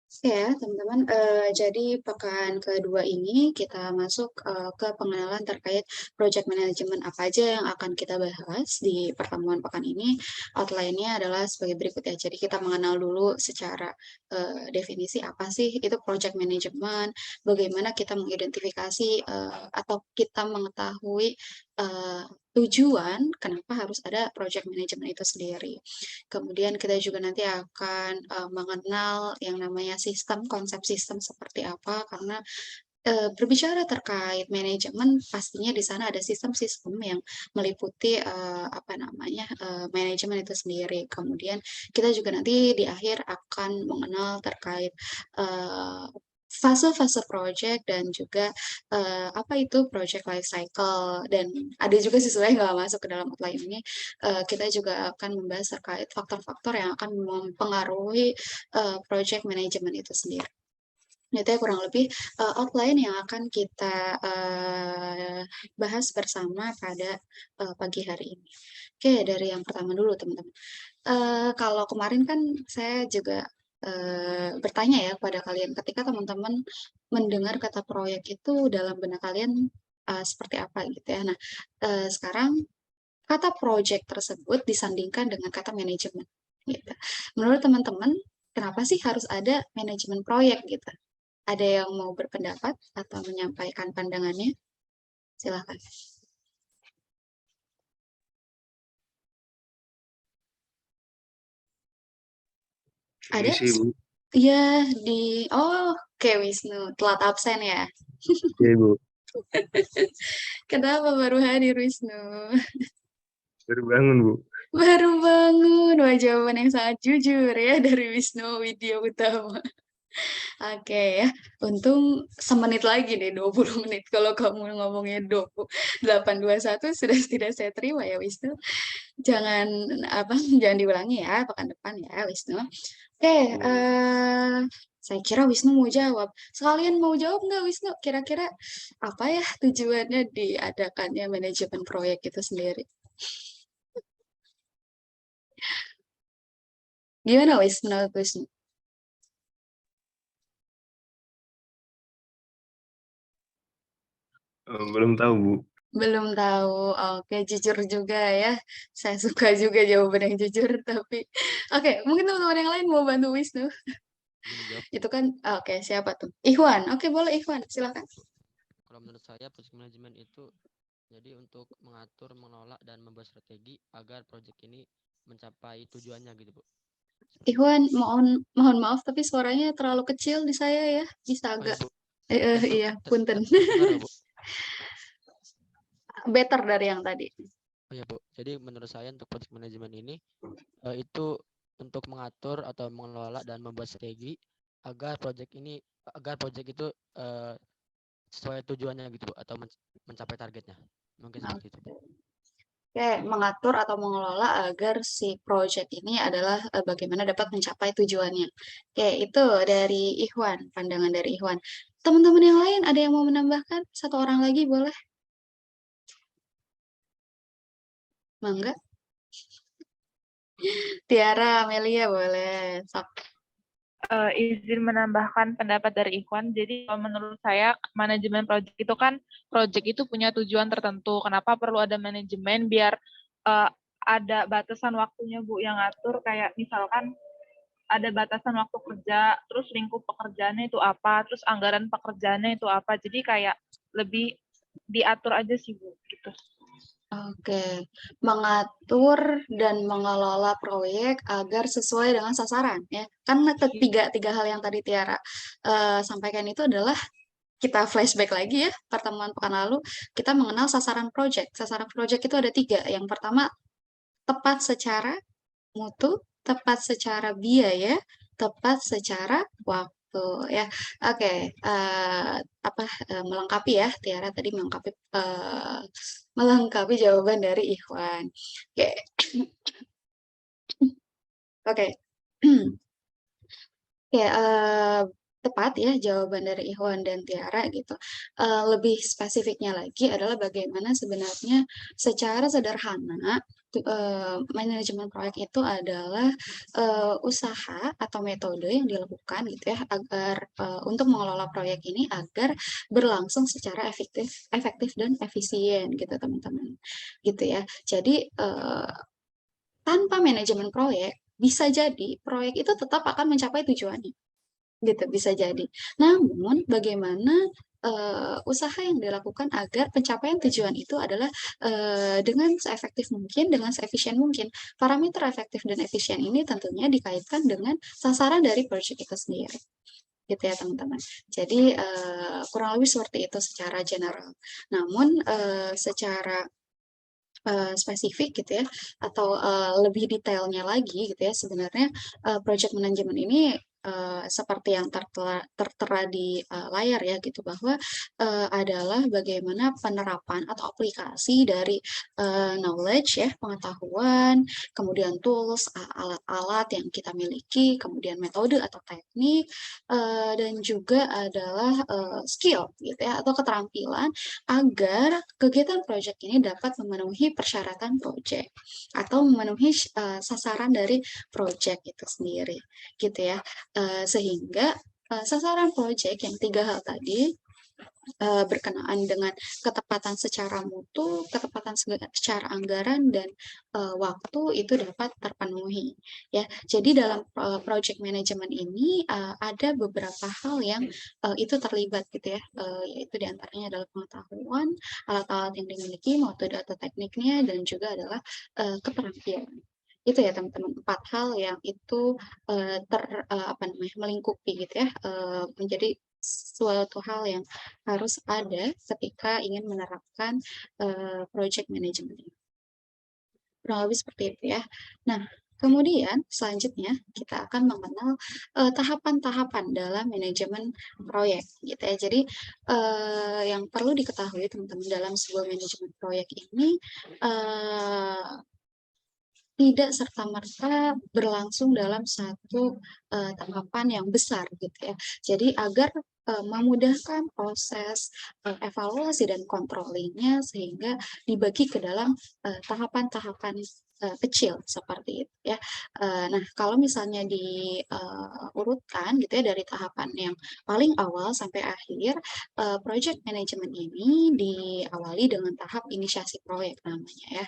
Oke ya, teman-teman. Jadi pekan kedua ini kita masuk ke pengenalan terkait project management apa aja yang akan kita bahas di pertemuan pekan ini. Outline-nya adalah sebagai berikut ya. Jadi kita mengenal dulu secara definisi apa sih itu project management, bagaimana kita mengidentifikasi atau kita mengetahui eh, tujuan kenapa harus ada project management itu sendiri. Kemudian kita juga nanti akan mengenal yang namanya sistem, konsep sistem seperti apa, karena berbicara terkait manajemen, pastinya di sana ada sistem-sistem yang meliputi apa namanya manajemen itu sendiri. Kemudian kita juga nanti di akhir akan mengenal terkait eh, fase-fase project dan juga apa itu project life cycle, dan ada juga sih sebenarnya nggak masuk ke dalam outline ini. Kita juga akan membahas terkait faktor-faktor yang akan mempengaruhi project management itu sendiri. Itu ya kurang lebih outline yang akan kita bahas bersama pada pagi hari ini. Oke, dari yang pertama dulu teman-teman. Kalau kemarin kan saya juga bertanya ya kepada kalian, ketika teman-teman mendengar kata proyek itu dalam benak kalian seperti apa gitu ya. Nah, sekarang kata project tersebut disandingkan dengan kata manajemen gitu. Menurut teman-teman, kenapa sih harus ada manajemen proyek gitu? Ada yang mau berpendapat atau menyampaikan pandangannya? Silahkan. Ini Ada? sih Bu. Iya, di... Oh, oke Wisnu. Telat absen ya? Iya Bu, Kenapa baru hadir Wisnu? baru bangun Bu. Baru bangun. Wah, jawaban yang sangat jujur ya dari Wisnu Widya Utama. Oke ya, untung semenit lagi nih, 20 menit. Kalau kamu ngomongnya 28:21 sudah tidak saya terima ya Wisnu. Jangan apa, jangan diulangi ya pekan depan ya Wisnu. Oke, Bu. saya kira Wisnu mau jawab. Sekalian mau jawab nggak Wisnu? Kira-kira apa ya tujuannya diadakannya manajemen proyek itu sendiri? Gimana menurut Wisnu? Belum tahu Bu. Belum tahu. Oke, jujur juga ya. Saya suka juga jawaban yang jujur, tapi oke, mungkin teman-teman yang lain mau bantu Wisnu. Izin jawab. Itu kan oke, siapa tuh? Ikhwan. Oke, boleh Ikhwan, silakan. Kalau menurut saya project management itu jadi untuk mengatur, mengelola dan membuat strategi agar proyek ini mencapai tujuannya gitu, Bu. Ikhwan, mohon mohon maaf tapi suaranya terlalu kecil di saya ya. Bisa Oh ya, agak Bu. Tes Bu. iya, punten. Dengar nggak, Bu? Better dari yang tadi. Oh ya, Bu. Jadi menurut saya untuk project management ini itu untuk mengatur atau mengelola dan membuat strategi agar proyek itu eh, sesuai tujuannya gitu, Bu, atau mencapai targetnya. Mungkin seperti itu, Bu. Oke, mengatur atau mengelola agar si project ini adalah bagaimana dapat mencapai tujuannya. Oke, itu dari Ikhwan, pandangan dari Ikhwan. Teman-teman yang lain ada yang mau menambahkan? Satu orang lagi boleh? Mangga? Tiara, Amelia boleh. Sok. Izin menambahkan pendapat dari Ikhwan. Jadi kalau menurut saya manajemen proyek itu kan proyek itu punya tujuan tertentu. Kenapa perlu ada manajemen biar uh, ada batasan waktunya Bu yang ngatur, kayak misalkan ada batasan waktu kerja, terus lingkup pekerjaannya itu apa, terus anggaran pekerjaannya itu apa. Jadi kayak lebih diatur aja sih Bu gitu. Oke, mengatur dan mengelola proyek agar sesuai dengan sasaran ya. Kan tiga hal yang tadi Tiara sampaikan itu adalah kita flashback lagi ya, pertemuan pekan lalu kita mengenal sasaran project. Sasaran project itu ada tiga. Yang pertama tepat secara mutu, tepat secara biaya, tepat secara waktu ya. Oke, apa melengkapi ya, Tiara tadi melengkapi jawaban dari Ikhwan. Oke, oke. Oke, tepat ya jawaban dari Ikhwan dan Tiara gitu. Lebih spesifiknya lagi adalah bagaimana sebenarnya secara sederhana manajemen proyek itu adalah usaha atau metode yang dilakukan gitu ya agar untuk mengelola proyek ini agar berlangsung secara efektif dan efisien gitu teman-teman. Gitu ya. Jadi tanpa manajemen proyek bisa jadi proyek itu tetap akan mencapai tujuannya gitu bisa jadi. Namun bagaimana usaha yang dilakukan agar pencapaian tujuan itu adalah dengan seefektif mungkin, dengan seefisien mungkin. Parameter efektif dan efisien ini tentunya dikaitkan dengan sasaran dari proyek itu sendiri. Gitu ya teman-teman. Jadi kurang lebih seperti itu secara general. Namun secara spesifik gitu ya atau lebih detailnya lagi gitu ya sebenarnya project management ini seperti yang tertera di layar ya gitu bahwa adalah bagaimana penerapan atau aplikasi dari knowledge ya pengetahuan kemudian tools alat-alat yang kita miliki kemudian metode atau teknik dan juga adalah skill gitu ya atau keterampilan agar kegiatan proyek ini dapat memenuhi persyaratan proyek atau memenuhi sasaran dari proyek itu sendiri gitu ya sehingga sasaran proyek yang 3 hal tadi berkenaan dengan ketepatan secara mutu, ketepatan secara anggaran dan waktu itu dapat terpenuhi ya. Jadi dalam project management ini ada beberapa hal yang itu terlibat gitu ya. Yaitu diantaranya adalah pengetahuan, alat-alat yang dimiliki, metode atau tekniknya dan juga adalah keterampilan. Itu ya teman-teman 4 hal yang itu melingkupi gitu ya menjadi suatu hal yang harus ada ketika ingin menerapkan project management ini. Kurang lebih seperti itu ya. Nah, kemudian selanjutnya kita akan mengenal tahapan-tahapan dalam manajemen proyek gitu ya. Jadi yang perlu diketahui teman-teman dalam sebuah manajemen proyek ini tidak serta-merta berlangsung dalam satu tahapan yang besar gitu ya. Jadi agar memudahkan proses evaluasi dan controllingnya sehingga dibagi ke dalam tahapan-tahapan kecil seperti itu ya. Nah kalau misalnya diurutkan gitu ya dari tahapan yang paling awal sampai akhir, project management ini diawali dengan tahap inisiasi proyek namanya ya.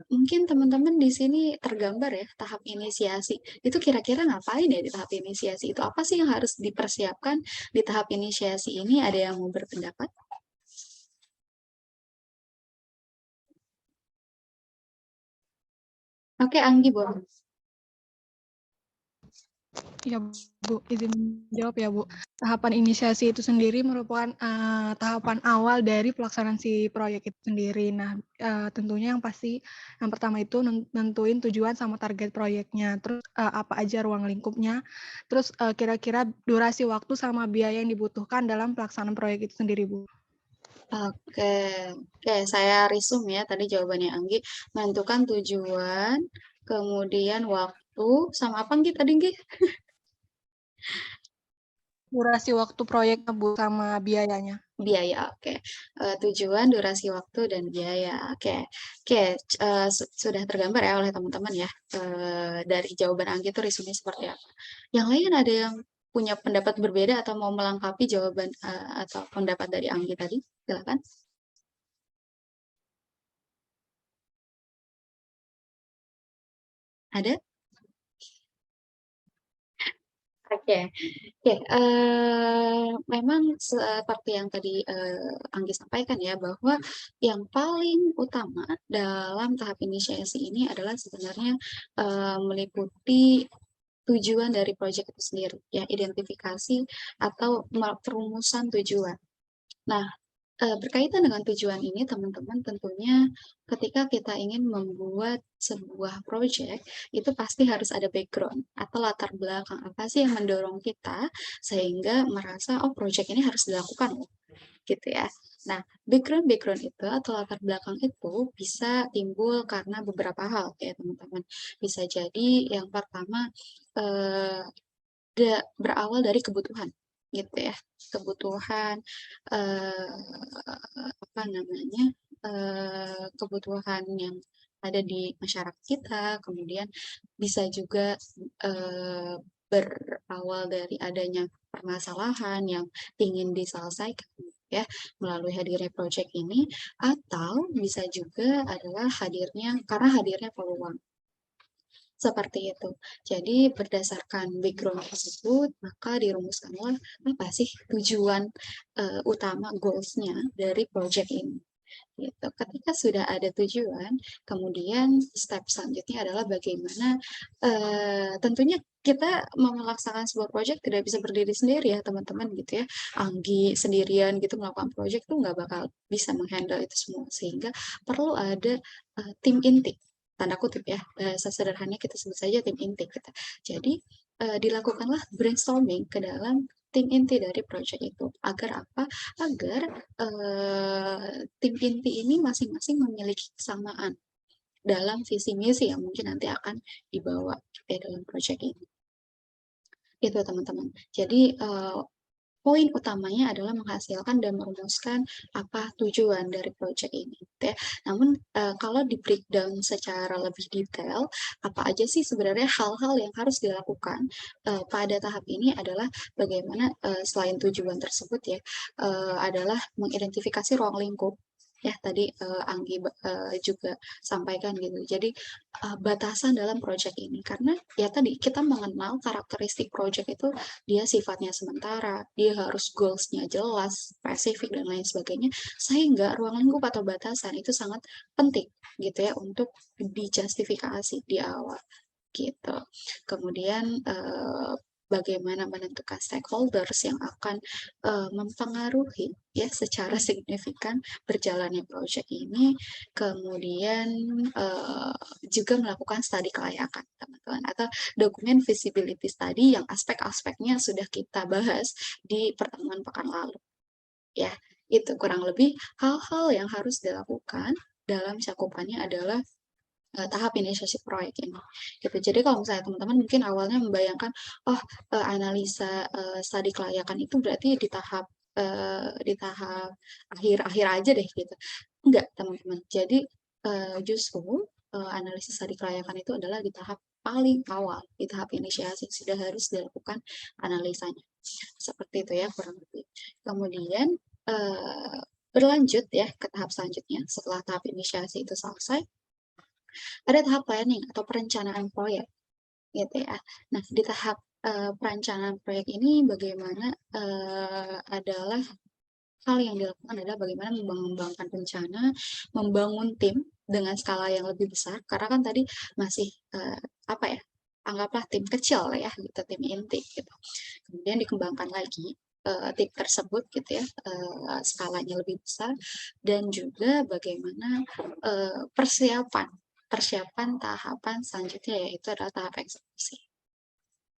Mungkin teman-teman di sini tergambar ya tahap inisiasi. Itu kira-kira ngapain ya di tahap inisiasi itu? Apa sih yang harus dipersiapkan di tahap inisiasi ini? Ada yang mau berpendapat? Oke, Anggi boleh. Ya Bu, izin jawab ya Bu. Tahapan inisiasi itu sendiri merupakan tahapan awal dari pelaksanaan si proyek itu sendiri. Nah, tentunya yang pasti yang pertama itu nentuin tujuan sama target proyeknya. Terus apa aja ruang lingkupnya. Terus kira-kira durasi waktu sama biaya yang dibutuhkan dalam pelaksanaan proyek itu sendiri Bu. Oke, saya resume ya tadi jawabannya Anggi. Menentukan tujuan, kemudian waktu, sama apa Anggi tadi Anggi? Durasi waktu proyeknya Bu sama biayanya. Biaya, oke. Tujuan, durasi waktu, dan biaya. Oke. Sudah tergambar ya oleh teman-teman ya. Dari jawaban Anggi itu resume seperti apa. Yang lain ada yang punya pendapat berbeda atau mau melengkapi jawaban atau pendapat dari Anggi tadi? Silakan. Ada? Oke. Memang seperti yang tadi Anggi sampaikan ya bahwa yang paling utama dalam tahap inisiasi ini adalah sebenarnya meliputi tujuan dari proyek itu sendiri ya identifikasi atau perumusan tujuan. Nah, berkaitan dengan tujuan ini teman-teman tentunya ketika kita ingin membuat sebuah proyek itu pasti harus ada background atau latar belakang apa sih yang mendorong kita sehingga merasa oh proyek ini harus dilakukan loh gitu ya. Nah, background itu atau latar belakang itu bisa timbul karena beberapa hal ya teman-teman. Bisa jadi yang pertama berawal dari kebutuhan gitu ya, kebutuhan apa namanya, kebutuhan yang ada di masyarakat kita, kemudian bisa juga berawal dari adanya permasalahan yang ingin diselesaikan ya melalui hadirnya proyek ini, atau bisa juga adalah karena hadirnya peluang. Seperti itu. Jadi berdasarkan background tersebut, maka dirumuskanlah apa sih tujuan utama goals-nya dari project ini. Gitu. Ketika sudah ada tujuan, kemudian step selanjutnya adalah bagaimana tentunya kita mau melaksanakan sebuah project tidak bisa berdiri sendiri ya teman-teman gitu ya. Anggi sendirian gitu melakukan project tuh nggak bakal bisa menghandle itu semua, sehingga perlu ada tim inti, tanda kutip ya, bahasa sederhananya kita sebut saja tim inti gitu. Jadi dilakukanlah brainstorming ke dalam tim inti dari project itu. Agar apa? Agar tim inti ini masing-masing memiliki kesamaan dalam visi misi yang mungkin nanti akan dibawa dalam project ini. Itu teman-teman. Jadi poin utamanya adalah menghasilkan dan merumuskan apa tujuan dari project ini. Ya. Namun kalau di breakdown secara lebih detail, apa aja sih sebenarnya hal-hal yang harus dilakukan pada tahap ini adalah bagaimana selain tujuan tersebut ya, adalah mengidentifikasi ruang lingkup. Ya tadi Anggi juga sampaikan gitu. Jadi batasan dalam project ini, karena ya tadi kita mengenal karakteristik project itu dia sifatnya sementara, dia harus goals-nya jelas, spesifik dan lain sebagainya, sehingga ruang lingkup atau batasan itu sangat penting gitu ya untuk dijustifikasi di awal gitu. Kemudian bagaimana menentukan stakeholders yang akan mempengaruhi ya secara signifikan berjalannya proyek ini, kemudian juga melakukan studi kelayakan teman-teman, atau dokumen feasibility study yang aspek-aspeknya sudah kita bahas di pertemuan pekan lalu ya. Itu kurang lebih hal-hal yang harus dilakukan dalam cakupannya adalah tahap inisiasi proyek ini gitu. Jadi kalau misalnya teman-teman mungkin awalnya membayangkan analisa studi kelayakan itu berarti di tahap akhir-akhir aja deh gitu. Enggak teman-teman. Jadi justru analisis studi kelayakan itu adalah di tahap paling awal, di tahap inisiasi sudah harus dilakukan analisanya. Seperti itu ya kurang lebih. Kemudian berlanjut ya ke tahap selanjutnya. Setelah tahap inisiasi itu selesai, ada tahap planning atau perencanaan proyek gitu ya. Nah, di tahap perencanaan proyek ini bagaimana adalah hal yang dilakukan adalah bagaimana mengembangkan rencana, membangun tim dengan skala yang lebih besar, karena kan tadi masih apa ya, anggaplah tim kecil ya, gitu, tim inti gitu. Kemudian dikembangkan lagi tim tersebut gitu ya, skalanya lebih besar, dan juga bagaimana persiapan tahapan selanjutnya, yaitu adalah tahap eksekusi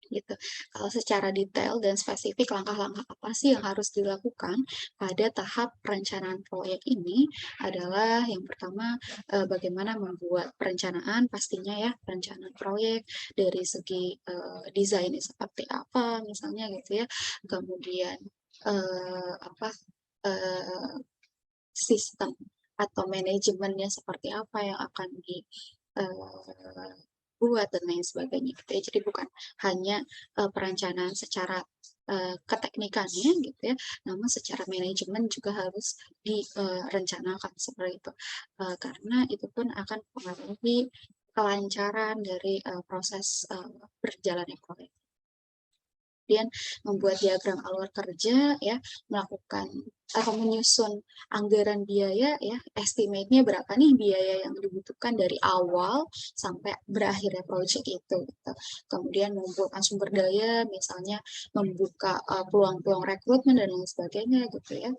gitu. Kalau secara detail dan spesifik langkah-langkah apa sih yang harus dilakukan pada tahap perencanaan proyek ini adalah yang pertama bagaimana membuat perencanaan, pastinya ya perencanaan proyek dari segi desainnya seperti apa misalnya gitu ya, kemudian apa sistem atau manajemennya seperti apa yang akan dibuat dan lain sebagainya gitu ya. Jadi bukan hanya perencanaan secara keteknikannya gitu ya, namun secara manajemen juga harus direncanakan seperti itu. Karena itu pun akan mempengaruhi kelancaran dari proses berjalannya proyek. Kemudian membuat diagram alur kerja ya, melakukan atau menyusun anggaran biaya ya, estimate-nya berapa nih biaya yang dibutuhkan dari awal sampai berakhirnya proyek itu gitu. Kemudian mengumpulkan sumber daya, misalnya membuka peluang-peluang rekrutmen dan lain sebagainya gitu ya,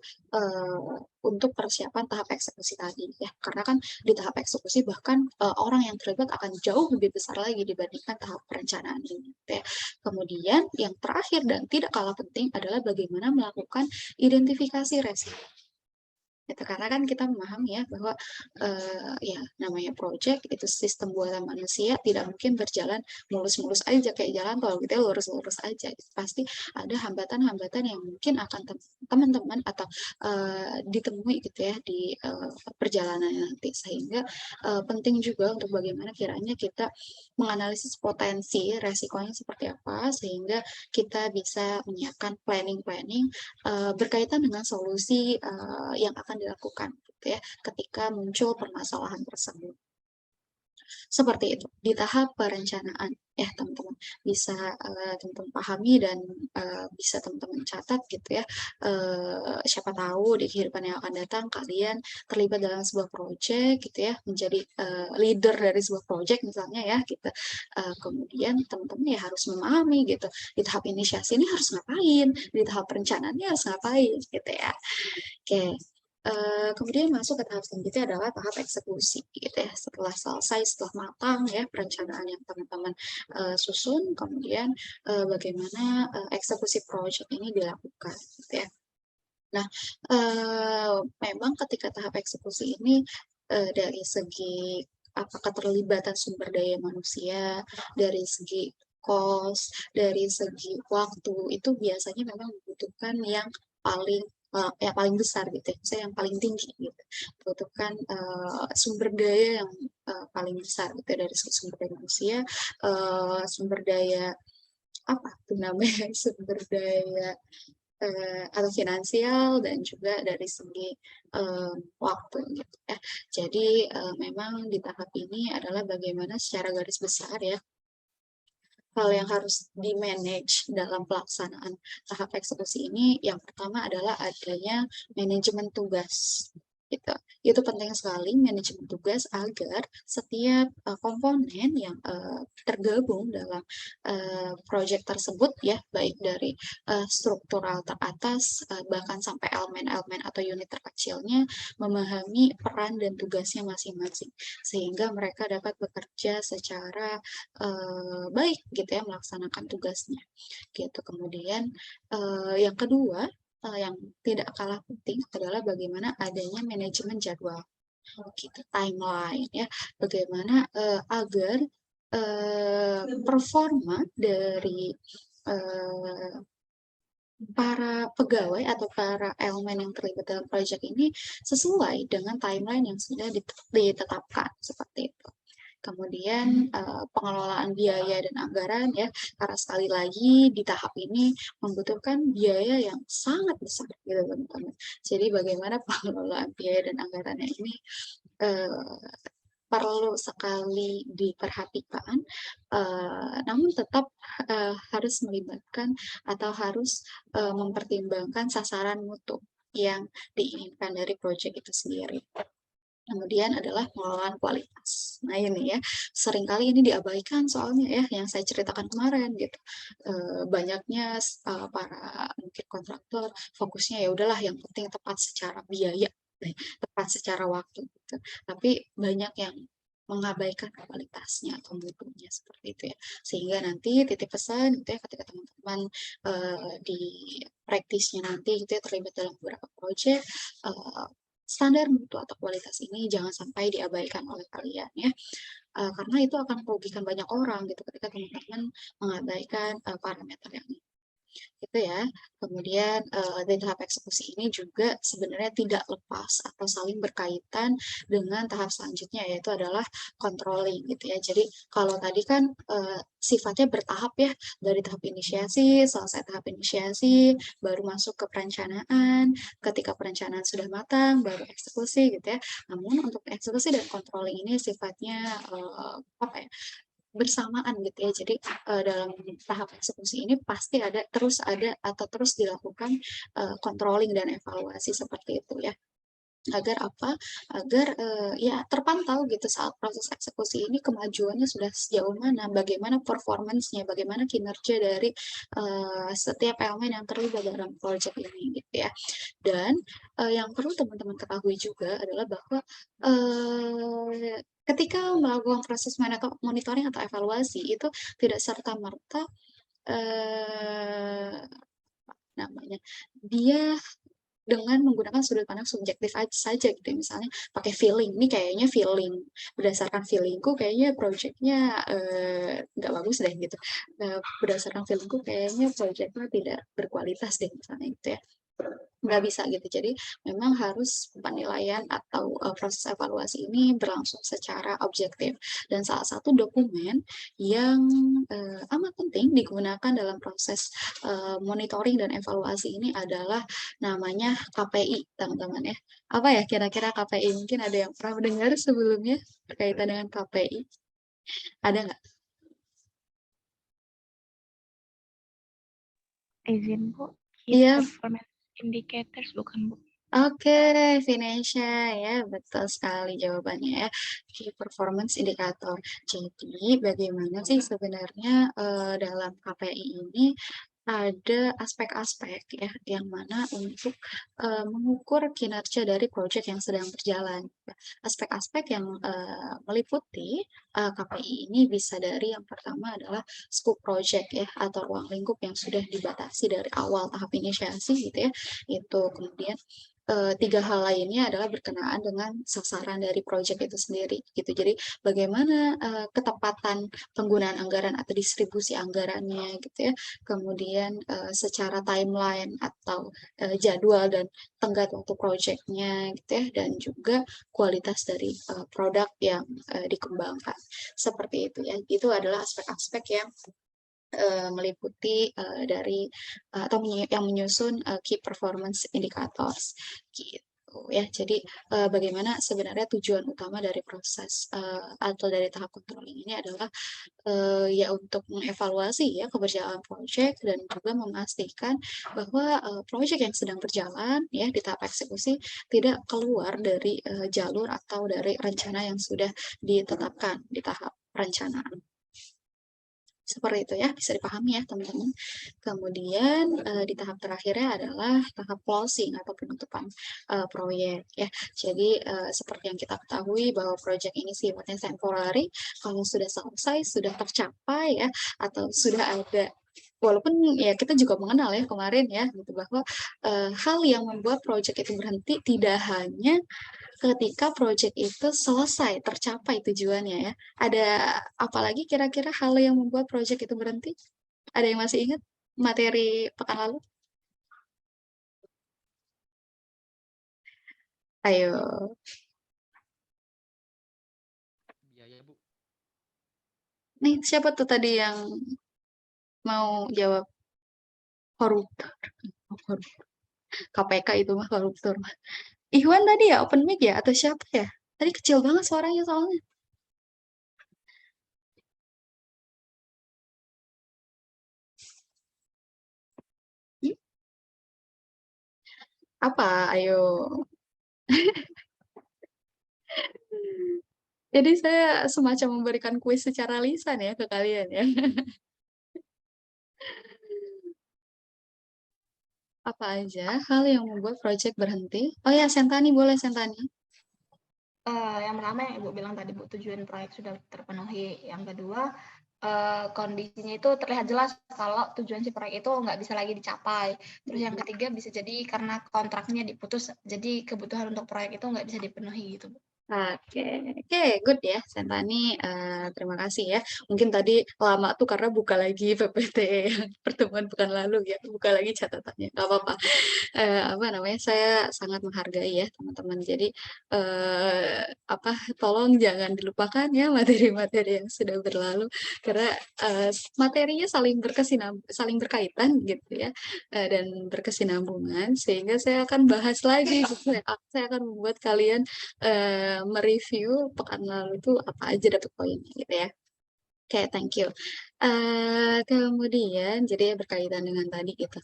untuk persiapan tahap eksekusi tadi ya, karena kan di tahap eksekusi bahkan orang yang terlibat akan jauh lebih besar lagi dibandingkan tahap perencanaan ini gitu ya. Kemudian yang terakhir dan tidak kalah penting adalah bagaimana melakukan identifikasi resiko. Gitu. Karena kan kita memahami ya bahwa ya namanya project itu sistem buatan manusia tidak mungkin berjalan mulus-mulus aja kayak jalan tol gitu ya, lurus-lurus aja gitu. Pasti ada hambatan-hambatan yang mungkin akan teman-teman atau ditemui gitu ya di perjalanan nanti, sehingga penting juga untuk bagaimana kiranya kita menganalisis potensi resikonya seperti apa sehingga kita bisa menyiapkan planning-planning berkaitan dengan solusi yang akan dilakukan gitu ya ketika muncul permasalahan tersebut. Seperti itu di tahap perencanaan ya teman-teman, bisa teman-teman pahami dan bisa teman-teman catat gitu ya, siapa tahu di kehidupan yang akan datang kalian terlibat dalam sebuah project gitu ya, menjadi leader dari sebuah project misalnya ya gitu. Kemudian teman-teman ya harus memahami gitu di tahap inisiasi ini harus ngapain, di tahap perencanaannya harus ngapain gitu ya. Oke. Kemudian masuk ke tahap selanjutnya adalah tahap eksekusi gitu ya. Setelah selesai, setelah matang ya perencanaan yang teman-teman susun, kemudian bagaimana eksekusi project ini dilakukan gitu ya. Nah, memang ketika tahap eksekusi ini dari segi apa keterlibatan sumber daya manusia, dari segi cost, dari segi waktu itu biasanya memang membutuhkan yang paling yang paling besar gitu ya, misalnya yang paling tinggi gitu. Membutuhkan sumber daya yang paling besar gitu ya, dari segi sumber daya manusia, sumber daya apa tuh namanya sumber daya atau finansial dan juga dari segi waktu gitu ya. Jadi memang di tahap ini adalah bagaimana secara garis besar ya hal yang harus di-manage dalam pelaksanaan tahap eksekusi ini yang pertama adalah adanya manajemen tugas gitu. Itu penting sekali manajemen tugas agar setiap komponen yang tergabung dalam proyek tersebut ya baik dari struktural teratas bahkan sampai elemen-elemen atau unit terkecilnya memahami peran dan tugasnya masing-masing sehingga mereka dapat bekerja secara baik gitu ya melaksanakan tugasnya gitu. Kemudian yang kedua yang tidak kalah penting adalah bagaimana adanya manajemen jadwal gitu, timeline ya, bagaimana agar performa dari para pegawai atau para elemen yang terlibat dalam proyek ini sesuai dengan timeline yang sudah ditetapkan seperti itu. Kemudian pengelolaan biaya dan anggaran ya, karena sekali lagi di tahap ini membutuhkan biaya yang sangat besar gitu teman-teman. Jadi bagaimana pengelolaan biaya dan anggarannya ini perlu sekali diperhatikan, namun tetap harus melibatkan atau harus mempertimbangkan sasaran mutu yang diinginkan dari proyek itu sendiri. Kemudian adalah pengelolaan kualitas. Nah ini ya, seringkali ini diabaikan soalnya ya, yang saya ceritakan kemarin gitu. Banyaknya para mungkin kontraktor fokusnya ya udahlah yang penting tepat secara biaya, tepat secara waktu gitu. Tapi banyak yang mengabaikan kualitasnya atau mutunya seperti itu ya. Sehingga nanti titip pesan gitu ya ketika teman-teman di praktisnya nanti gitu ya terlibat dalam beberapa proyek standar mutu atau kualitas ini jangan sampai diabaikan oleh kalian ya. Karena itu akan merugikan banyak orang gitu ketika teman-teman mengabaikan parameter yang ini. Gitu ya. Kemudian di tahap eksekusi ini juga sebenarnya tidak lepas atau saling berkaitan dengan tahap selanjutnya yaitu adalah controlling gitu ya. Jadi kalau tadi kan sifatnya bertahap ya, dari tahap inisiasi, selesai tahap inisiasi, baru masuk ke perencanaan, ketika perencanaan sudah matang, baru eksekusi gitu ya. Namun untuk eksekusi dan controlling ini sifatnya apa ya, bersamaan gitu ya. Jadi dalam tahap eksekusi ini pasti terus ada atau terus dilakukan controlling dan evaluasi seperti itu ya. Agar apa? Agar ya terpantau gitu saat proses eksekusi ini kemajuannya sudah sejauh mana, bagaimana performance-nya, bagaimana kinerja dari setiap elemen yang terlibat dalam proyek ini gitu ya. Dan yang perlu teman-teman ketahui juga adalah bahwa ketika melakukan proses monitoring atau evaluasi itu tidak serta-merta namanya dia dengan menggunakan sudut pandang subjektif saja gitu ya. Misalnya pakai feeling, ini kayaknya feeling, berdasarkan feelingku kayaknya project-nya nggak bagus deh gitu. Berdasarkan feelingku kayaknya project-nya tidak berkualitas deh misalnya gitu ya. Nggak bisa gitu. Jadi memang harus penilaian atau proses evaluasi ini berlangsung secara objektif. Dan salah satu dokumen yang amat penting digunakan dalam proses monitoring dan evaluasi ini adalah namanya KPI, teman-teman ya. Apa ya kira-kira KPI? Mungkin ada yang pernah mendengar sebelumnya berkaitan dengan KPI? Ada nggak? Izin Bu, Iya. performance indicators bukan Bu? Oke, Vinesha ya, betul sekali jawabannya ya. Key performance indicator. Jadi, bagaimana sih sebenarnya dalam KPI ini ada aspek-aspek ya yang mana untuk mengukur kinerja dari proyek yang sedang berjalan. Aspek-aspek yang meliputi KPI ini bisa dari yang pertama adalah scope project ya atau ruang lingkup yang sudah dibatasi dari awal tahap inisiasi gitu ya. Itu kemudian tiga hal lainnya adalah berkenaan dengan sasaran dari proyek itu sendiri gitu. Jadi bagaimana ketepatan penggunaan anggaran atau distribusi anggarannya gitu ya. Kemudian secara timeline atau jadwal dan tenggat waktu proyeknya gitu ya, dan juga kualitas dari produk yang dikembangkan. Seperti itu ya. Itu adalah aspek-aspek yang meliputi dari atau yang menyusun key performance indicators gitu ya. Jadi bagaimana sebenarnya tujuan utama dari proses atau dari tahap controlling ini adalah ya untuk mengevaluasi ya keberjalanan proyek dan juga memastikan bahwa proyek yang sedang berjalan ya di tahap eksekusi tidak keluar dari jalur atau dari rencana yang sudah ditetapkan di tahap perencanaan. Seperti itu ya, bisa dipahami ya teman-teman. Kemudian di tahap terakhirnya adalah tahap closing atau penutupan proyek ya. Jadi seperti yang kita ketahui bahwa proyek ini sifatnya temporary, kalau sudah selesai, sudah tercapai ya, atau sudah ada walaupun ya kita juga mengenal ya kemarin ya gitu bahwa hal yang membuat proyek itu berhenti tidak hanya ketika proyek itu selesai, tercapai tujuannya ya. Ada apalagi kira-kira hal yang membuat proyek itu berhenti? Ada yang masih ingat materi pekan lalu? Ayo. Biaya Bu. Nih, siapa tuh tadi yang mau jawab? Koruptor. Koruptor. KPK itu mah koruptor. Ihwan tadi ya, open mic ya? Atau siapa ya? Tadi kecil banget suaranya soalnya. Hmm? Apa? Ayo. Jadi saya semacam memberikan kuis secara lisan ya ke kalian ya. Apa aja hal yang membuat proyek berhenti? Oh ya, Sentani, boleh Sentani. Yang pertama yang Ibu bilang tadi Bu, tujuan proyek sudah terpenuhi. Yang kedua, kondisinya itu terlihat jelas kalau tujuan si proyek itu nggak bisa lagi dicapai. Terus yang ketiga bisa jadi karena kontraknya diputus, jadi kebutuhan untuk proyek itu nggak bisa dipenuhi gitu Bu. Oke, good ya, Sentani. Terima kasih ya. Mungkin tadi lama tuh karena buka lagi PPT yang pertemuan pekan lalu ya, buka lagi catatannya. Gak apa-apa. Apa namanya? Saya sangat menghargai ya teman-teman. Jadi apa? Tolong jangan dilupakan ya materi-materi yang sudah berlalu karena materinya saling berkaitan gitu ya dan berkesinambungan sehingga saya akan bahas lagi gitu ya. Saya akan membuat kalian mereview pekan lalu itu apa aja dapat poinnya gitu ya. Oke, thank you. Kemudian jadi berkaitan dengan tadi gitu.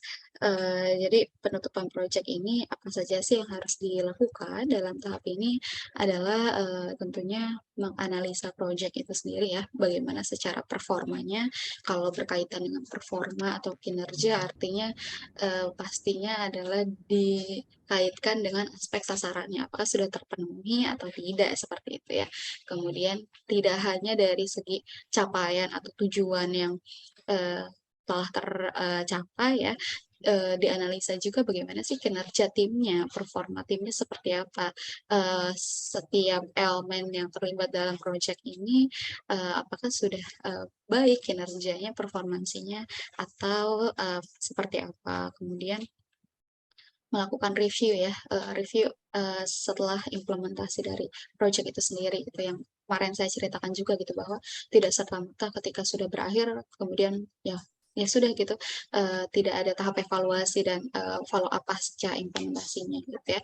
Jadi penutupan proyek ini apa saja sih yang harus dilakukan dalam tahap ini adalah tentunya menganalisa proyek itu sendiri ya, bagaimana secara performanya. Kalau berkaitan dengan performa atau kinerja artinya pastinya adalah dikaitkan dengan aspek sasarannya, apakah sudah terpenuhi atau tidak seperti itu ya. Kemudian tidak hanya dari segi capaian atau tujuan yang telah tercapai ya, dianalisa juga bagaimana sih kinerja timnya, performa timnya seperti apa, setiap elemen yang terlibat dalam proyek ini, apakah sudah baik kinerjanya, performansinya, atau seperti apa. Kemudian melakukan review ya, review setelah implementasi dari project itu sendiri, itu yang kemarin saya ceritakan juga gitu, bahwa tidak serta-merta ketika sudah berakhir kemudian ya sudah gitu, tidak ada tahap evaluasi dan follow up pasca implementasinya gitu ya.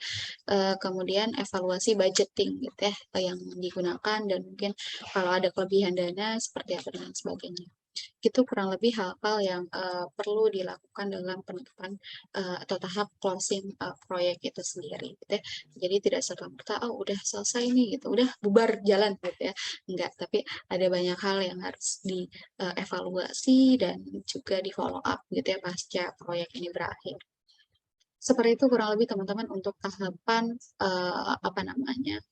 Kemudian evaluasi budgeting gitu ya, yang digunakan, dan mungkin kalau ada kelebihan dana seperti apa dan sebagainya. Itu kurang lebih hal-hal yang perlu dilakukan dalam penutupan atau tahap closing proyek itu sendiri gitu ya. Jadi tidak serta-merta oh udah selesai nih gitu, udah bubar jalan gitu ya. Enggak, tapi ada banyak hal yang harus dievaluasi dan juga di follow up gitu ya pasca proyek ini berakhir. Seperti itu kurang lebih teman-teman untuk tahapan apa namanya,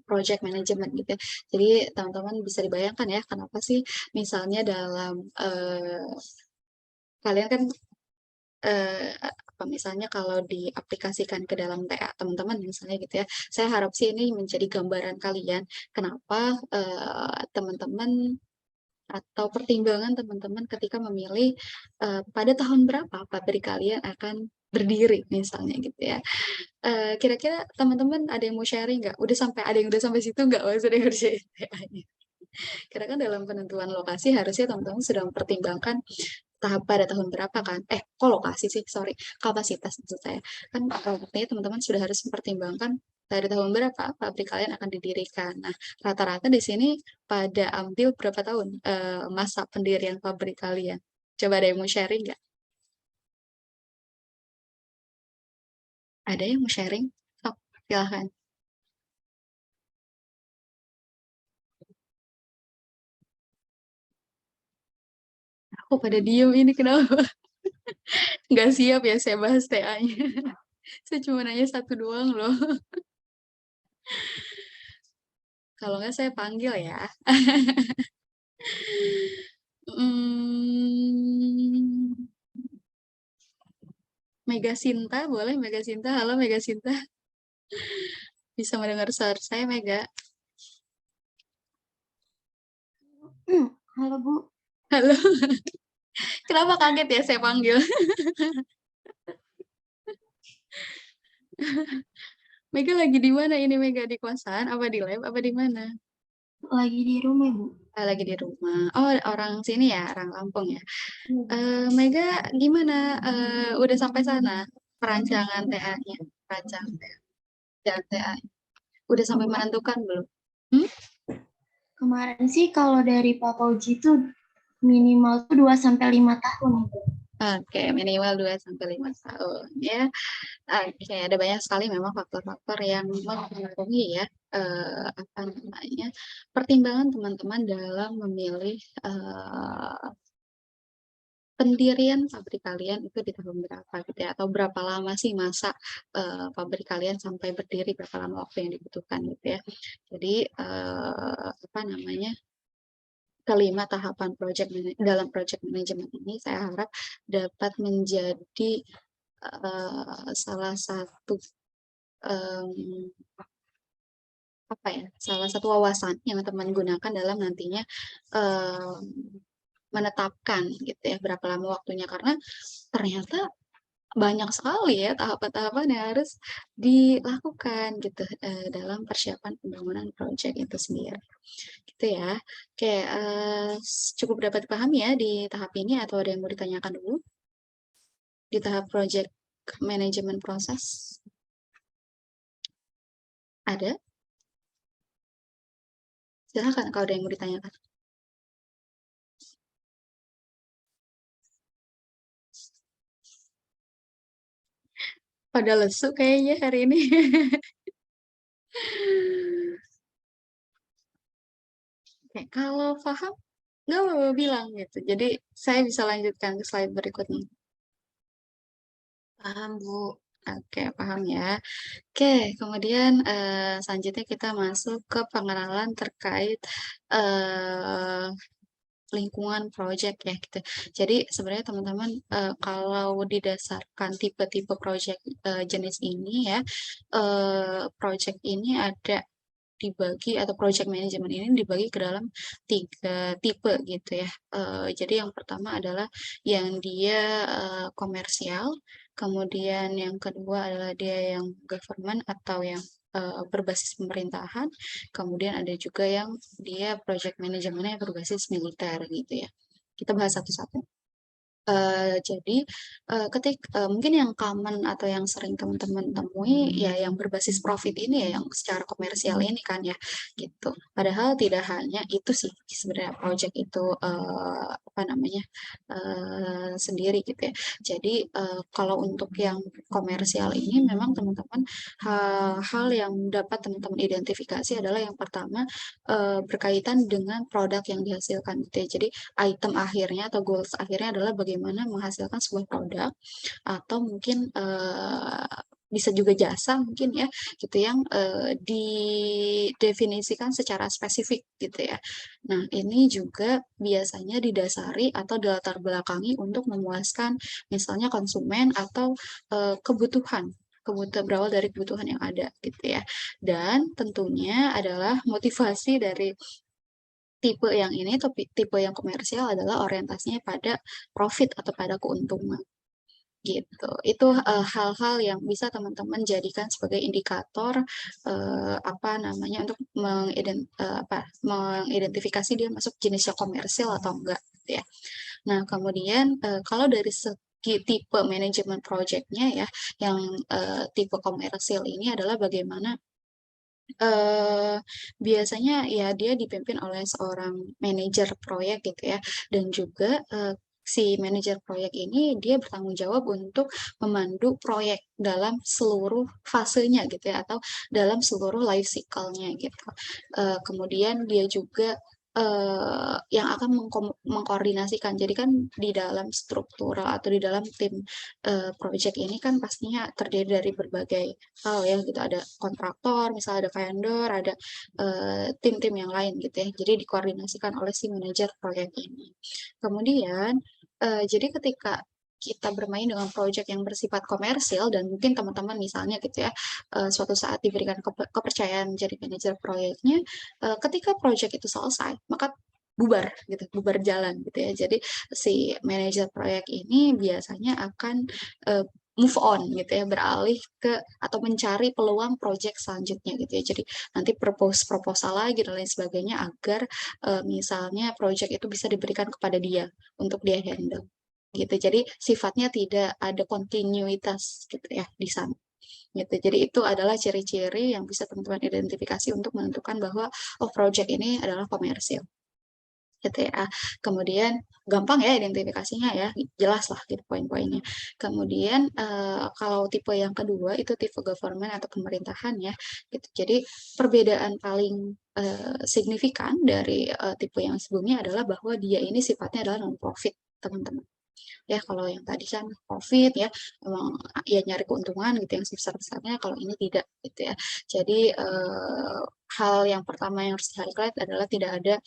project management gitu ya. Jadi teman-teman bisa dibayangkan ya, kenapa sih misalnya dalam kalian kan apa misalnya kalau diaplikasikan ke dalam TA teman-teman misalnya gitu ya. Saya harap sih ini menjadi gambaran kalian kenapa teman-teman atau pertimbangan teman-teman ketika memilih pada tahun berapa pabrik kalian akan berdiri misalnya gitu ya. Kira-kira teman-teman ada yang mau sharing nggak? Ada yang udah sampai situ nggak maksudnya ngerjain TA-nya? Karena kan dalam penentuan lokasi harusnya teman-teman sudah mempertimbangkan tahap pada tahun berapa kan? Kok lokasi sih, sorry, kapasitas maksud saya. Kan artinya teman-teman sudah harus mempertimbangkan dari tahun berapa pabrik kalian akan didirikan. Nah, rata-rata di sini pada ambil berapa tahun masa pendirian pabrik kalian? Coba ada yang mau sharing nggak? Ada yang mau sharing? Sok, silahkan. Aku pada diem ini kenapa? Nggak siap ya saya bahas TA-nya. Saya cuma nanya satu doang loh. Kalau nggak saya panggil ya. Hmm, Mega Sinta, boleh Mega Sinta? Halo Mega Sinta. Bisa mendengar suara saya Mega? Halo Bu. Halo. Kenapa kaget ya saya panggil? Mega lagi di mana ini Mega? Di kosan? Apa di lab? Apa di mana? Lagi di rumah Bu. Lagi di rumah. Oh, orang sini ya, orang Lampung ya. Mega gimana? Udah sampai sana? Perancangan TA-nya? Perancangan TA. Udah sampai menentukan belum? Kemarin sih kalau dari Pak Fauji itu minimal tuh 2-5 tahun. Oke, minimal 2-5 tahun ya. Oke, ada banyak sekali memang faktor-faktor yang mempengaruhi ya, apa namanya, pertimbangan teman-teman dalam memilih pendirian pabrik kalian itu di tahun berapa gitu ya, atau berapa lama sih masa pabrik kalian sampai berdiri, berapa lama waktu yang dibutuhkan gitu ya. Jadi apa namanya, kelima tahapan dalam project management ini saya harap dapat menjadi salah satu apa ya, salah satu wawasan yang teman gunakan dalam nantinya menetapkan gitu ya berapa lama waktunya, karena ternyata banyak sekali ya tahapan-tahapan yang harus dilakukan gitu dalam persiapan pembangunan proyek itu sendiri gitu ya. Oke, cukup dapat dipahami ya di tahap ini, atau ada yang mau ditanyakan dulu di tahap project management proses? Ada? Silahkan kalau ada yang mau ditanyakan. Pada lesu kayaknya hari ini. Oke, kalau paham, nggak apa-apa bilang gitu. Jadi saya bisa lanjutkan ke slide berikutnya. Paham, Bu. Oke, paham ya. Oke, kemudian selanjutnya kita masuk ke pengenalan terkait lingkungan project ya gitu. Jadi sebenarnya teman-teman kalau didasarkan tipe-tipe project jenis ini ya, project ini ada dibagi atau project management ini dibagi ke dalam 3 tipe gitu ya. Jadi yang pertama adalah yang dia komersial, kemudian yang kedua adalah dia yang government atau yang berbasis pemerintahan, kemudian ada juga yang dia project manajemennya berbasis militer gitu ya. Kita bahas satu-satu. Jadi, mungkin yang common atau yang sering teman-teman temui ya yang berbasis profit ini ya, yang secara komersial ini kan ya, gitu. Padahal tidak hanya itu sih sebenarnya project itu, apa namanya, sendiri gitu ya. Jadi, kalau untuk yang komersial ini memang teman-teman, hal yang dapat teman-teman identifikasi adalah yang pertama, berkaitan dengan produk yang dihasilkan gitu ya. Jadi item akhirnya atau goals akhirnya adalah bagaimana menghasilkan sebuah produk atau mungkin bisa juga jasa mungkin ya gitu yang didefinisikan secara spesifik gitu ya. Nah, ini juga biasanya didasari atau dilatar belakangi untuk memuaskan misalnya konsumen atau kebutuhan berawal dari kebutuhan yang ada gitu ya. Dan tentunya adalah motivasi dari tipe yang ini atau tipe yang komersial adalah orientasinya pada profit atau pada keuntungan gitu. Itu hal-hal yang bisa teman-teman jadikan sebagai indikator apa namanya untuk mengidentifikasi dia masuk jenisnya komersial atau enggak gitu ya. Nah, kemudian kalau dari segi tipe manajemen project-nya ya yang tipe komersial ini adalah bagaimana biasanya ya dia dipimpin oleh seorang manajer proyek gitu ya, dan juga, si manajer proyek ini dia bertanggung jawab untuk memandu proyek dalam seluruh fasenya gitu ya, atau dalam seluruh life cycle-nya gitu. Kemudian dia juga, yang akan mengkoordinasikan. Jadi kan di dalam struktural atau di dalam tim, project ini kan pastinya terdiri dari berbagai hal ya gitu, ada kontraktor, misalnya ada vendor, ada tim-tim yang lain gitu ya. Jadi dikoordinasikan oleh si manajer proyek ini. Kemudian jadi ketika kita bermain dengan proyek yang bersifat komersil dan mungkin teman-teman misalnya gitu ya, suatu saat diberikan kepercayaan menjadi manajer proyeknya, ketika proyek itu selesai, maka bubar gitu, bubar jalan gitu ya. Jadi si manajer proyek ini biasanya akan move on gitu ya, beralih ke atau mencari peluang proyek selanjutnya gitu ya. Jadi nanti proposal lagi dan lain sebagainya agar misalnya proyek itu bisa diberikan kepada dia untuk dia handle gitu. Jadi sifatnya tidak ada kontinuitas gitu ya di sana gitu. Jadi itu adalah ciri-ciri yang bisa teman-teman identifikasi untuk menentukan bahwa oh project ini adalah komersil gitu ya. Kemudian gampang ya identifikasinya ya, jelas lah gitu poin-poinnya. Kemudian kalau tipe yang kedua itu tipe government atau pemerintahan ya gitu. Jadi perbedaan paling signifikan dari tipe yang sebelumnya adalah bahwa dia ini sifatnya adalah non profit teman-teman. Ya kalau yang tadi kan profit ya, memang ya nyari keuntungan gitu yang sebesar-besarnya, kalau ini tidak gitu ya. Jadi, hal yang pertama yang harus di-highlight adalah tidak ada,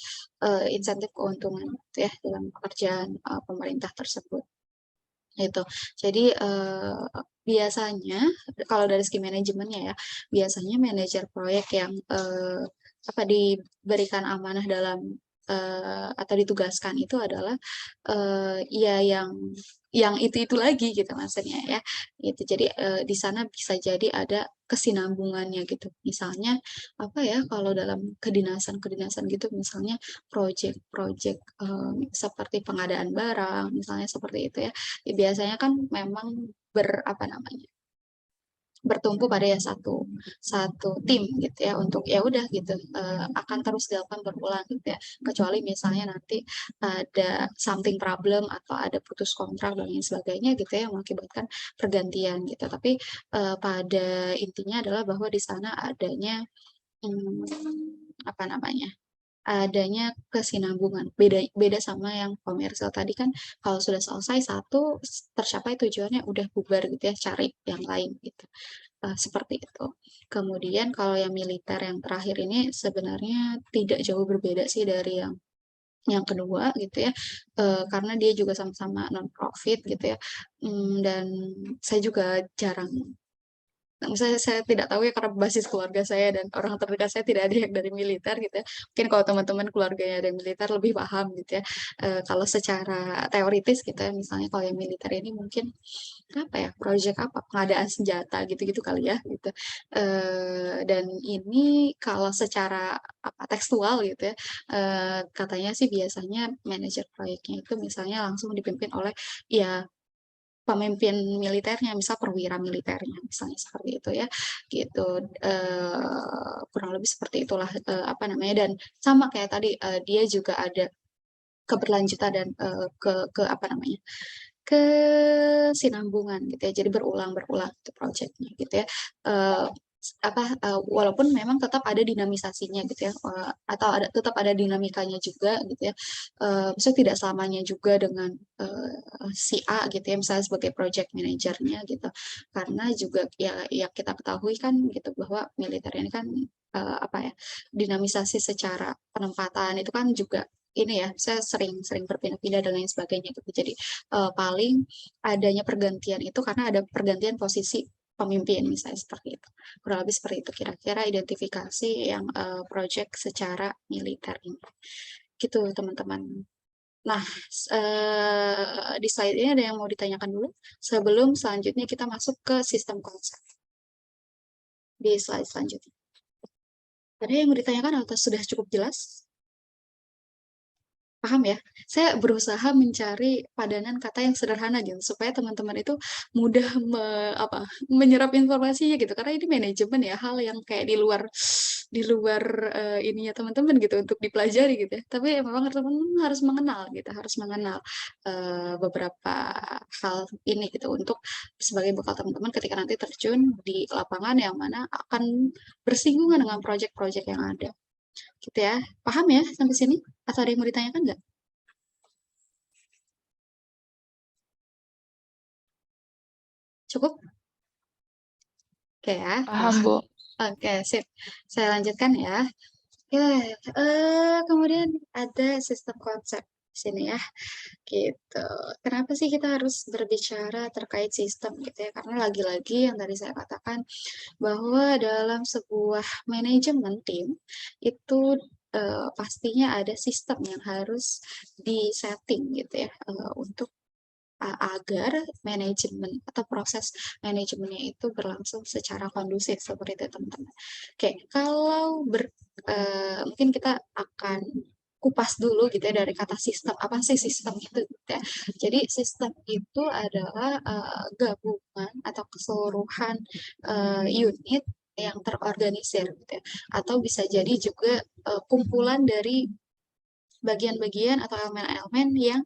insentif keuntungan gitu ya dalam pekerjaan, pemerintah tersebut, gitu. Jadi, biasanya kalau dari segi manajemennya ya, biasanya manajer proyek yang, diberikan amanah dalam, atau ditugaskan itu adalah, ya yang itu-itu lagi gitu maksudnya ya, gitu. Jadi, di sana bisa jadi ada kesinambungannya gitu. Misalnya, apa ya, kalau dalam kedinasan-kedinasan gitu misalnya project-project, seperti pengadaan barang, misalnya seperti itu ya, ya biasanya kan memang apa namanya, bertumpu pada ya satu tim gitu ya untuk ya udah gitu, akan terus dilakukan berulang gitu ya. Kecuali misalnya nanti ada something problem atau ada putus kontrak dan lain sebagainya gitu ya, yang mengakibatkan pergantian gitu. Tapi, pada intinya adalah bahwa di sana adanya, apa namanya, adanya kesinambungan. Beda beda sama yang komersil tadi kan kalau sudah selesai satu, tercapai tujuannya udah bubar gitu ya, cari yang lain gitu. Seperti itu. Kemudian kalau yang militer yang terakhir ini sebenarnya tidak jauh berbeda sih dari yang yang kedua gitu ya, karena dia juga sama-sama non-profit gitu ya, dan saya juga jarang misalnya saya tidak tahu ya karena basis keluarga saya dan orang terdekat saya tidak ada yang dari militer gitu ya. Mungkin kalau teman-teman keluarganya ada yang militer lebih paham gitu ya. Kalau secara teoritis gitu ya, misalnya kalau yang militer ini mungkin apa ya, proyek apa, pengadaan senjata gitu-gitu kali ya gitu. Dan ini kalau secara apa tekstual gitu ya, katanya sih biasanya manajer proyeknya itu misalnya langsung dipimpin oleh ya pemimpin militernya, misal perwira militernya, misalnya seperti itu ya, gitu. Kurang lebih seperti itulah, apa namanya, dan sama kayak tadi, dia juga ada keberlanjutan dan, ke apa namanya, kesinambungan gitu ya, jadi berulang-berulang itu projeknya gitu ya. Eee, walaupun memang tetap ada dinamisasinya gitu ya, atau tetap ada dinamikanya juga gitu ya. Maksudnya tidak selamanya juga dengan, si A gitu ya, misalnya sebagai project manager-nya gitu. Karena juga ya kita ketahui kan gitu bahwa militer ini kan, apa ya, dinamisasi secara penempatan itu kan juga ini ya, saya sering sering berpindah-pindah dan lain sebagainya gitu. Jadi, paling adanya pergantian itu karena ada pergantian posisi pemimpin misalnya seperti itu. Kurang lebih seperti itu kira-kira identifikasi yang, project secara militer ini. Gitu teman-teman. Nah, di slide ini ada yang mau ditanyakan dulu? Sebelum selanjutnya kita masuk ke sistem konsep. Di slide selanjutnya. Ada yang mau ditanyakan atau sudah cukup jelas? Paham ya? Saya berusaha mencari padanan kata yang sederhana gitu, supaya teman-teman itu mudah menyerap informasinya gitu. Karena ini manajemen ya, hal yang kayak di luar ininya teman-teman gitu untuk dipelajari gitu ya. Tapi memang teman-teman harus mengenal gitu, harus mengenal beberapa hal ini gitu untuk sebagai bekal teman-teman ketika nanti terjun di lapangan yang mana akan bersinggungan dengan proyek-proyek yang ada. Gitu ya. Paham ya sampai sini? Atau ada yang mau ditanyakan nggak? Cukup? Oke ya. Paham, Bu. Oke, sip. Saya lanjutkan ya. Oke, kemudian ada sistem konsep di sini ya. Gitu. Kenapa sih kita harus berbicara terkait sistem gitu ya? Karena lagi-lagi yang tadi saya katakan bahwa dalam sebuah manajemen tim itu pastinya ada sistem yang harus di-setting gitu ya, untuk agar manajemen atau proses manajemennya itu berlangsung secara kondusif seperti itu teman-teman. Oke, kalau mungkin kita akan kupas dulu gitu ya dari kata sistem. Apa sih sistem itu gitu ya. Jadi sistem itu adalah gabungan atau keseluruhan unit yang terorganisir gitu ya. Atau bisa jadi juga kumpulan dari bagian-bagian atau elemen-elemen yang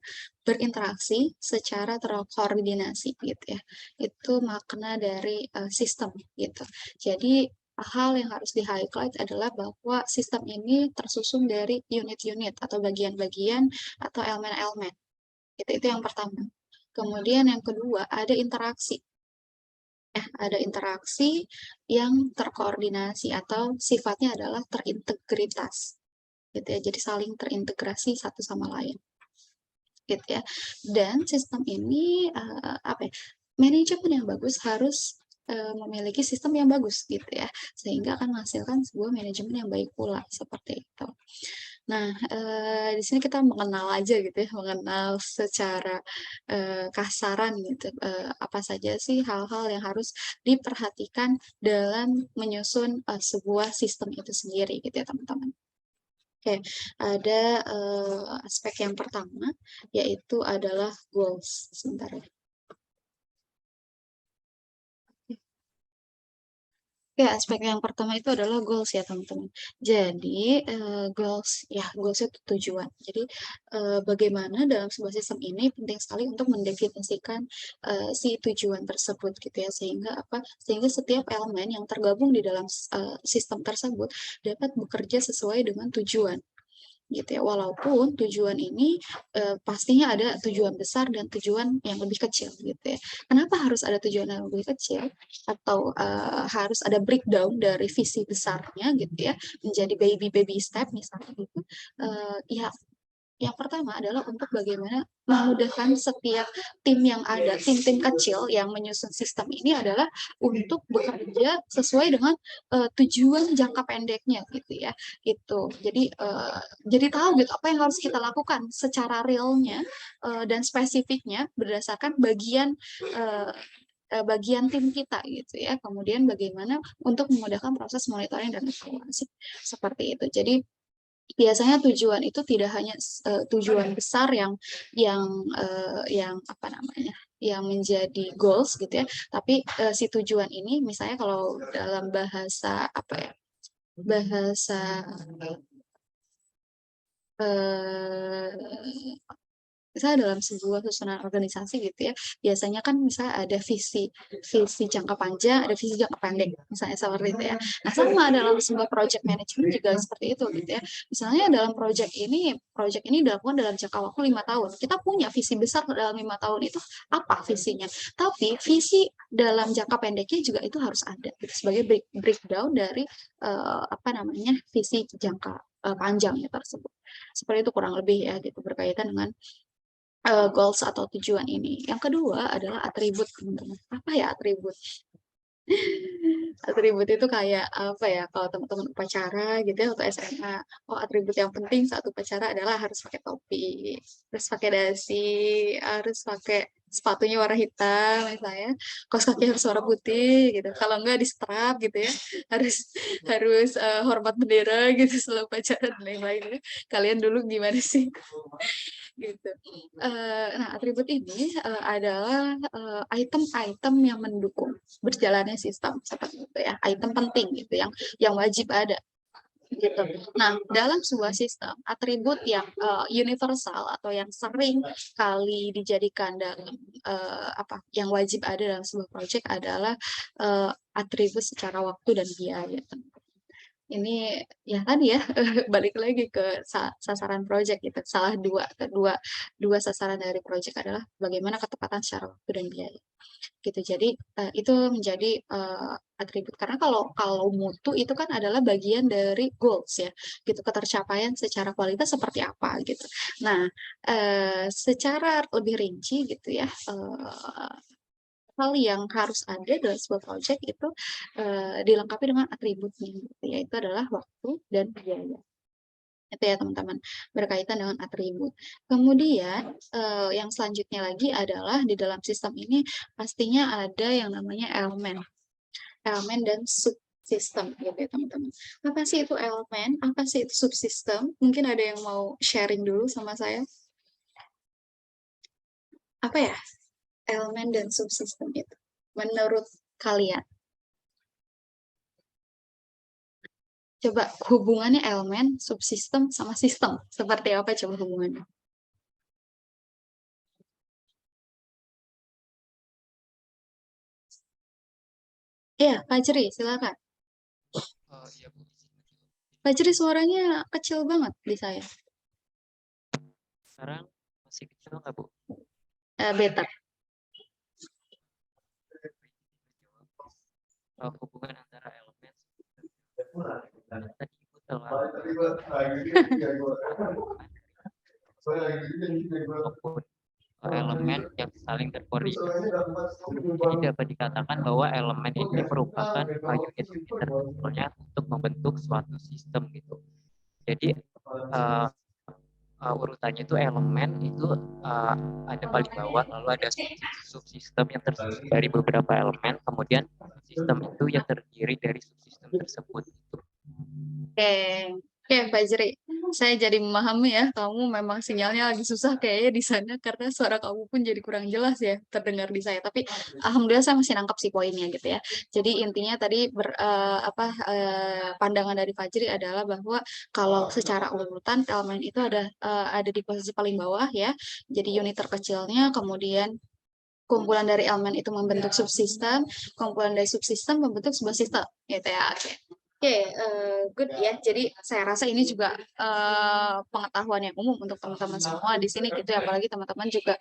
berinteraksi secara terkoordinasi gitu ya. Itu makna dari sistem gitu. Jadi hal yang harus di-highlight adalah bahwa sistem ini tersusun dari unit-unit atau bagian-bagian atau elemen-elemen. Itu yang pertama. Kemudian yang kedua ada interaksi. Ada interaksi yang terkoordinasi atau sifatnya adalah terintegritas gitu ya. Jadi saling terintegrasi satu sama lain. Gitu ya. Dan sistem ini manajemen yang bagus harus memiliki sistem yang bagus gitu ya, sehingga akan menghasilkan sebuah manajemen yang baik pula seperti itu. Nah, di sini kita mengenal aja gitu ya, mengenal secara kasaran gitu, apa saja sih hal-hal yang harus diperhatikan dalam menyusun sebuah sistem itu sendiri gitu ya teman-teman. Oke, ada aspek yang pertama, yaitu adalah goals. Sebentar ya. Oke, aspek yang pertama itu adalah goals ya teman-teman. Jadi, goals itu tujuan. Jadi, bagaimana dalam sebuah sistem ini penting sekali untuk mendefinisikan si tujuan tersebut gitu ya. Sehingga setiap elemen yang tergabung di dalam sistem tersebut dapat bekerja sesuai dengan tujuan gitu ya. Walaupun tujuan ini pastinya ada tujuan besar dan tujuan yang lebih kecil gitu ya. Kenapa harus ada tujuan yang lebih kecil atau harus ada breakdown dari visi besarnya gitu ya menjadi baby step misalnya gitu. Ya Yang pertama adalah untuk bagaimana memudahkan setiap tim yang ada, tim-tim kecil yang menyusun sistem ini adalah untuk bekerja sesuai dengan tujuan jangka pendeknya gitu ya. Gitu. Jadi tahu gitu apa yang harus kita lakukan secara realnya dan spesifiknya berdasarkan bagian tim kita gitu ya. Kemudian bagaimana untuk memudahkan proses monitoring dan evaluasi seperti itu. Jadi biasanya tujuan itu tidak hanya tujuan besar yang apa namanya, yang menjadi goals gitu ya, tapi si tujuan ini misalnya kalau dalam bahasa apa ya, bahasa misalnya dalam sebuah susunan organisasi gitu ya, biasanya kan misalnya ada visi jangka panjang, ada visi jangka pendek, misalnya seperti itu ya. Nah, sama dalam sebuah project management juga seperti itu gitu ya. Misalnya dalam project ini dilakukan dalam jangka waktu 5 tahun. Kita punya visi besar dalam 5 tahun itu apa visinya. Tapi visi dalam jangka pendeknya juga itu harus ada gitu, sebagai breakdown dari apa namanya, visi jangka panjangnya tersebut. Seperti itu kurang lebih ya gitu, berkaitan dengan goals atau tujuan ini. Yang kedua adalah atribut, teman-teman. Apa ya atribut? Atribut itu kayak apa ya, kalau teman-teman upacara gitu ya, atau SMA, oh atribut yang penting saat upacara adalah harus pakai topi, harus pakai dasi, harus pakai sepatunya warna hitam misalnya, kaos kaki harus warna putih gitu. Kalau enggak di strap gitu ya, harus harus hormat bendera gitu setelah upacara dan lain-lain. Kalian dulu gimana sih? Gitu. Nah, atribut ini adalah item-item yang mendukung berjalannya sistem seperti itu ya, item penting gitu yang wajib ada gitu. Nah, dalam sebuah sistem, atribut yang universal atau yang sering kali dijadikan dalam apa yang wajib ada dalam sebuah project adalah atribut secara waktu dan biaya. Ini ya tadi ya balik lagi ke sasaran project gitu. Dua sasaran dari project adalah bagaimana ketepatan secara waktu dan biaya gitu. Jadi itu menjadi atribut, karena kalau mutu itu kan adalah bagian dari goals ya gitu, ketercapaian secara kualitas seperti apa gitu. Nah, secara lebih rinci gitu ya, hal yang harus ada dalam sebuah project itu dilengkapi dengan atributnya, gitu, yaitu adalah waktu dan biaya. Itu ya teman-teman, berkaitan dengan atribut. Kemudian yang selanjutnya lagi adalah di dalam sistem ini pastinya ada yang namanya elemen dan subsistem gitu ya teman-teman. Apa sih itu elemen? Apa sih itu subsistem? Mungkin ada yang mau sharing dulu sama saya? Apa ya elemen dan subsistem itu menurut kalian? Coba hubungannya elemen, subsistem, sama sistem. Seperti apa coba hubungannya? Iya, Fajri, silakan. Iya, Bu. Fajri suaranya kecil banget di saya. Sekarang masih kecil nggak, Bu? Better. Hubungan antara elemen tadi Ibu telah maupun elemen yang saling terkoordinasi. Jadi dapat dikatakan bahwa elemen ini merupakan unit-unit terkecilnya untuk membentuk suatu sistem gitu. Jadi urutannya itu elemen itu ada paling bawah, lalu ada subsistem yang terdiri dari beberapa elemen, kemudian sistem itu yang terdiri dari subsistem tersebut. Oke, Fajri. Saya jadi memahami ya, kamu memang sinyalnya lagi susah kayaknya di sana karena suara kamu pun jadi kurang jelas ya terdengar di saya. Tapi alhamdulillah saya masih nangkap sih poinnya gitu ya. Jadi intinya tadi pandangan dari Fajri adalah bahwa kalau secara urutan elemen itu ada di posisi paling bawah ya. Jadi unit terkecilnya, kemudian kumpulan dari elemen itu membentuk subsistem, kumpulan dari subsistem membentuk sebuah sistem gitu ya. Oke. Good ya. Jadi saya rasa ini juga pengetahuan yang umum untuk teman-teman semua di sini gitu ya. Apalagi teman-teman juga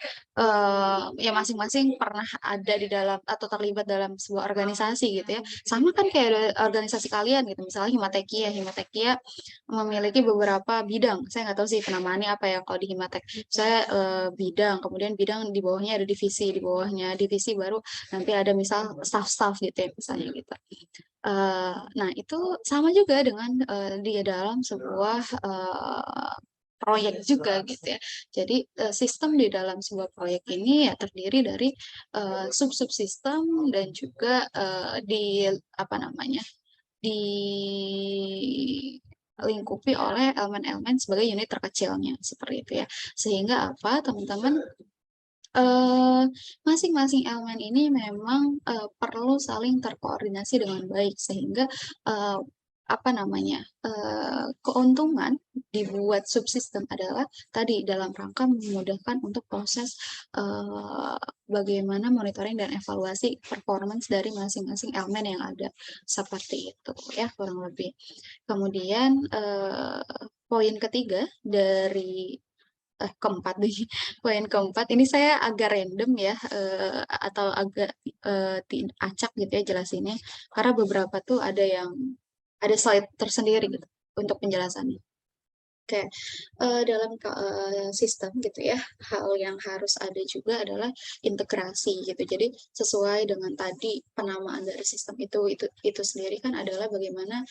ya masing-masing pernah ada di dalam atau terlibat dalam sebuah organisasi gitu ya. Sama kan kayak ada organisasi kalian gitu. Misalnya Himatekia. Himatekia memiliki beberapa bidang. Saya nggak tahu sih penamaannya apa ya kalau di Himatek. Saya bidang, kemudian bidang di bawahnya ada divisi, di bawahnya divisi baru nanti ada misal staff-staff gitu ya misalnya gitu. Nah, itu sama juga dengan di dalam sebuah proyek juga gitu ya. Jadi sistem di dalam sebuah proyek ini ya terdiri dari sub-subsistem dan juga di apa namanya dilingkupi oleh elemen-elemen sebagai unit terkecilnya seperti itu ya. Sehingga apa teman-teman masing-masing elemen ini memang perlu saling terkoordinasi dengan baik sehingga apa namanya keuntungan dibuat subsistem adalah tadi dalam rangka memudahkan untuk proses bagaimana monitoring dan evaluasi performance dari masing-masing elemen yang ada seperti itu ya kurang lebih. Kemudian poin ketiga dari keempat nih. Poin keempat ini saya agak random ya atau agak acak gitu ya jelasinnya karena beberapa tuh ada slide tersendiri gitu untuk penjelasannya. Oke, dalam sistem gitu ya, hal yang harus ada juga adalah integrasi gitu. Jadi sesuai dengan tadi penamaan dari sistem itu sendiri kan adalah bagaimana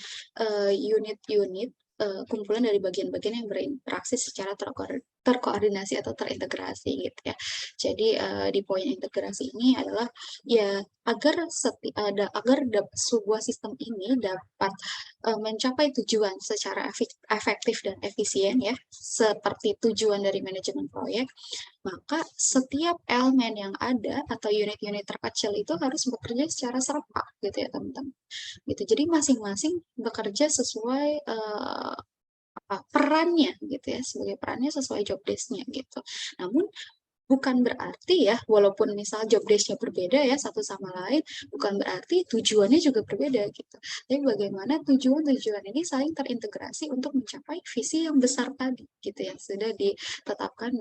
unit-unit kumpulan dari bagian-bagian yang berinteraksi secara terkoordinasi atau terintegrasi gitu ya. Jadi di poin integrasi ini adalah ya agar sebuah sistem ini dapat mencapai tujuan secara efektif dan efisien ya, seperti tujuan dari manajemen proyek, maka setiap elemen yang ada atau unit-unit terkecil itu harus bekerja secara serempak gitu ya teman-teman. Gitu. Jadi masing-masing bekerja sesuai perannya gitu ya, sebagai perannya sesuai job desk-nya gitu. Namun bukan berarti ya, walaupun misal job desk-nya berbeda ya satu sama lain, bukan berarti tujuannya juga berbeda gitu. Tapi bagaimana tujuan-tujuan ini saling terintegrasi untuk mencapai visi yang besar tadi gitu yang sudah ditetapkan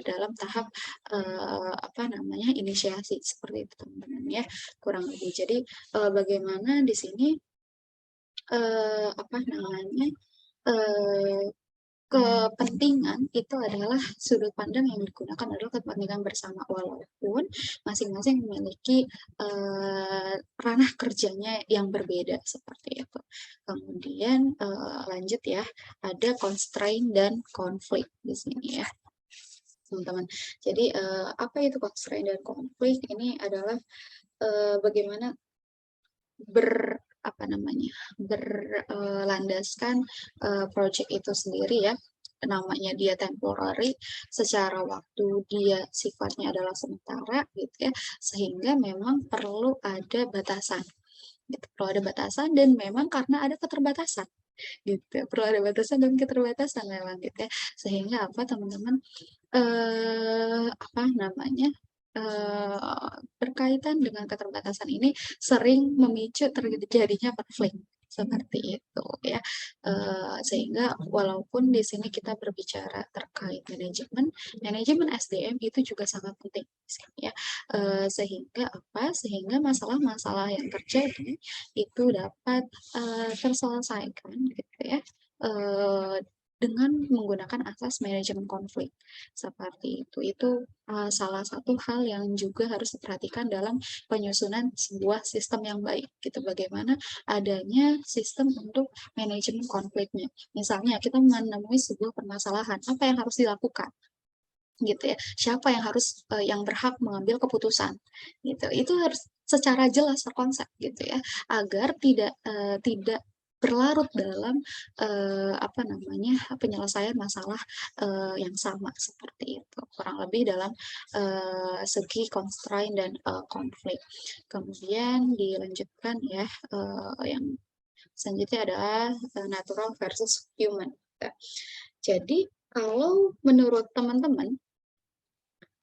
dalam tahap apa namanya inisiasi seperti itu teman-teman ya kurang lebih. Jadi bagaimana di sini apa namanya kepentingan itu adalah sudut pandang yang digunakan adalah kepentingan bersama walaupun masing-masing memiliki ranah kerjanya yang berbeda seperti itu. Kemudian lanjut ya, ada constraint dan konflik di sini ya teman-teman. Jadi apa itu constraint dan konflik? Ini adalah bagaimana berlandaskan project itu sendiri ya, namanya dia temporary, secara waktu dia sifatnya adalah sementara gitu ya, sehingga memang perlu ada batasan gitu, perlu ada batasan dan memang karena ada keterbatasan gitu, perlu ada batasan dan keterbatasan memang gitu ya, sehingga apa teman-teman apa namanya berkaitan dengan keterbatasan ini sering memicu terjadinya konflik seperti itu ya. Sehingga walaupun di sini kita berbicara terkait manajemen SDM itu juga sangat penting di sini ya. Sehingga masalah-masalah yang terjadi itu dapat terselesaikan gitu ya. Dengan menggunakan asas manajemen konflik seperti itu. Itu salah satu hal yang juga harus diperhatikan dalam penyusunan sebuah sistem yang baik. Gitu bagaimana adanya sistem untuk manajemen konfliknya. Misalnya kita menemui sebuah permasalahan, apa yang harus dilakukan? Gitu ya. Siapa yang harus yang berhak mengambil keputusan? Gitu. Itu harus secara jelas terkonsep gitu ya, agar tidak berlarut dalam apa namanya penyelesaian masalah yang sama seperti itu kurang lebih dalam segi constraint dan konflik. Kemudian dilanjutkan ya yang selanjutnya adalah natural versus human. Jadi kalau menurut teman-teman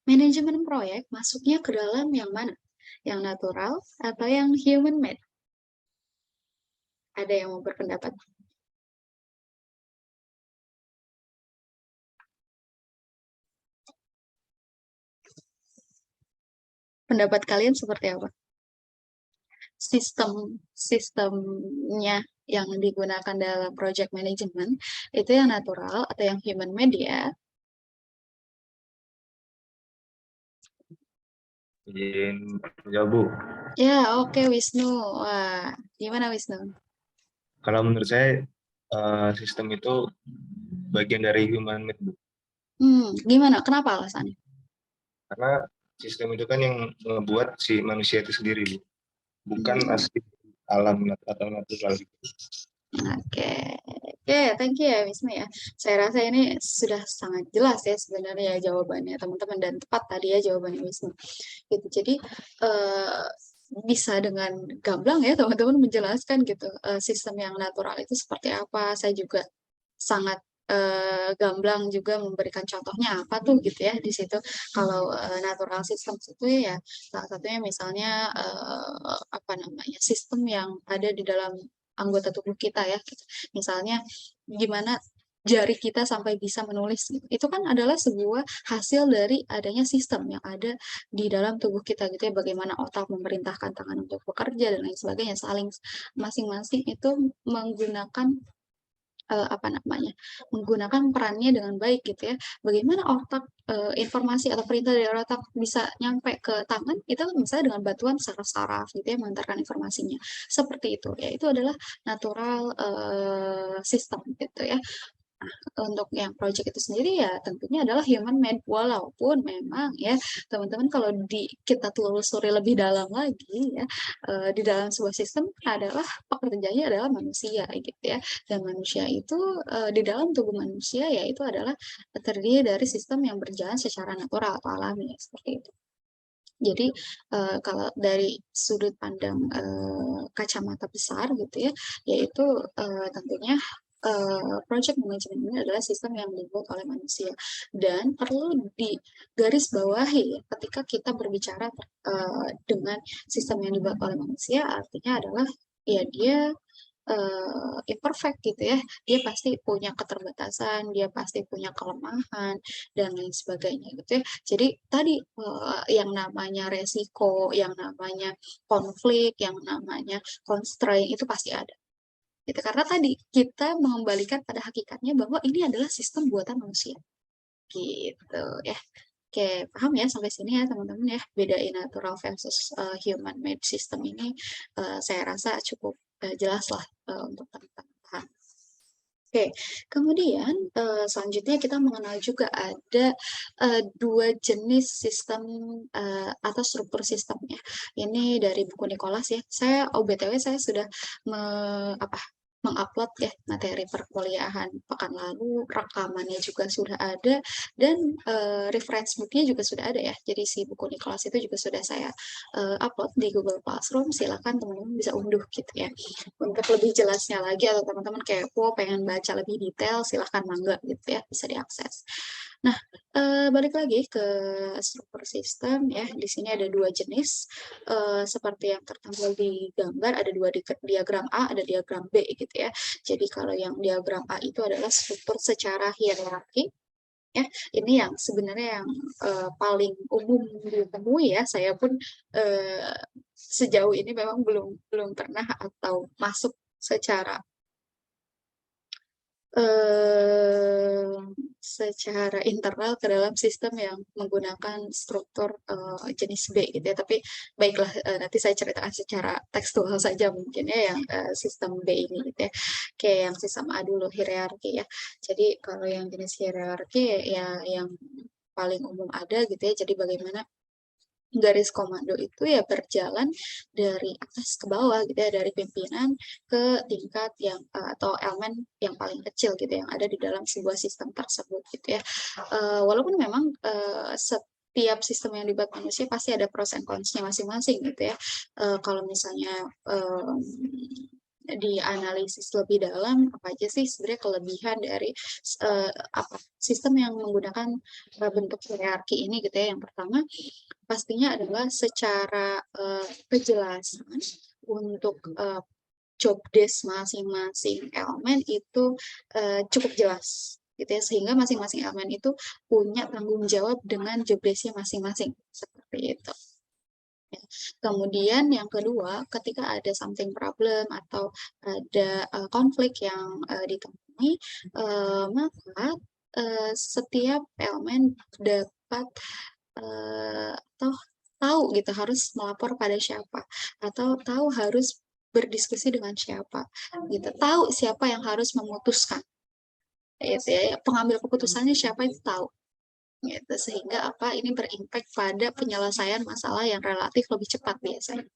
manajemen proyek masuknya ke dalam yang mana? Yang natural atau yang human made? Ada yang mau berpendapat? Pendapat kalian seperti apa? Sistemnya yang digunakan dalam project management itu yang natural atau yang human made ya? Izin jawab, Bu. Ya, oke Wisnu. Wah, gimana Wisnu? Kalau menurut saya sistem itu bagian dari human made, Bu. Gimana? Kenapa alasannya? Karena sistem itu kan yang membuat si manusia itu sendiri, Bu. Bukan asli alam atau natural. Oke, thank you ya Wisnu ya. Saya rasa ini sudah sangat jelas ya sebenarnya jawabannya teman-teman, dan tepat tadi ya jawabannya Wisnu. Gitu. Jadi bisa dengan gamblang ya teman-teman menjelaskan gitu sistem yang natural itu seperti apa. Saya juga sangat gamblang juga memberikan contohnya apa tuh gitu ya di situ. Kalau natural system itu ya salah satunya misalnya apa namanya, sistem yang ada di dalam anggota tubuh kita ya gitu. Misalnya gimana jari kita sampai bisa menulis gitu. Itu kan adalah sebuah hasil dari adanya sistem yang ada di dalam tubuh kita gitu ya, bagaimana otak memerintahkan tangan untuk bekerja dan lain sebagainya, saling masing-masing itu menggunakan apa namanya, menggunakan perannya dengan baik gitu ya. Bagaimana otak informasi atau perintah dari otak bisa nyampe ke tangan itu misalnya dengan bantuan saraf-saraf gitu ya, mengantarkan informasinya. Seperti itu ya. Itu adalah natural system gitu ya. Untuk yang project itu sendiri ya tentunya adalah human made, walaupun memang ya teman-teman kalau kita telusuri lebih dalam lagi ya di dalam sebuah sistem adalah pekerjanya adalah manusia gitu ya, dan manusia itu di dalam tubuh manusia ya itu adalah terdiri dari sistem yang berjalan secara natural atau alami ya, seperti itu. Jadi kalau dari sudut pandang kacamata besar gitu ya, yaitu tentunya project management ini adalah sistem yang dibuat oleh manusia, dan perlu digarisbawahi ya, ketika kita berbicara dengan sistem yang dibuat oleh manusia, artinya adalah ya dia imperfect gitu ya, dia pasti punya keterbatasan, dia pasti punya kelemahan dan lain sebagainya gitu ya. Jadi tadi yang namanya resiko, yang namanya konflik, yang namanya constraint itu pasti ada. Gitu. Karena tadi kita mengembalikan pada hakikatnya bahwa ini adalah sistem buatan manusia. Gitu ya. Oke, paham ya sampai sini ya teman-teman ya, bedain natural versus human made system ini saya rasa cukup jelas lah untuk teman-teman paham. Oke, kemudian selanjutnya kita mengenal juga ada dua jenis sistem atau struktur sistemnya. Ini dari buku Nicholas ya. Saya BTW saya sudah mengupload ya materi perkuliahan pekan lalu, rekamannya juga sudah ada, dan reference booknya juga sudah ada ya. Jadi si buku Nicholas itu juga sudah saya upload di Google Classroom. Silakan teman-teman bisa unduh gitu ya. Untuk lebih jelasnya lagi atau teman-teman kepo pengen baca lebih detail, silahkan mangga gitu ya, bisa diakses. Nah, balik lagi ke struktur sistem ya. Di sini ada dua jenis seperti yang tertampil di gambar, ada dua diagram A, ada diagram B gitu ya. Jadi kalau yang diagram A itu adalah struktur secara hierarki ya. Ini yang sebenarnya yang paling umum ditemui ya. Saya pun sejauh ini memang belum pernah atau masuk secara internal ke dalam sistem yang menggunakan struktur jenis B gitu ya. Tapi baiklah, nanti saya ceritakan secara tekstual saja mungkin ya yang sistem B ini gitu ya. Kayak yang sistem A dulu, hierarki ya. Jadi kalau yang jenis hierarki ya yang paling umum ada gitu ya. Jadi bagaimana garis komando itu ya berjalan dari atas ke bawah gitu ya, dari pimpinan ke tingkat yang atau elemen yang paling kecil gitu yang ada di dalam sebuah sistem tersebut gitu ya. Walaupun memang setiap sistem yang dibuat manusia pasti ada pros and cons-nya masing-masing gitu ya. Kalau misalnya dianalisis lebih dalam apa aja sih sebenarnya kelebihan dari sistem yang menggunakan bentuk hierarki ini gitu ya. Yang pertama pastinya adalah secara kejelasan untuk job desk masing-masing elemen itu cukup jelas gitu ya, sehingga masing-masing elemen itu punya tanggung jawab dengan job desk-nya masing-masing seperti itu. Ya. Kemudian yang kedua, ketika ada something problem atau ada konflik yang ditemui, maka setiap elemen dapat atau tahu gitu harus melapor pada siapa, atau tahu harus berdiskusi dengan siapa, gitu. Tahu siapa yang harus memutuskan, gitu ya. Pengambil keputusannya siapa itu tahu, gitu. Sehingga apa ini berimpact pada penyelesaian masalah yang relatif lebih cepat biasanya.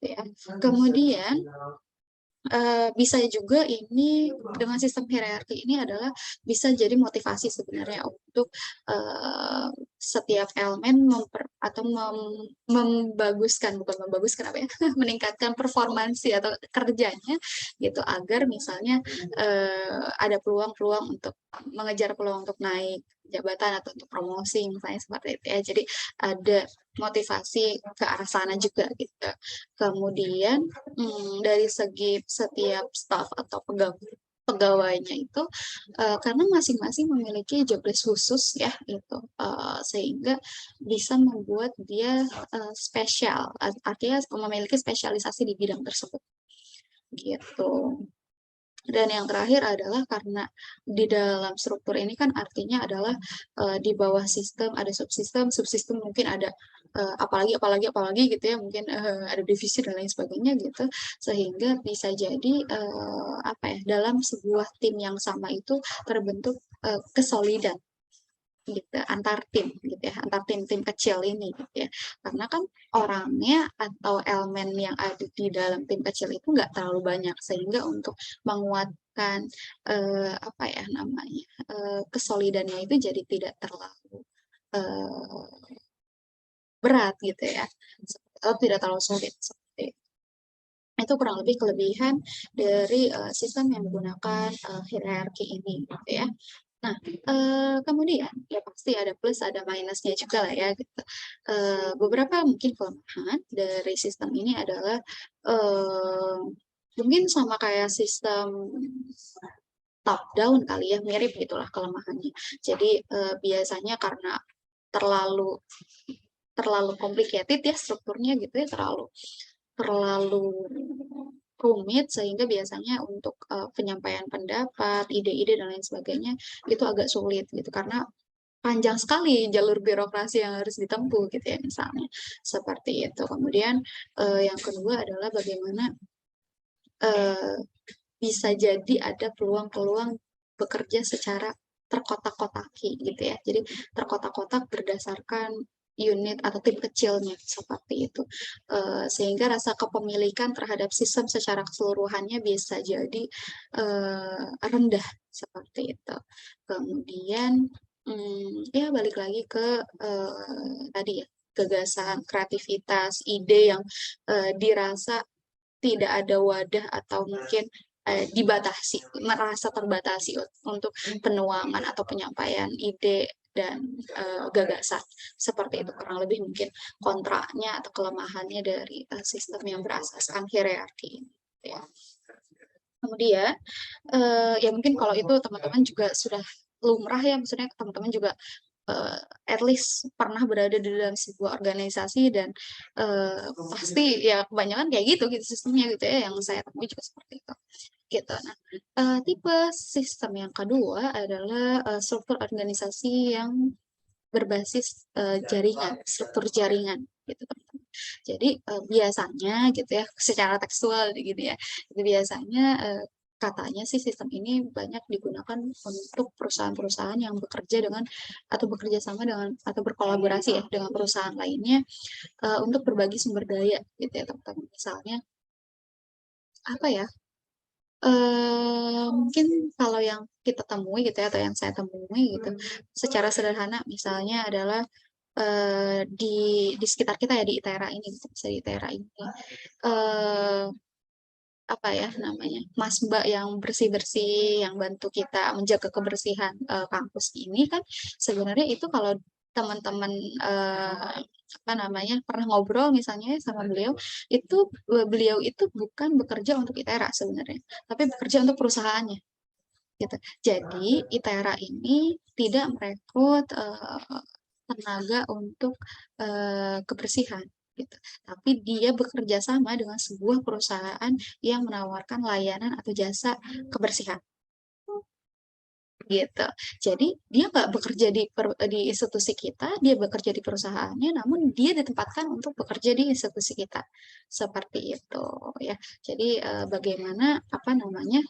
Ya. Kemudian bisa juga ini dengan sistem hierarki ini adalah bisa jadi motivasi sebenarnya untuk setiap elemen membaguskan, bukan membaguskan apa ya, meningkatkan performansi atau kerjanya gitu, agar misalnya ada peluang-peluang untuk mengejar peluang untuk naik jabatan atau untuk promosi misalnya seperti itu ya. Jadi ada motivasi ke arah sana juga gitu. Kemudian dari segi setiap staff atau pegawainya itu karena masing-masing memiliki job desk khusus ya itu sehingga bisa membuat dia spesial, artinya memiliki spesialisasi di bidang tersebut gitu. Dan yang terakhir adalah karena di dalam struktur ini kan artinya adalah di bawah sistem ada subsistem mungkin ada apalagi gitu ya, mungkin ada divisi dan lain sebagainya gitu, sehingga bisa jadi apa ya, dalam sebuah tim yang sama itu terbentuk kesolidan gitu antar tim gitu ya, antar tim-tim kecil ini gitu ya, karena kan orangnya atau elemen yang ada di dalam tim kecil itu nggak terlalu banyak, sehingga untuk menguatkan apa ya namanya kesolidannya itu jadi tidak terlalu berat gitu ya, atau tidak terlalu sulit seperti itu. Kurang lebih kelebihan dari sistem yang menggunakan hierarki ini gitu ya. Nah, kemudian ya pasti ada plus ada minusnya juga lah ya gitu. Beberapa mungkin kelemahan dari sistem ini adalah mungkin sama kayak sistem top down kali ya, mirip gitulah kelemahannya. Jadi biasanya karena terlalu complicated ya strukturnya gitu ya, terlalu rumit, sehingga biasanya untuk penyampaian pendapat, ide-ide dan lain sebagainya itu agak sulit gitu, karena panjang sekali jalur birokrasi yang harus ditempuh gitu ya misalnya seperti itu. Kemudian yang kedua adalah bagaimana bisa jadi ada peluang-peluang bekerja secara terkotak-kotaki gitu ya. Jadi terkotak-kotak berdasarkan unit atau tim kecilnya seperti itu, sehingga rasa kepemilikan terhadap sistem secara keseluruhannya bisa jadi rendah seperti itu. Kemudian ya balik lagi ke tadi ya, gagasan, kreativitas, ide yang dirasa tidak ada wadah atau mungkin dibatasi, merasa terbatasi untuk penuangan atau penyampaian ide dan gagasan seperti itu, kurang lebih mungkin kontraknya atau kelemahannya dari sistem yang berasaskan hierarki ini ya. Kemudian ya mungkin kalau itu teman-teman juga sudah lumrah ya, maksudnya teman-teman juga at least pernah berada di dalam sebuah organisasi dan pasti ya kebanyakan kayak gitu sistemnya gitu ya, yang saya temui juga seperti itu gitu. Nah, tipe sistem yang kedua adalah struktur organisasi yang berbasis jaringan, struktur jaringan gitu teman-teman. Jadi biasanya gitu ya, secara tekstual gitu ya, itu biasanya katanya sih sistem ini banyak digunakan untuk perusahaan-perusahaan yang bekerja dengan atau bekerja sama dengan atau berkolaborasi ya dengan perusahaan lainnya untuk berbagi sumber daya gitu ya teman-teman. Misalnya apa ya? Mungkin kalau yang kita temui gitu ya, atau yang saya temui gitu, secara sederhana misalnya adalah di sekitar kita ya, di ITERA ini, bisa di ITERA ini, apa ya namanya, Mas Mbak yang bersih-bersih, yang bantu kita menjaga kebersihan kampus ini kan, sebenarnya itu kalau teman-teman apa namanya pernah ngobrol misalnya sama beliau, itu beliau itu bukan bekerja untuk ITERA sebenarnya, tapi bekerja untuk perusahaannya gitu. Jadi ITERA ini tidak merekrut tenaga untuk kebersihan gitu. Tapi dia bekerja sama dengan sebuah perusahaan yang menawarkan layanan atau jasa kebersihan gitu. Jadi dia nggak bekerja di institusi kita, dia bekerja di perusahaannya, namun dia ditempatkan untuk bekerja di institusi kita seperti itu ya. Jadi bagaimana apa namanya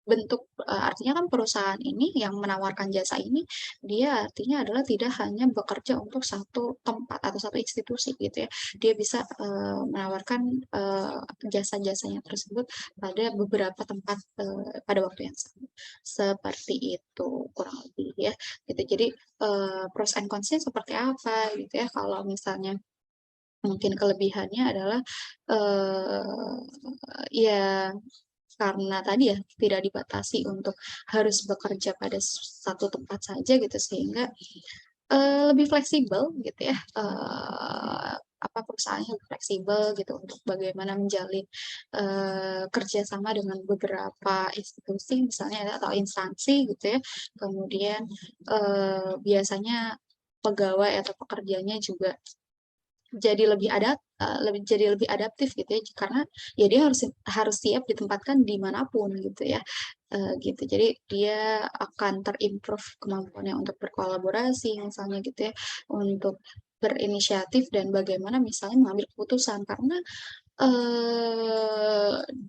bentuk artinya kan perusahaan ini yang menawarkan jasa ini dia artinya adalah tidak hanya bekerja untuk satu tempat atau satu institusi gitu ya. Dia bisa menawarkan jasa-jasanya tersebut pada beberapa tempat pada waktu yang sama. Seperti itu kurang lebih ya. Gitu. Jadi pros and cons-nya seperti apa gitu ya. Kalau misalnya mungkin kelebihannya adalah ya karena tadi ya tidak dibatasi untuk harus bekerja pada satu tempat saja gitu sehingga lebih fleksibel gitu ya apa perusahaannya lebih fleksibel gitu untuk bagaimana menjalin kerjasama dengan beberapa institusi misalnya atau instansi gitu ya kemudian biasanya pegawai atau pekerjanya juga jadi lebih adaptif gitu ya karena ya dia harus siap ditempatkan dimanapun gitu ya gitu jadi dia akan terimprove kemampuannya untuk berkolaborasi misalnya gitu ya untuk berinisiatif dan bagaimana misalnya mengambil keputusan karena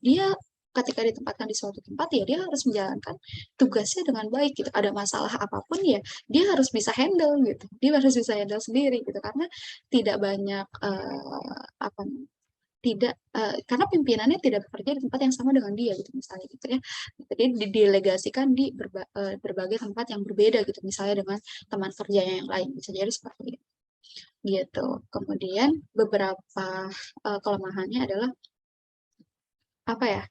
dia ketika ditempatkan di suatu tempat ya dia harus menjalankan tugasnya dengan baik gitu ada masalah apapun ya dia harus bisa handle gitu dia harus bisa handle sendiri gitu karena tidak banyak apa tidak karena pimpinannya tidak bekerja di tempat yang sama dengan dia gitu misalnya gitu ya jadi didelegasikan di berbagai tempat yang berbeda gitu misalnya dengan teman kerjanya yang lain bisa jadi seperti itu gitu kemudian beberapa kelemahannya adalah apa ya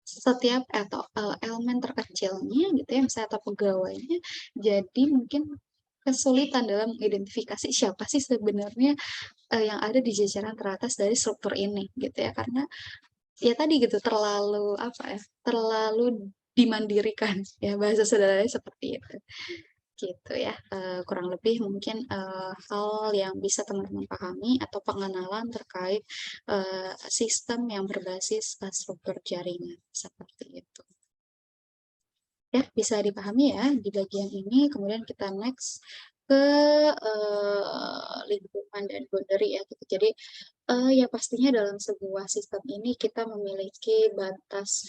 setiap atau elemen terkecilnya gitu ya misalnya atau pegawainya jadi mungkin kesulitan dalam mengidentifikasi siapa sih sebenarnya yang ada di jajaran teratas dari struktur ini gitu ya karena ya tadi gitu terlalu apa ya terlalu dimandirikan ya bahasa sederhananya seperti itu gitu ya kurang lebih mungkin hal yang bisa teman-teman pahami atau pengenalan terkait sistem yang berbasis struktur jaringan seperti itu ya bisa dipahami ya di bagian ini kemudian kita next ke lingkungan dan boundary ya gitu. Jadi ya pastinya dalam sebuah sistem ini kita memiliki batas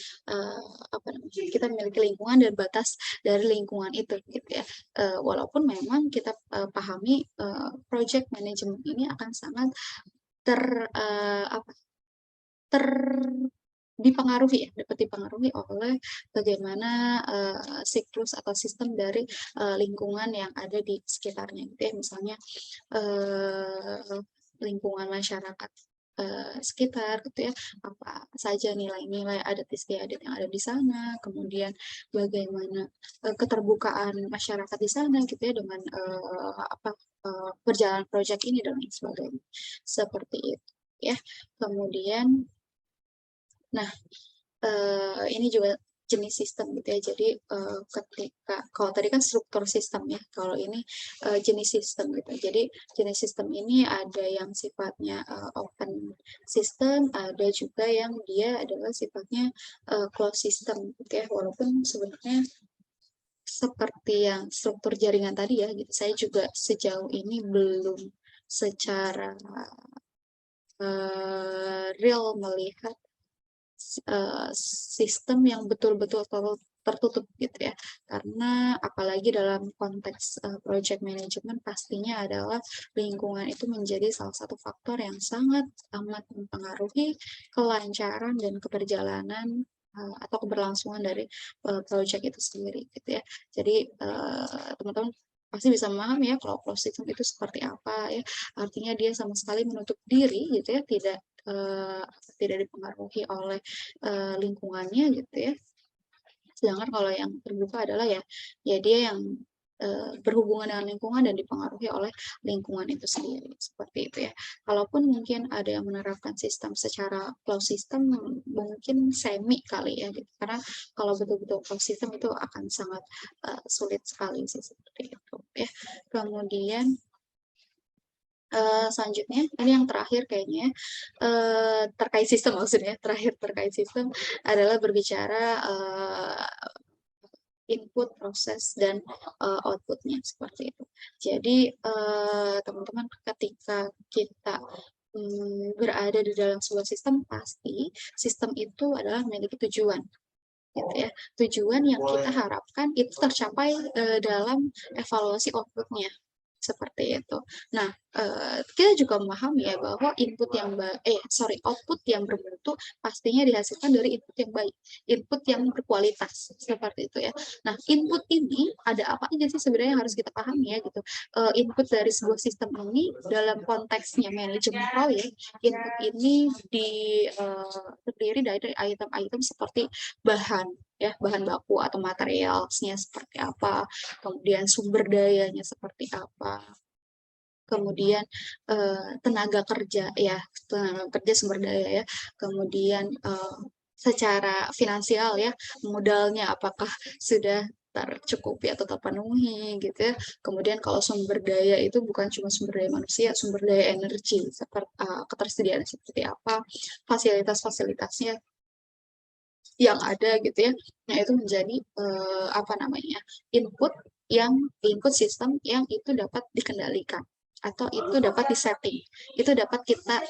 apa namanya? Kita memiliki lingkungan dan batas dari lingkungan itu gitu ya. Walaupun memang kita pahami project management ini akan sangat apa ter dipengaruhi ya, dapat dipengaruhi oleh bagaimana siklus atau sistem dari lingkungan yang ada di sekitarnya gitu ya. Misalnya lingkungan masyarakat sekitar gitu ya, apa saja nilai-nilai adat istiadat yang ada di sana, kemudian bagaimana keterbukaan masyarakat di sana gitu ya dengan apa perjalanan proyek ini dan lain sebagainya. Seperti itu ya. Kemudian nah, ini juga jenis sistem gitu ya. Jadi ketika kalau tadi kan struktur sistem ya, kalau ini jenis sistem gitu. Jadi jenis sistem ini ada yang sifatnya open system, ada juga yang dia adalah sifatnya closed system gitu ya. Walaupun sebenarnya seperti yang struktur jaringan tadi ya, gitu. Saya juga sejauh ini belum secara real melihat sistem yang betul-betul tertutup gitu ya karena apalagi dalam konteks project management pastinya adalah lingkungan itu menjadi salah satu faktor yang sangat amat mempengaruhi kelancaran dan keberjalanan atau keberlangsungan dari project itu sendiri gitu ya jadi teman-teman pasti bisa memahami ya kalau closed system itu seperti apa ya artinya dia sama sekali menutup diri gitu ya tidak dipengaruhi oleh lingkungannya gitu ya Sedangkan kalau yang terbuka adalah ya dia yang berhubungan dengan lingkungan dan dipengaruhi oleh lingkungan itu sendiri, seperti itu ya. Kalaupun mungkin ada yang menerapkan sistem secara closed system, mungkin semi kali ya gitu. Karena kalau betul-betul closed system itu akan sangat sulit sekali sih seperti itu ya. Kemudian selanjutnya ini yang terakhir kayaknya terkait sistem maksudnya terkait sistem adalah berbicara input, proses, dan outputnya seperti itu. Jadi teman-teman ketika kita berada di dalam sebuah sistem, pasti sistem itu adalah memiliki tujuan, gitu ya. Tujuan yang kita harapkan itu tercapai dalam evaluasi outputnya, seperti itu. Nah, kita juga memahami ya bahwa output yang bermutu pastinya dihasilkan dari input yang baik, input yang berkualitas, seperti itu ya. Nah, input ini ada apa aja sih sebenarnya yang harus kita pahami ya gitu. Input dari sebuah sistem ini dalam konteksnya manajemen proyek, input ini terdiri dari item-item seperti bahan ya, bahan baku atau materialnya seperti apa, kemudian sumber dayanya seperti apa, kemudian tenaga kerja sumber daya ya, kemudian secara finansial ya, modalnya apakah sudah tercukupi atau terpenuhi gitu ya. Kemudian kalau sumber daya itu bukan cuma sumber daya manusia, sumber daya energi seperti ketersediaan seperti apa, fasilitasnya yang ada gitu ya. Nah, itu menjadi input sistem yang itu dapat dikendalikan atau itu dapat disetting, itu dapat kita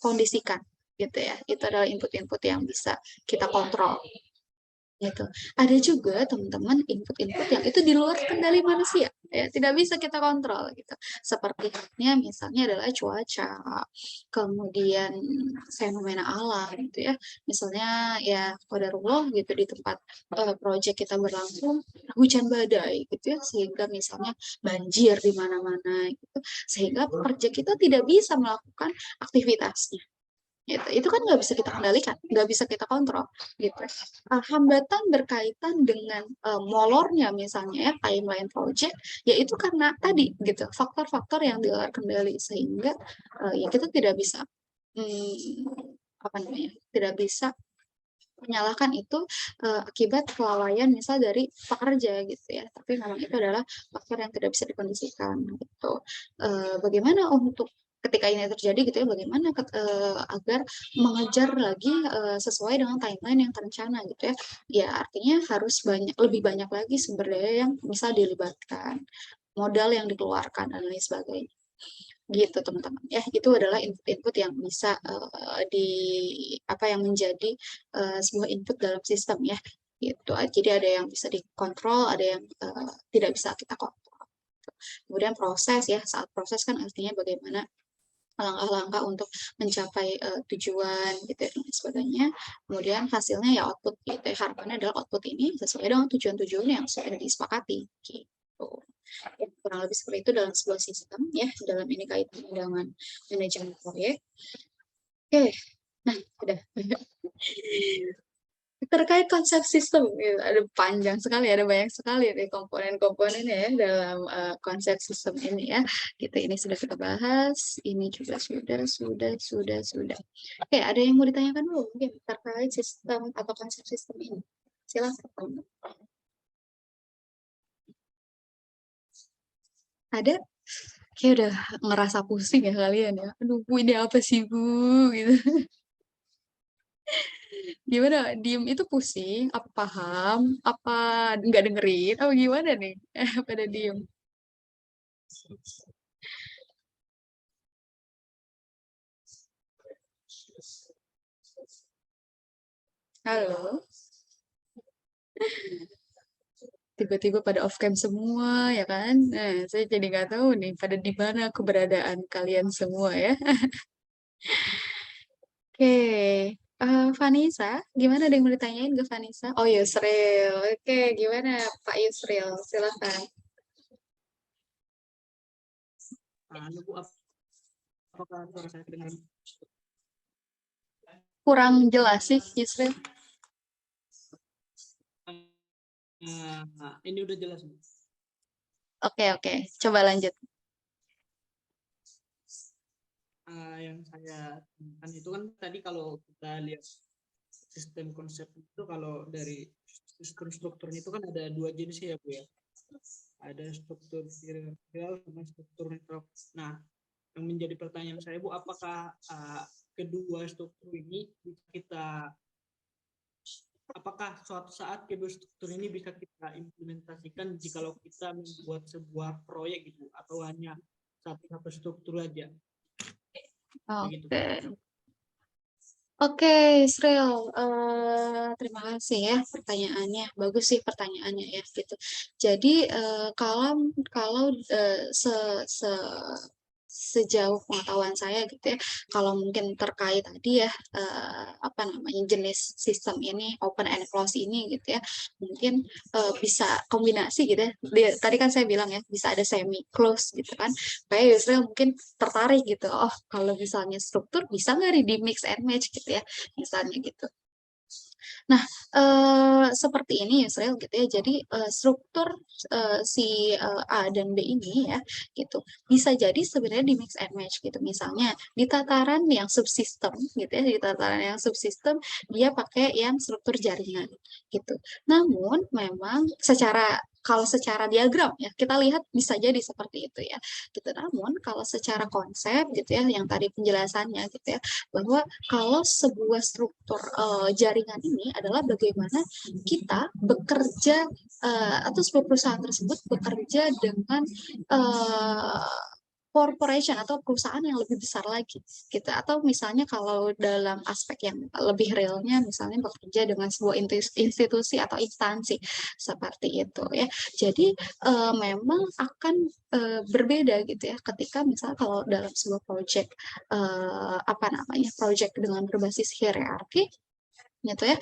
kondisikan gitu ya. Itu adalah input-input yang bisa kita kontrol gitu. Ada juga teman-teman input-input yang itu di luar kendali manusia ya, tidak bisa kita kontrol gitu. Seperti misalnya adalah cuaca, kemudian fenomena alam gitu ya. Misalnya ya qadarullah gitu di tempat proyek kita berlangsung hujan badai gitu ya, sehingga misalnya banjir di mana-mana gitu. Sehingga proyek kita tidak bisa melakukan aktivitasnya. Gitu. Itu kan nggak bisa kita kendalikan, nggak bisa kita kontrol, gitu. Hambatan berkaitan dengan molornya misalnya ya timeline project, yaitu karena tadi gitu faktor-faktor yang di luar kendali sehingga ya kita tidak bisa tidak bisa menyalahkan itu akibat kelalaian misal dari pekerja gitu ya, tapi memang itu adalah faktor yang tidak bisa dikondisikan gitu. Bagaimana untuk ketika ini terjadi gitu ya, bagaimana agar mengejar lagi sesuai dengan timeline yang terencana gitu ya. Ya artinya harus lebih banyak lagi sumber daya yang bisa dilibatkan, modal yang dikeluarkan dan lain sebagainya. Gitu teman-teman ya, itu adalah input-input yang bisa yang menjadi sebuah input dalam sistem ya gitu. Jadi ada yang bisa dikontrol, ada yang tidak bisa kita kontrol. Kemudian proses ya, saat proses kan artinya bagaimana langkah-langkah untuk mencapai tujuan gitu dan sebagainya. Kemudian hasilnya ya output gitu. Harapannya adalah output ini sesuai dengan tujuan-tujuan yang sudah disepakati gitu. Ya, kurang lebih seperti itu dalam sebuah sistem ya, dalam ini kaitan dengan manajemen proyek. Oke, nah udah. Terkait konsep sistem, gitu, ada panjang sekali, ada banyak sekali nih komponen-komponennya ya dalam konsep sistem ini ya. Gitu, ini sudah kita bahas, ini juga sudah. Oke, ada yang mau ditanyakan dulu mungkin terkait sistem atau konsep sistem ini? Silakan. Ada? Kayak udah ngerasa pusing ya kalian ya. Aduh, Bu, ini apa sih, Bu? Gitu. Gimana? Diem itu pusing? Apa paham? Apa nggak dengerin? Apa gimana nih? Pada diem. Halo? Tiba-tiba pada off cam semua ya kan? Nah, saya jadi nggak tahu nih pada di mana keberadaan kalian semua ya. Oke, Vanessa, gimana ada yang mau ditanyain ke Vanessa? Oh Yusril, oke, gimana Pak Yusril? Silakan. Apakah suara saya terdengar? Kurang jelas sih Yusril. Ini udah jelas, Bu. Oke, coba lanjut. Yang saya temukan itu kan tadi kalau kita lihat sistem konsep itu, kalau dari strukturnya itu kan ada dua jenis ya, Bu ya. Ada struktur hierarkial sama struktur network. Nah, yang menjadi pertanyaan saya, Bu, apakah kedua struktur ini bisa kita, apakah suatu saat kedua struktur ini bisa kita implementasikan jikalau kita membuat sebuah proyek gitu, atau hanya satu struktur aja? Begitu. Oke, Sril, terima kasih ya pertanyaannya. Bagus sih pertanyaannya ya gitu. Jadi kalau sejauh pengetahuan saya gitu ya, kalau mungkin terkait tadi ya apa namanya jenis sistem ini open and close ini gitu ya, mungkin bisa kombinasi gitu ya. Tadi kan saya bilang ya bisa ada semi close gitu kan. Kayak Yusril mungkin tertarik gitu. Oh, kalau misalnya struktur bisa nggak di mix and match gitu ya, misalnya gitu. Nah, seperti ini Yusril gitu ya. Jadi struktur si A dan B ini ya gitu bisa jadi sebenarnya di mix and match gitu. Misalnya di tataran yang subsistem gitu ya, di tataran yang subsistem dia pakai yang struktur jaringan gitu. Namun memang kalau secara diagram ya kita lihat bisa jadi seperti itu ya gitu. Namun kalau secara konsep gitu ya yang tadi penjelasannya gitu ya, bahwa kalau sebuah struktur jaringan ini adalah bagaimana kita bekerja atau sebuah perusahaan tersebut bekerja dengan corporation atau perusahaan yang lebih besar lagi gitu, atau misalnya kalau dalam aspek yang lebih realnya misalnya bekerja dengan sebuah institusi atau instansi seperti itu ya. Jadi memang akan berbeda gitu ya ketika misalnya kalau dalam sebuah project apa namanya project dengan berbasis hierarki gitu ya,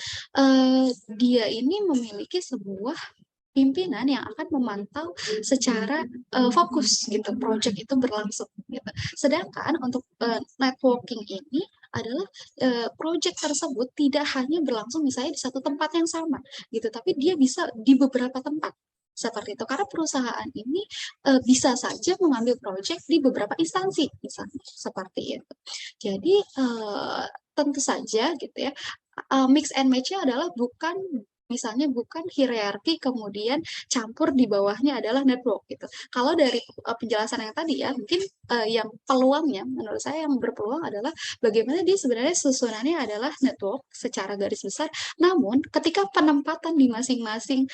dia ini memiliki sebuah pimpinan yang akan memantau secara fokus gitu project itu berlangsung gitu. Sedangkan untuk networking ini adalah project tersebut tidak hanya berlangsung misalnya di satu tempat yang sama gitu, tapi dia bisa di beberapa tempat seperti itu karena perusahaan ini bisa saja mengambil project di beberapa instansi misalnya seperti itu. Jadi tentu saja gitu ya, mix and match-nya adalah misalnya bukan hierarki kemudian campur di bawahnya adalah network gitu. Kalau dari penjelasan yang tadi ya, mungkin yang peluangnya menurut saya yang berpeluang adalah bagaimana dia sebenarnya susunannya adalah network secara garis besar, namun ketika penempatan di masing-masing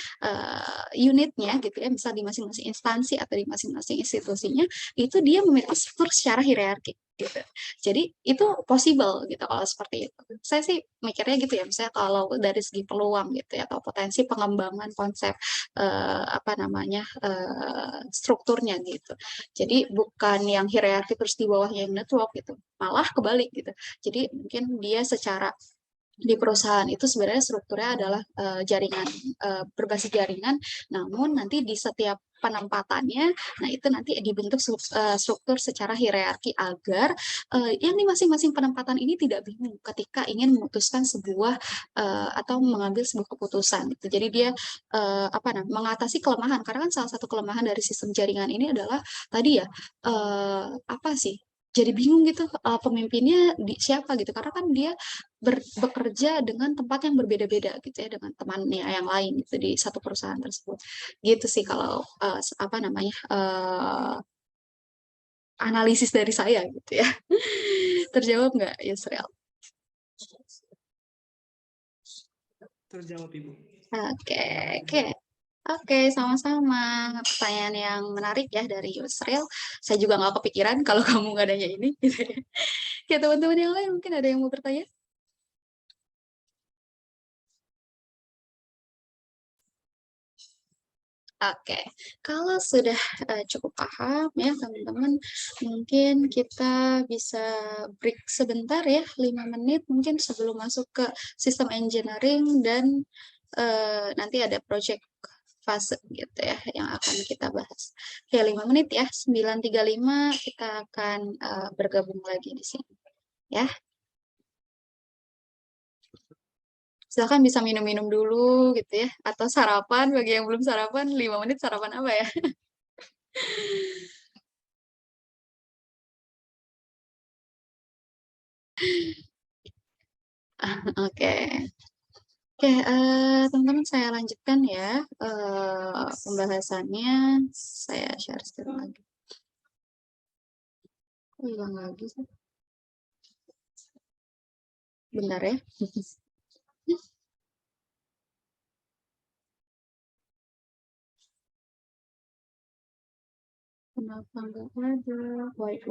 unitnya gitu ya, misal di masing-masing instansi atau di masing-masing institusinya, itu dia memiliki struktur secara hierarki gitu. Jadi itu possible gitu kalau seperti itu. Saya sih mikirnya gitu ya, misalnya kalau dari segi peluang gitu ya, atau potensi pengembangan konsep apa namanya strukturnya gitu. Jadi bukan yang hierarki terus di bawahnya yang network gitu, malah kebalik gitu. Jadi mungkin dia secara di perusahaan itu sebenarnya strukturnya adalah jaringan berbasis jaringan, namun nanti di setiap penempatannya, nah itu nanti dibentuk struktur secara hierarki agar yang di masing-masing penempatan ini tidak bingung ketika ingin memutuskan sebuah atau mengambil sebuah keputusan. Gitu. Jadi dia apa namanya mengatasi kelemahan karena kan salah satu kelemahan dari sistem jaringan ini adalah tadi ya apa sih? Jadi bingung gitu pemimpinnya siapa gitu karena kan dia bekerja dengan tempat yang berbeda-beda gitu ya dengan temannya yang lain gitu di satu perusahaan tersebut gitu sih kalau apa namanya analisis dari saya gitu ya. Terjawab nggak Yusril? Terjawab Ibu. Oke, sama-sama. Pertanyaan yang menarik ya dari Yusril. Saya juga nggak kepikiran kalau kamu nggak nanya ini. Gitu ya. Ya teman-teman yang lain mungkin ada yang mau bertanya? Oke, kalau sudah cukup paham ya teman-teman, mungkin kita bisa break sebentar ya, 5 menit mungkin sebelum masuk ke sistem engineering dan nanti ada project fase gitu ya yang akan kita bahas. Oke, 5 menit ya, 9.35 kita akan bergabung lagi di sini ya. Silakan bisa minum-minum dulu gitu ya, atau sarapan bagi yang belum sarapan 5 menit sarapan apa ya? Oke. Oke, teman-teman saya lanjutkan ya pembahasannya. Saya share screen lagi. Oh, hilang lagi sih. Bentar ya. Kenapa nggak ada? White.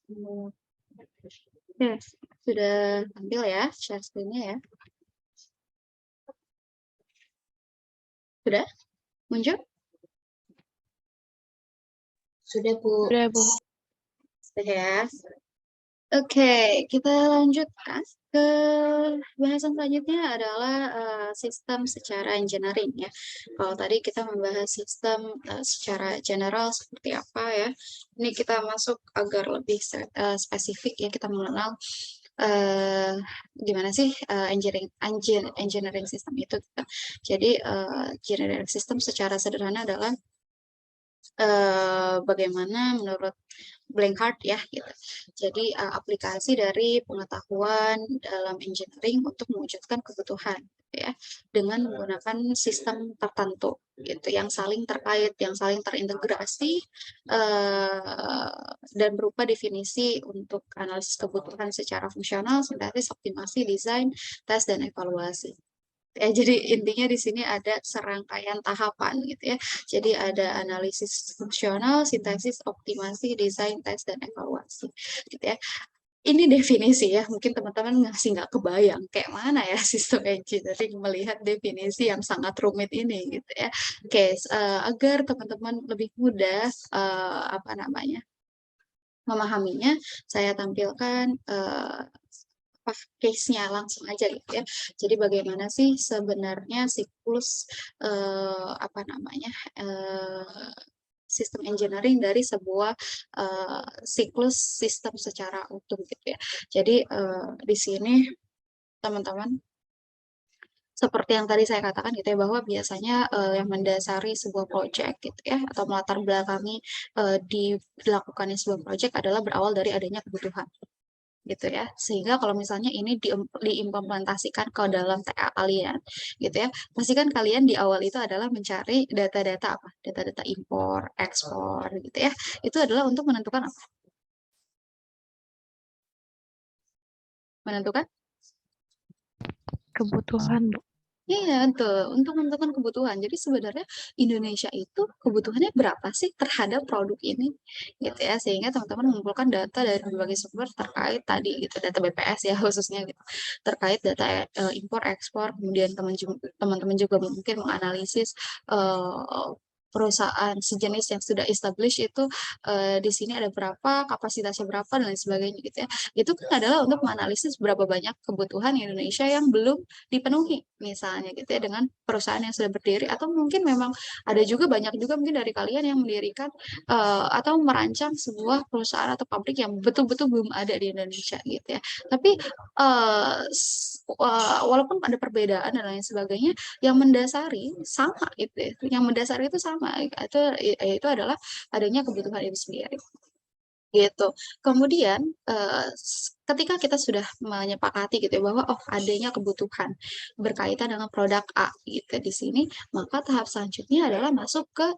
Oke, sudah tampil ya share screen-nya ya. Sudah muncul? Sudah, Bu. Sudah, Bu. Sudah ya. Oke, kita lanjutkan ke bahasan selanjutnya adalah sistem secara engineering ya. Kalau tadi kita membahas sistem secara general seperti apa ya. Ini kita masuk agar lebih spesifik ya, kita mengenal gimana sih engineering system itu. Jadi engineering system secara sederhana adalah bagaimana menurut Blanchard ya gitu. Jadi aplikasi dari pengetahuan dalam engineering untuk mewujudkan kebutuhan gitu ya, dengan menggunakan sistem tertentu gitu yang saling terkait, yang saling terintegrasi dan berupa definisi untuk analisis kebutuhan secara fungsional, sintetis, optimasi, desain, tes dan evaluasi. Ya, jadi intinya di sini ada serangkaian tahapan gitu ya. Jadi ada analisis fungsional, sintesis, optimasi, desain, tes, dan evaluasi gitu ya. Ini definisi ya, mungkin teman-teman masih nggak kebayang kayak mana ya sistem engineering melihat definisi yang sangat rumit ini gitu ya. Oke, agar teman-teman lebih mudah memahaminya, saya tampilkan case-nya langsung aja gitu ya. Jadi bagaimana sih sebenarnya siklus sistem engineering dari sebuah siklus sistem secara utuh gitu ya. Jadi di sini teman-teman seperti yang tadi saya katakan gitu ya, bahwa biasanya yang mendasari sebuah project gitu ya, atau melatar belakangi dilakukannya sebuah project adalah berawal dari adanya kebutuhan gitu ya. Sehingga kalau misalnya ini diimplementasikan ke dalam TA kalian gitu ya, pastikan kalian di awal itu adalah mencari data-data apa? Data-data impor, ekspor gitu ya. Itu adalah untuk menentukan apa? Menentukan Kebutuhan, Bu. Iya, betul. Untuk menentukan kebutuhan. Jadi sebenarnya Indonesia itu kebutuhannya berapa sih terhadap produk ini, gitu ya. Sehingga teman-teman mengumpulkan data dari berbagai sumber terkait tadi, gitu. Data BPS ya khususnya, gitu. Terkait data impor, ekspor. Kemudian teman-teman juga mungkin menganalisis perusahaan sejenis yang sudah established itu di sini ada berapa, kapasitasnya berapa, dan lain sebagainya, gitu ya. Itu kan adalah untuk menganalisis berapa banyak kebutuhan Indonesia yang belum dipenuhi misalnya gitu ya dengan perusahaan yang sudah berdiri, atau mungkin memang ada juga banyak juga mungkin dari kalian yang mendirikan atau merancang sebuah perusahaan atau pabrik yang betul-betul belum ada di Indonesia gitu ya. Tapi walaupun ada perbedaan dan lain sebagainya, yang mendasari sama itu ya. Yang mendasari itu sama, itu adalah adanya kebutuhan itu sendiri gitu. Kemudian ketika kita sudah menyepakati gitu ya bahwa oh adanya kebutuhan berkaitan dengan produk A gitu di sini, maka tahap selanjutnya adalah masuk ke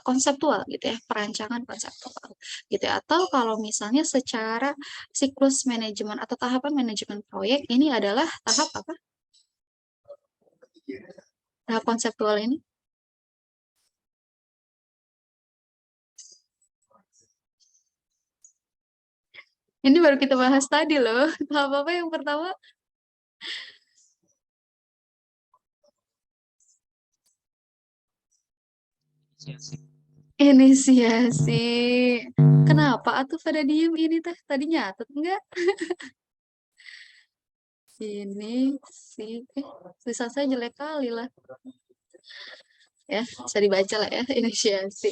konseptual gitu ya, perancangan konseptual gitu ya. Atau kalau misalnya secara siklus manajemen atau tahapan manajemen proyek ini adalah tahap apa? Tahap konseptual ini baru kita bahas tadi loh. Tahap apa yang pertama? Inisiasi. Kenapa atuh pada diem ini teh? Tadi nyatet enggak? Ini sih, tulisan saya jelek kali lah. Ya, bisa dibaca lah ya, inisiasi.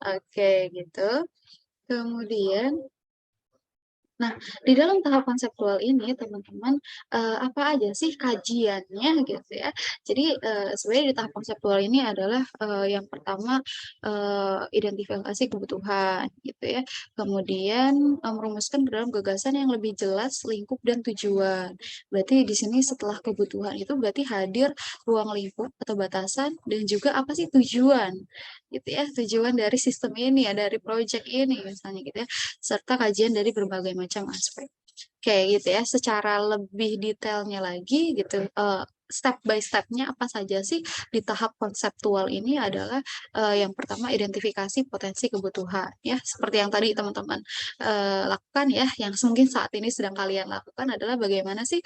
Oke, gitu. Kemudian, nah, di dalam tahap konseptual ini, teman-teman, apa aja sih kajiannya gitu ya. Jadi, sebenarnya di tahap konseptual ini adalah, yang pertama, identifikasi kebutuhan gitu ya. Kemudian, merumuskan ke dalam gagasan yang lebih jelas lingkup dan tujuan. Berarti di sini setelah kebutuhan itu berarti hadir ruang lingkup atau batasan dan juga apa sih tujuan gitu ya, tujuan dari sistem ini ya, dari project ini misalnya gitu ya, serta kajian dari berbagai macam aspek. Kayak gitu ya, secara lebih detailnya lagi gitu, step by step-nya apa saja sih di tahap konseptual ini adalah, yang pertama identifikasi potensi kebutuhan ya, seperti yang tadi teman-teman, lakukan ya, yang mungkin saat ini sedang kalian lakukan adalah bagaimana sih,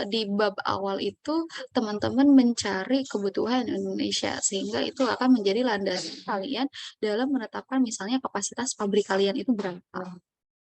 di bab awal itu teman-teman mencari kebutuhan Indonesia, sehingga itu akan menjadi landasan kalian dalam menetapkan misalnya kapasitas pabrik kalian itu berapa.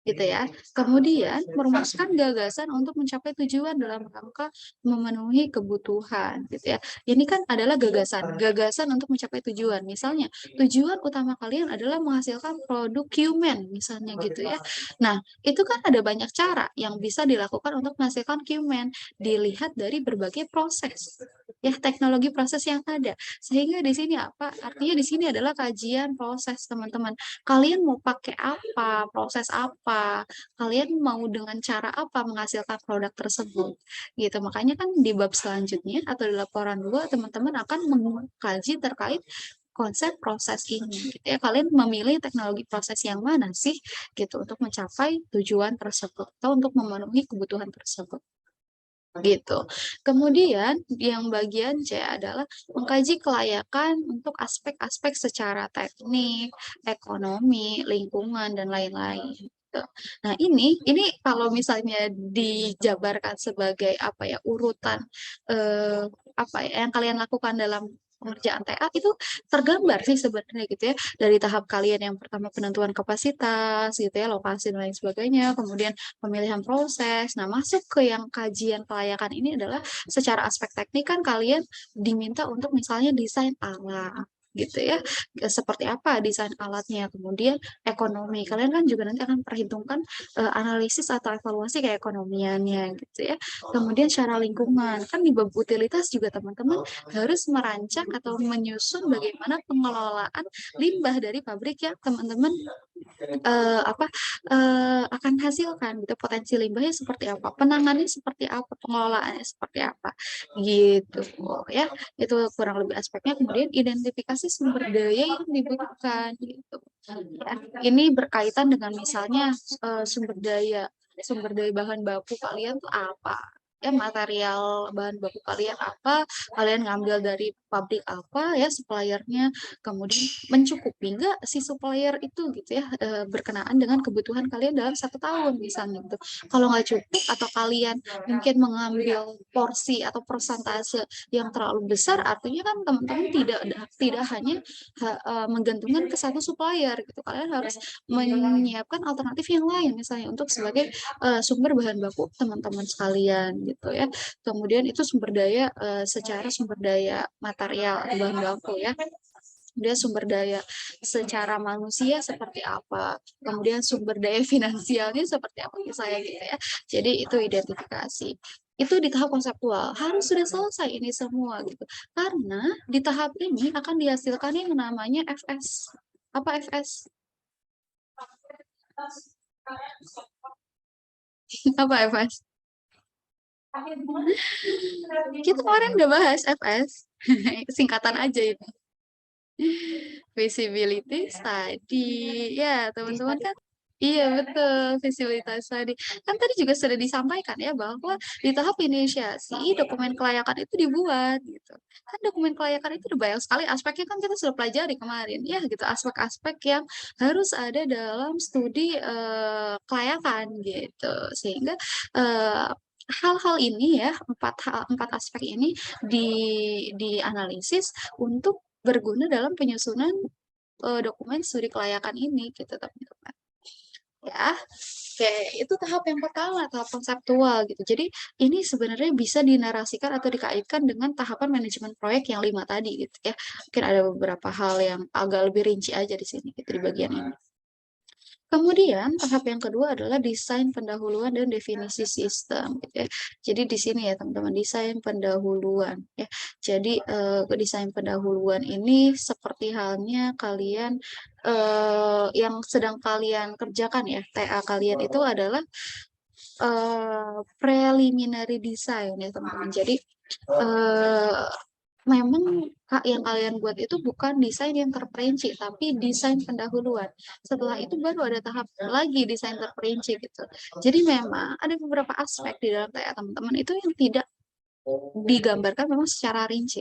Gitu ya. Kemudian merumuskan gagasan untuk mencapai tujuan dalam rangka memenuhi kebutuhan gitu ya. Ini kan adalah gagasan, gagasan untuk mencapai tujuan. Misalnya, tujuan utama kalian adalah menghasilkan produk Qmen misalnya gitu ya. Nah, itu kan ada banyak cara yang bisa dilakukan untuk menghasilkan Qmen, dilihat dari berbagai proses ya, teknologi proses yang ada. Sehingga di sini apa? Artinya di sini adalah kajian proses, teman-teman. Kalian mau pakai apa, proses apa, kalian mau dengan cara apa menghasilkan produk tersebut, gitu. Makanya kan di bab selanjutnya atau di laporan 2 teman-teman akan mengkaji terkait konsep proses ini, gitu ya. Kalian memilih teknologi proses yang mana sih, gitu, untuk mencapai tujuan tersebut atau untuk memenuhi kebutuhan tersebut. Gitu. Kemudian yang bagian C adalah mengkaji kelayakan untuk aspek-aspek secara teknik, ekonomi, lingkungan, dan lain-lain. Gitu. Nah ini kalau misalnya dijabarkan sebagai apa ya urutan apa ya yang kalian lakukan dalam pengerjaan TA itu tergambar sih sebenarnya gitu ya dari tahap kalian yang pertama penentuan kapasitas gitu ya lokasi dan lain sebagainya kemudian pemilihan proses. Nah, masuk ke yang kajian kelayakan ini adalah secara aspek teknik kan kalian diminta untuk misalnya desain alat gitu ya. Seperti apa desain alatnya. Kemudian ekonomi. Kalian kan juga nanti akan perhitungkan analisis atau evaluasi keekonomiannya gitu ya. Kemudian secara lingkungan. Kan di bab utilitas juga teman-teman harus merancang atau menyusun bagaimana pengelolaan limbah dari pabrik yang teman-teman akan hasilkan gitu potensi limbahnya seperti apa penanganannya seperti apa pengelolaannya seperti apa gitu ya itu kurang lebih aspeknya kemudian identifikasi sumber daya yang dibutuhkan gitu ya ini berkaitan dengan misalnya sumber daya bahan baku kalian tuh apa ya material bahan baku kalian apa kalian ngambil dari pabrik apa ya suppliernya kemudian mencukupi nggak si supplier itu gitu ya berkenaan dengan kebutuhan kalian dalam 1 tahun misalnya gitu kalau nggak cukup atau kalian mungkin mengambil porsi atau persentase yang terlalu besar artinya kan teman-teman tidak hanya menggantungkan ke satu supplier gitu kalian harus menyiapkan alternatif yang lain misalnya untuk sebagai sumber bahan baku teman-teman sekalian gitu ya kemudian itu sumber daya secara sumber daya material atau bahan baku ya kemudian sumber daya secara manusia seperti apa, kemudian sumber daya finansialnya seperti apa misalnya gitu ya. Jadi itu identifikasi. Itu di tahap konseptual. Harus sudah selesai ini semua gitu. Karena di tahap ini akan dihasilkan yang namanya FS. Apa FS? Apa FS? Kita kemarin udah bahas FS. Singkatan aja itu. Visibility study. Ya, teman-teman kan iya betul, visibilitas tadi. Kan tadi juga sudah disampaikan ya bahwa di tahap inisiasi dokumen kelayakan itu dibuat gitu. Kan dokumen kelayakan itu udah banyak sekali aspeknya kan kita sudah pelajari kemarin ya gitu aspek-aspek yang harus ada dalam studi kelayakan gitu. Sehingga hal-hal ini ya empat aspek ini dianalisis untuk berguna dalam penyusunan dokumen studi kelayakan ini gitu teman-teman. Ya, oke, itu tahap yang pertama, tahap konseptual gitu. Jadi ini sebenarnya bisa dinarasikan atau dikaitkan dengan tahapan manajemen proyek yang 5 tadi gitu ya. Mungkin ada beberapa hal yang agak lebih rinci aja di sini gitu di bagian ini. Kemudian tahap yang kedua adalah desain pendahuluan dan definisi sistem gitu ya. Jadi di sini ya teman-teman, desain pendahuluan ya. Jadi desain pendahuluan ini seperti halnya kalian yang sedang kalian kerjakan ya, TA kalian itu adalah preliminary design ya teman-teman. Jadi memang yang kalian buat itu bukan desain yang terperinci, tapi desain pendahuluan. Setelah itu baru ada tahap lagi desain terperinci gitu. Jadi memang ada beberapa aspek di dalam TA teman-teman itu yang tidak digambarkan memang secara rinci.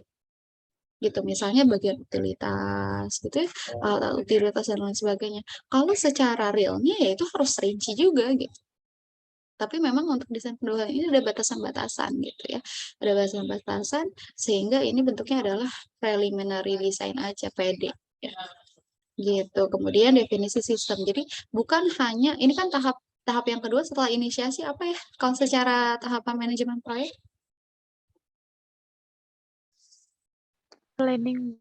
Gitu, misalnya bagian utilitas gitu ya, utilitas dan lain sebagainya. Kalau secara realnya ya itu harus rinci juga gitu. Tapi memang untuk desain pendahuluan ini ada batasan-batasan gitu ya. Ada batasan-batasan sehingga ini bentuknya adalah preliminary design aja, PD. Ya. Gitu. Kemudian definisi sistem. Jadi bukan hanya, ini kan tahap yang kedua setelah inisiasi apa ya? Kalau secara tahapan manajemen proyek? Planning.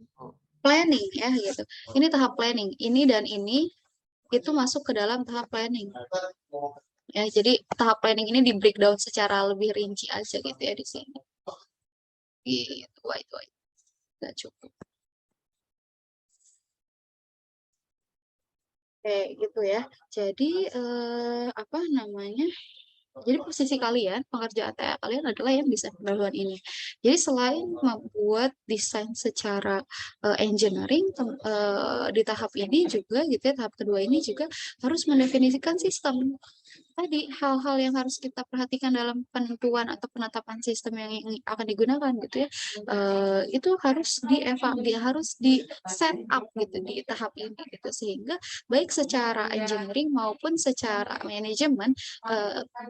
Planning ya gitu. Ini tahap planning. Ini dan ini itu masuk ke dalam tahap planning. Ya, jadi tahap planning ini di breakdown secara lebih rinci aja gitu ya di sini. Gitu, white. Nggak cukup. Kayak gitu ya. Jadi apa namanya? Jadi posisi kalian, pengerjaan TA kalian adalah yang desain pendahuluan ini. Jadi selain membuat desain secara engineering di tahap ini juga gitu ya, tahap kedua ini juga harus mendefinisikan sistem. Tadi hal-hal yang harus kita perhatikan dalam penentuan atau penetapan sistem yang akan digunakan gitu ya, itu harus harus di set up gitu di tahap ini gitu, sehingga baik secara engineering maupun secara manajemen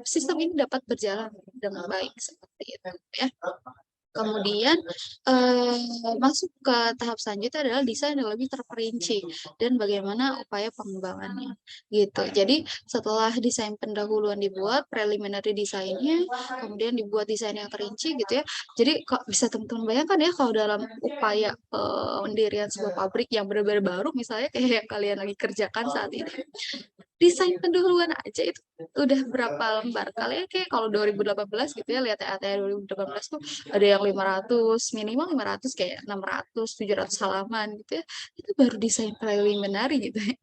sistem ini dapat berjalan dengan baik seperti itu ya. Kemudian masuk ke tahap selanjutnya adalah desain yang lebih terperinci dan bagaimana upaya pengembangannya gitu. Jadi setelah desain pendahuluan dibuat, preliminary desainnya, kemudian dibuat desain yang terinci gitu ya. Jadi kok bisa teman-teman bayangkan ya kalau dalam upaya pendirian sebuah pabrik yang benar-benar baru, misalnya kayak yang kalian lagi kerjakan saat ini, desain pendahuluan aja itu udah berapa lembar. Kalian kayak kalau 2018 gitu ya, lihat TA 2018 tuh ada yang 500, minimal 500, kayak 600, 700 halaman gitu ya. Itu baru desain preliminary gitu ya.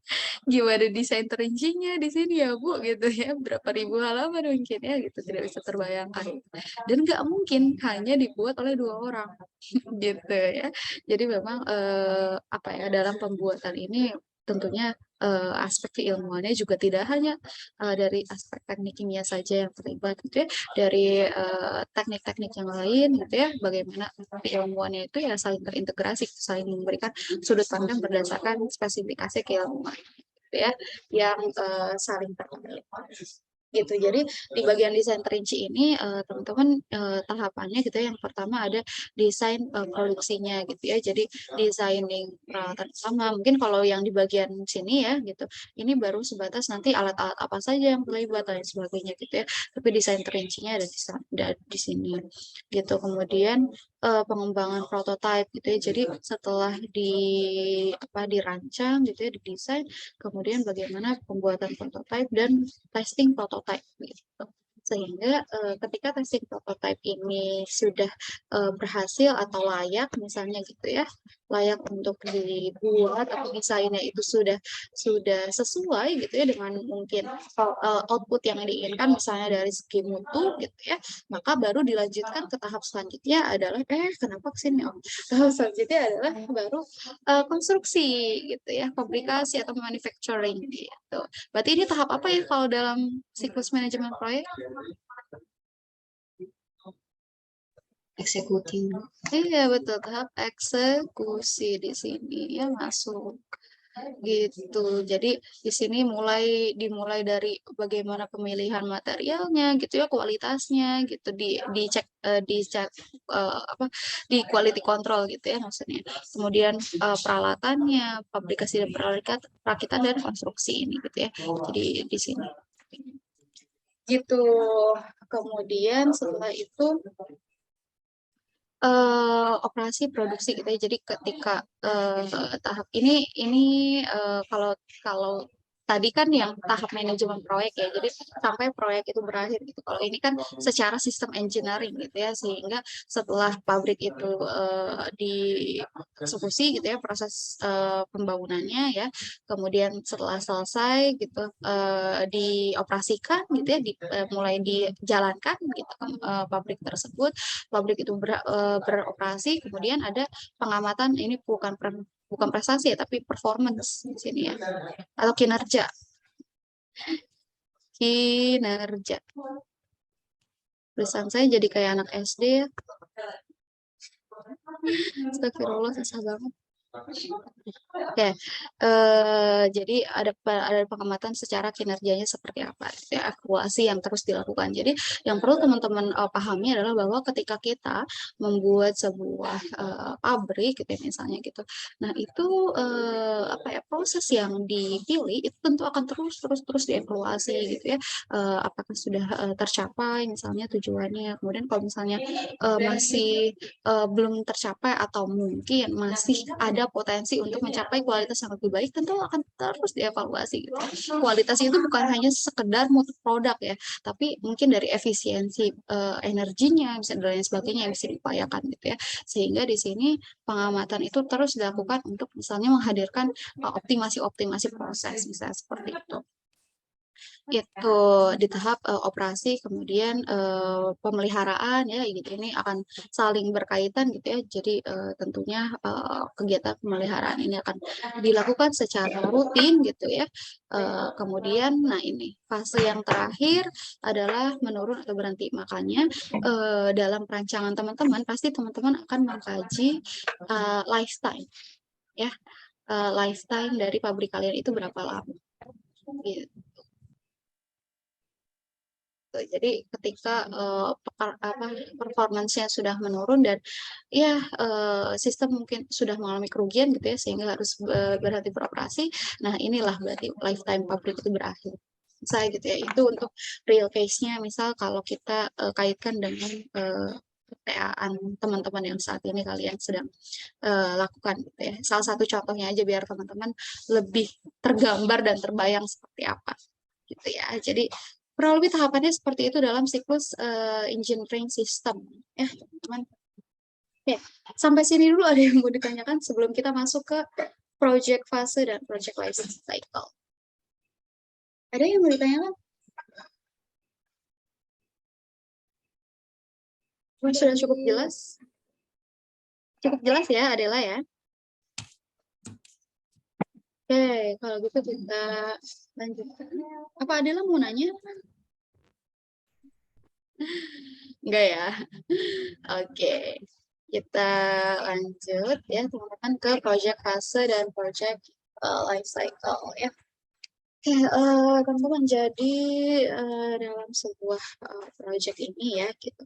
Gimana desain terincinya di sini ya Bu gitu ya, berapa ribu halaman mungkin ya gitu, tidak bisa terbayangkan. Dan nggak mungkin hanya dibuat oleh 2 orang gitu ya. Jadi memang apa ya, dalam pembuatan ini tentunya aspek keilmuannya juga tidak hanya dari aspek teknik kimia saja yang terlibat gitu ya, dari teknik-teknik yang lain gitu ya, bagaimana keilmuannya itu ya saling terintegrasi, saling memberikan sudut pandang berdasarkan spesifikasi keilmuan gitu ya, yang saling terkait gitu. Jadi di bagian desain terinci ini teman-teman tahapannya gitu ya, yang pertama ada desain produksinya gitu ya. Jadi designing peralatan utama, mungkin kalau yang di bagian sini ya gitu, ini baru sebatas nanti alat-alat apa saja yang terlibat dan sebagainya gitu ya. Tapi desain terincinya ada di sini gitu. Kemudian pengembangan prototipe gitu ya. Jadi setelah dirancang gitu ya, didesain, kemudian bagaimana pembuatan prototipe dan testing prototype gitu. Sehingga ketika testing prototype ini sudah berhasil atau layak misalnya gitu ya, layak untuk dibuat atau desainnya itu sudah sesuai gitu ya dengan mungkin output yang diinginkan misalnya dari segi mutu gitu ya, maka baru dilanjutkan ke tahap selanjutnya adalah kenapa kesini Om? Tahap selanjutnya adalah baru konstruksi gitu ya, fabrikasi atau manufacturing gitu. Berarti ini tahap apa ya kalau dalam siklus manajemen proyek? Eksekusi. Iya betul, tahap eksekusi di sini ya masuk. gitu. Jadi di sini dimulai dari bagaimana pemilihan materialnya gitu ya, kualitasnya gitu dicek apa di quality control gitu ya maksudnya. Kemudian peralatannya, fabrikasi dan perakitan dan konstruksi ini gitu ya. Jadi di sini gitu. Kemudian setelah itu operasi produksi gitu ya. Jadi ketika tahap ini kalau kalau tadi kan yang tahap manajemen proyek ya. Jadi sampai proyek itu berakhir gitu. Kalau ini kan secara sistem engineering gitu ya, sehingga setelah pabrik itu dieksekusi gitu ya proses pembangunannya ya. Kemudian setelah selesai gitu dioperasikan gitu ya, mulai dijalankan gitu pabrik tersebut. Pabrik itu beroperasi, kemudian ada pengamatan ini bukan prestasi ya, tapi performance di sini ya, atau kinerja. Tulisan saya jadi kayak anak SD ya. Astagfirullah, susah banget. Oke, jadi ada pengamatan secara kinerjanya seperti apa, gitu ya, evaluasi yang terus dilakukan. Jadi yang perlu teman-teman pahami adalah bahwa ketika kita membuat sebuah pabrik, gitu ya, misalnya gitu. Nah itu apa ya proses yang dipilih itu tentu akan terus dievaluasi, gitu ya. Apakah sudah tercapai, misalnya tujuannya. Kemudian kalau misalnya masih belum tercapai atau mungkin masih ada potensi untuk mencapai kualitas yang lebih baik, tentu akan terus dievaluasi gitu. Kualitas itu bukan hanya sekedar mutu produk ya, tapi mungkin dari efisiensi energinya, misalnya dan lain sebagainya yang bisa diupayakan gitu ya. Sehingga di sini pengamatan itu terus dilakukan untuk misalnya menghadirkan optimasi proses, misalnya seperti itu. Itu di tahap operasi, kemudian pemeliharaan ya gitu, ini akan saling berkaitan gitu ya. Jadi tentunya kegiatan pemeliharaan ini akan dilakukan secara rutin gitu ya. Kemudian nah ini fase yang terakhir adalah menurun atau berhenti. Makanya dalam perancangan teman-teman pasti teman-teman akan mengkaji lifetime ya. Lifetime dari pabrik kalian itu berapa lama gitu. Jadi ketika performance-nya sudah menurun dan ya sistem mungkin sudah mengalami kerugian gitu ya, sehingga harus berhenti beroperasi. Nah inilah berarti lifetime pabrik itu berakhir. Saya gitu ya, itu untuk real case-nya. Misal kalau kita kaitkan dengan PPA-an teman-teman yang saat ini kalian sedang lakukan gitu ya. Salah satu contohnya aja biar teman-teman lebih tergambar dan terbayang seperti apa gitu ya. Jadi kurang lebih tahapannya seperti itu dalam siklus engineering system ya teman-teman. Oke, sampai sini dulu ada yang mau ditanyakan sebelum kita masuk ke project fase dan project life cycle. Ada yang mau ditanyakan? Sudah cukup jelas? Cukup jelas ya Adela ya? Oke, kalau gitu kita lanjutkan. Apa Adela mau nanya? Enggak ya? Oke, kita lanjut ya teman-teman ke project fase dan project life cycle ya. Oke, teman-teman, jadi dalam sebuah project ini ya, gitu,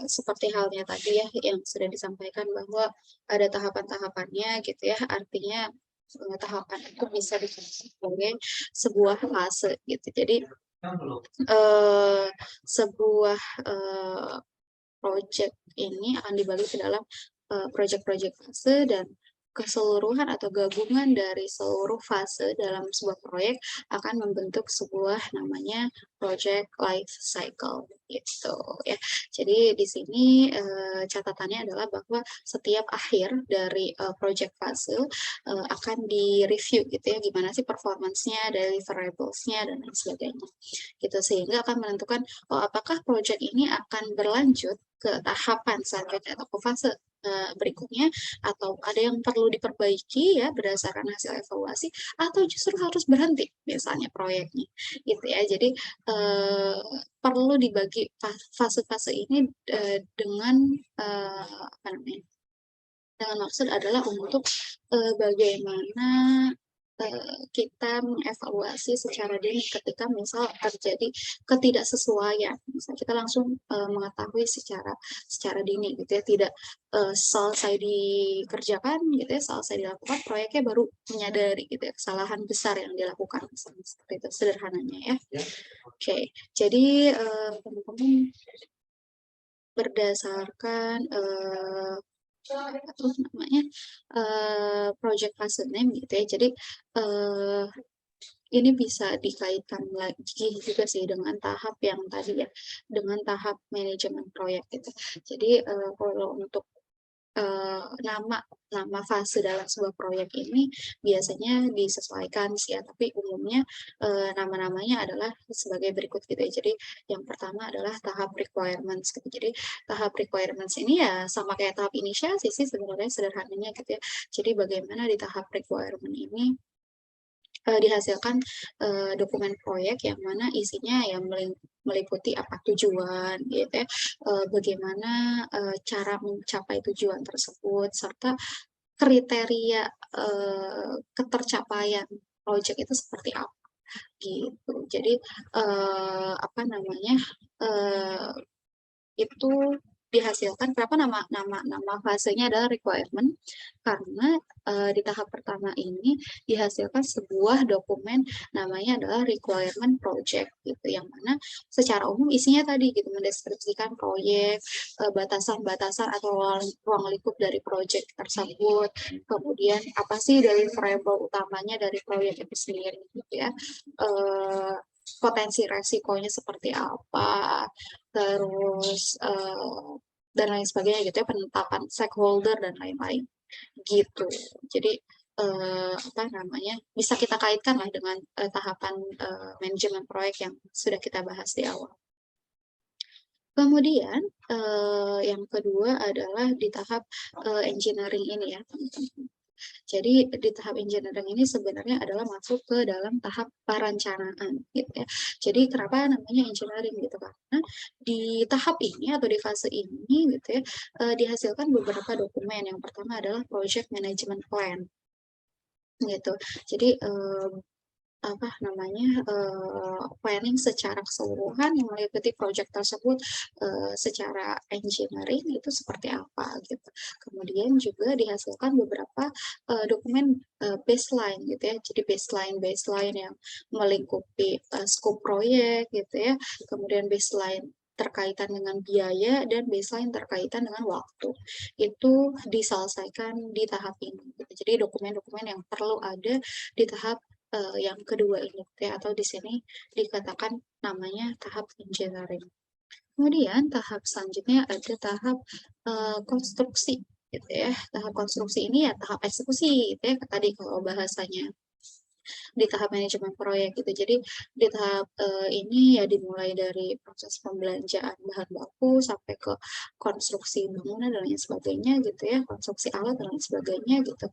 seperti halnya tadi ya yang sudah disampaikan bahwa ada tahapan-tahapannya gitu ya, artinya tahapan itu bisa disebut sebagai sebuah fase gitu. Jadi sebuah project ini akan dibagi ke dalam project-project fase, dan keseluruhan atau gabungan dari seluruh fase dalam sebuah proyek akan membentuk sebuah namanya project life cycle gitu ya. Jadi di sini catatannya adalah bahwa setiap akhir dari project fase akan direview gitu ya, gimana sih performance-nya, deliverables-nya dan lain sebagainya. Gitu, sehingga akan menentukan apakah project ini akan berlanjut ke tahapan selanjutnya atau ke fase berikutnya, atau ada yang perlu diperbaiki ya berdasarkan hasil evaluasi, atau justru harus berhenti misalnya proyeknya gitu ya. Jadi perlu dibagi fase-fase ini dengan apa namanya, dengan maksud adalah untuk bagaimana kita mengevaluasi secara dini ketika misal terjadi ketidaksesuaian. Misal kita langsung mengetahui secara dini gitu ya, tidak selesai dikerjakan gitu ya, selesai dilakukan proyeknya baru menyadari gitu ya kesalahan besar yang dilakukan, misalnya seperti itu sederhananya ya. Oke, jadi teman-teman berdasarkan apa tuh namanya project fase name gitu ya. Jadi ini bisa dikaitkan lagi juga sih dengan tahap yang tadi ya, dengan tahap manajemen proyek gitu. Jadi kalau untuk nama fase dalam sebuah proyek ini biasanya disesuaikan sih ya, tapi umumnya nama-namanya adalah sebagai berikut gitu ya. Jadi yang pertama adalah tahap requirements gitu. Jadi tahap requirements ini ya sama kayak tahap inisiasi sih sebenarnya sederhananya gitu ya. Jadi bagaimana di tahap requirement ini dihasilkan dokumen proyek yang mana isinya yang meliputi apa tujuan gitu ya, bagaimana cara mencapai tujuan tersebut serta kriteria ketercapaian proyek itu seperti apa gitu. Jadi apa namanya itu dihasilkan. Kenapa nama fasenya adalah requirement? Karena di tahap pertama ini dihasilkan sebuah dokumen namanya adalah requirement project gitu, yang mana secara umum isinya tadi gitu mendeskripsikan proyek, batasan-batasan atau ruang lingkup dari proyek tersebut, kemudian apa sih deliverable utamanya dari proyek itu sendiri gitu ya, potensi resikonya seperti apa, terus dan lain sebagainya gitu ya, penetapan stakeholder dan lain-lain gitu. Jadi apa namanya bisa kita kaitkan lah dengan tahapan manajemen proyek yang sudah kita bahas di awal. Kemudian yang kedua adalah di tahap engineering ini ya teman-teman. Jadi di tahap engineering ini sebenarnya adalah masuk ke dalam tahap perencanaan gitu ya. Jadi kenapa namanya engineering gitu, karena di tahap ini atau di fase ini gitu ya dihasilkan beberapa dokumen. Yang pertama adalah project management plan gitu. Jadi apa namanya planning secara keseluruhan yang meliputi proyek tersebut secara engineering itu seperti apa gitu. Kemudian juga dihasilkan beberapa dokumen baseline gitu ya. Jadi baseline yang melingkupi scope proyek gitu ya. Kemudian baseline terkaitan dengan biaya dan baseline terkaitan dengan waktu. Itu diselesaikan di tahap ini gitu. Jadi dokumen-dokumen yang perlu ada di tahap yang kedua ini ya, atau di sini dikatakan namanya tahap engineering. Kemudian tahap selanjutnya ada tahap konstruksi gitu ya. Tahap konstruksi ini ya tahap eksekusi gitu ya, tadi kalau bahasanya di tahap manajemen proyek gitu. Jadi di tahap ini ya dimulai dari proses pembelanjaan bahan baku sampai ke konstruksi bangunan dan lain sebagainya gitu ya, konstruksi alat dan lain sebagainya gitu.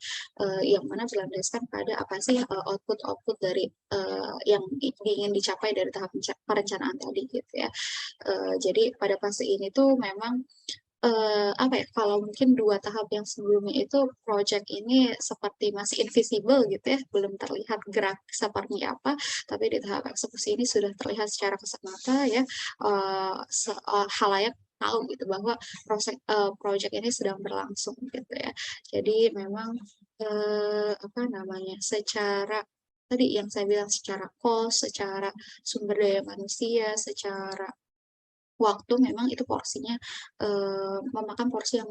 Yang mana berlandaskan pada apa sih output dari yang ingin dicapai dari tahap perencanaan tadi gitu ya. Jadi pada fase ini tuh memang apa ya, kalau mungkin 2 tahap yang sebelumnya itu project ini seperti masih invisible gitu ya, belum terlihat gerak seperti apa, tapi di tahap eksekusi ini sudah terlihat secara kasat mata ya, khalayak tahu gitu bahwa project ini sedang berlangsung gitu ya. Jadi memang, apa namanya, secara tadi yang saya bilang secara cost, secara sumber daya manusia, secara waktu memang itu porsinya memakan porsi yang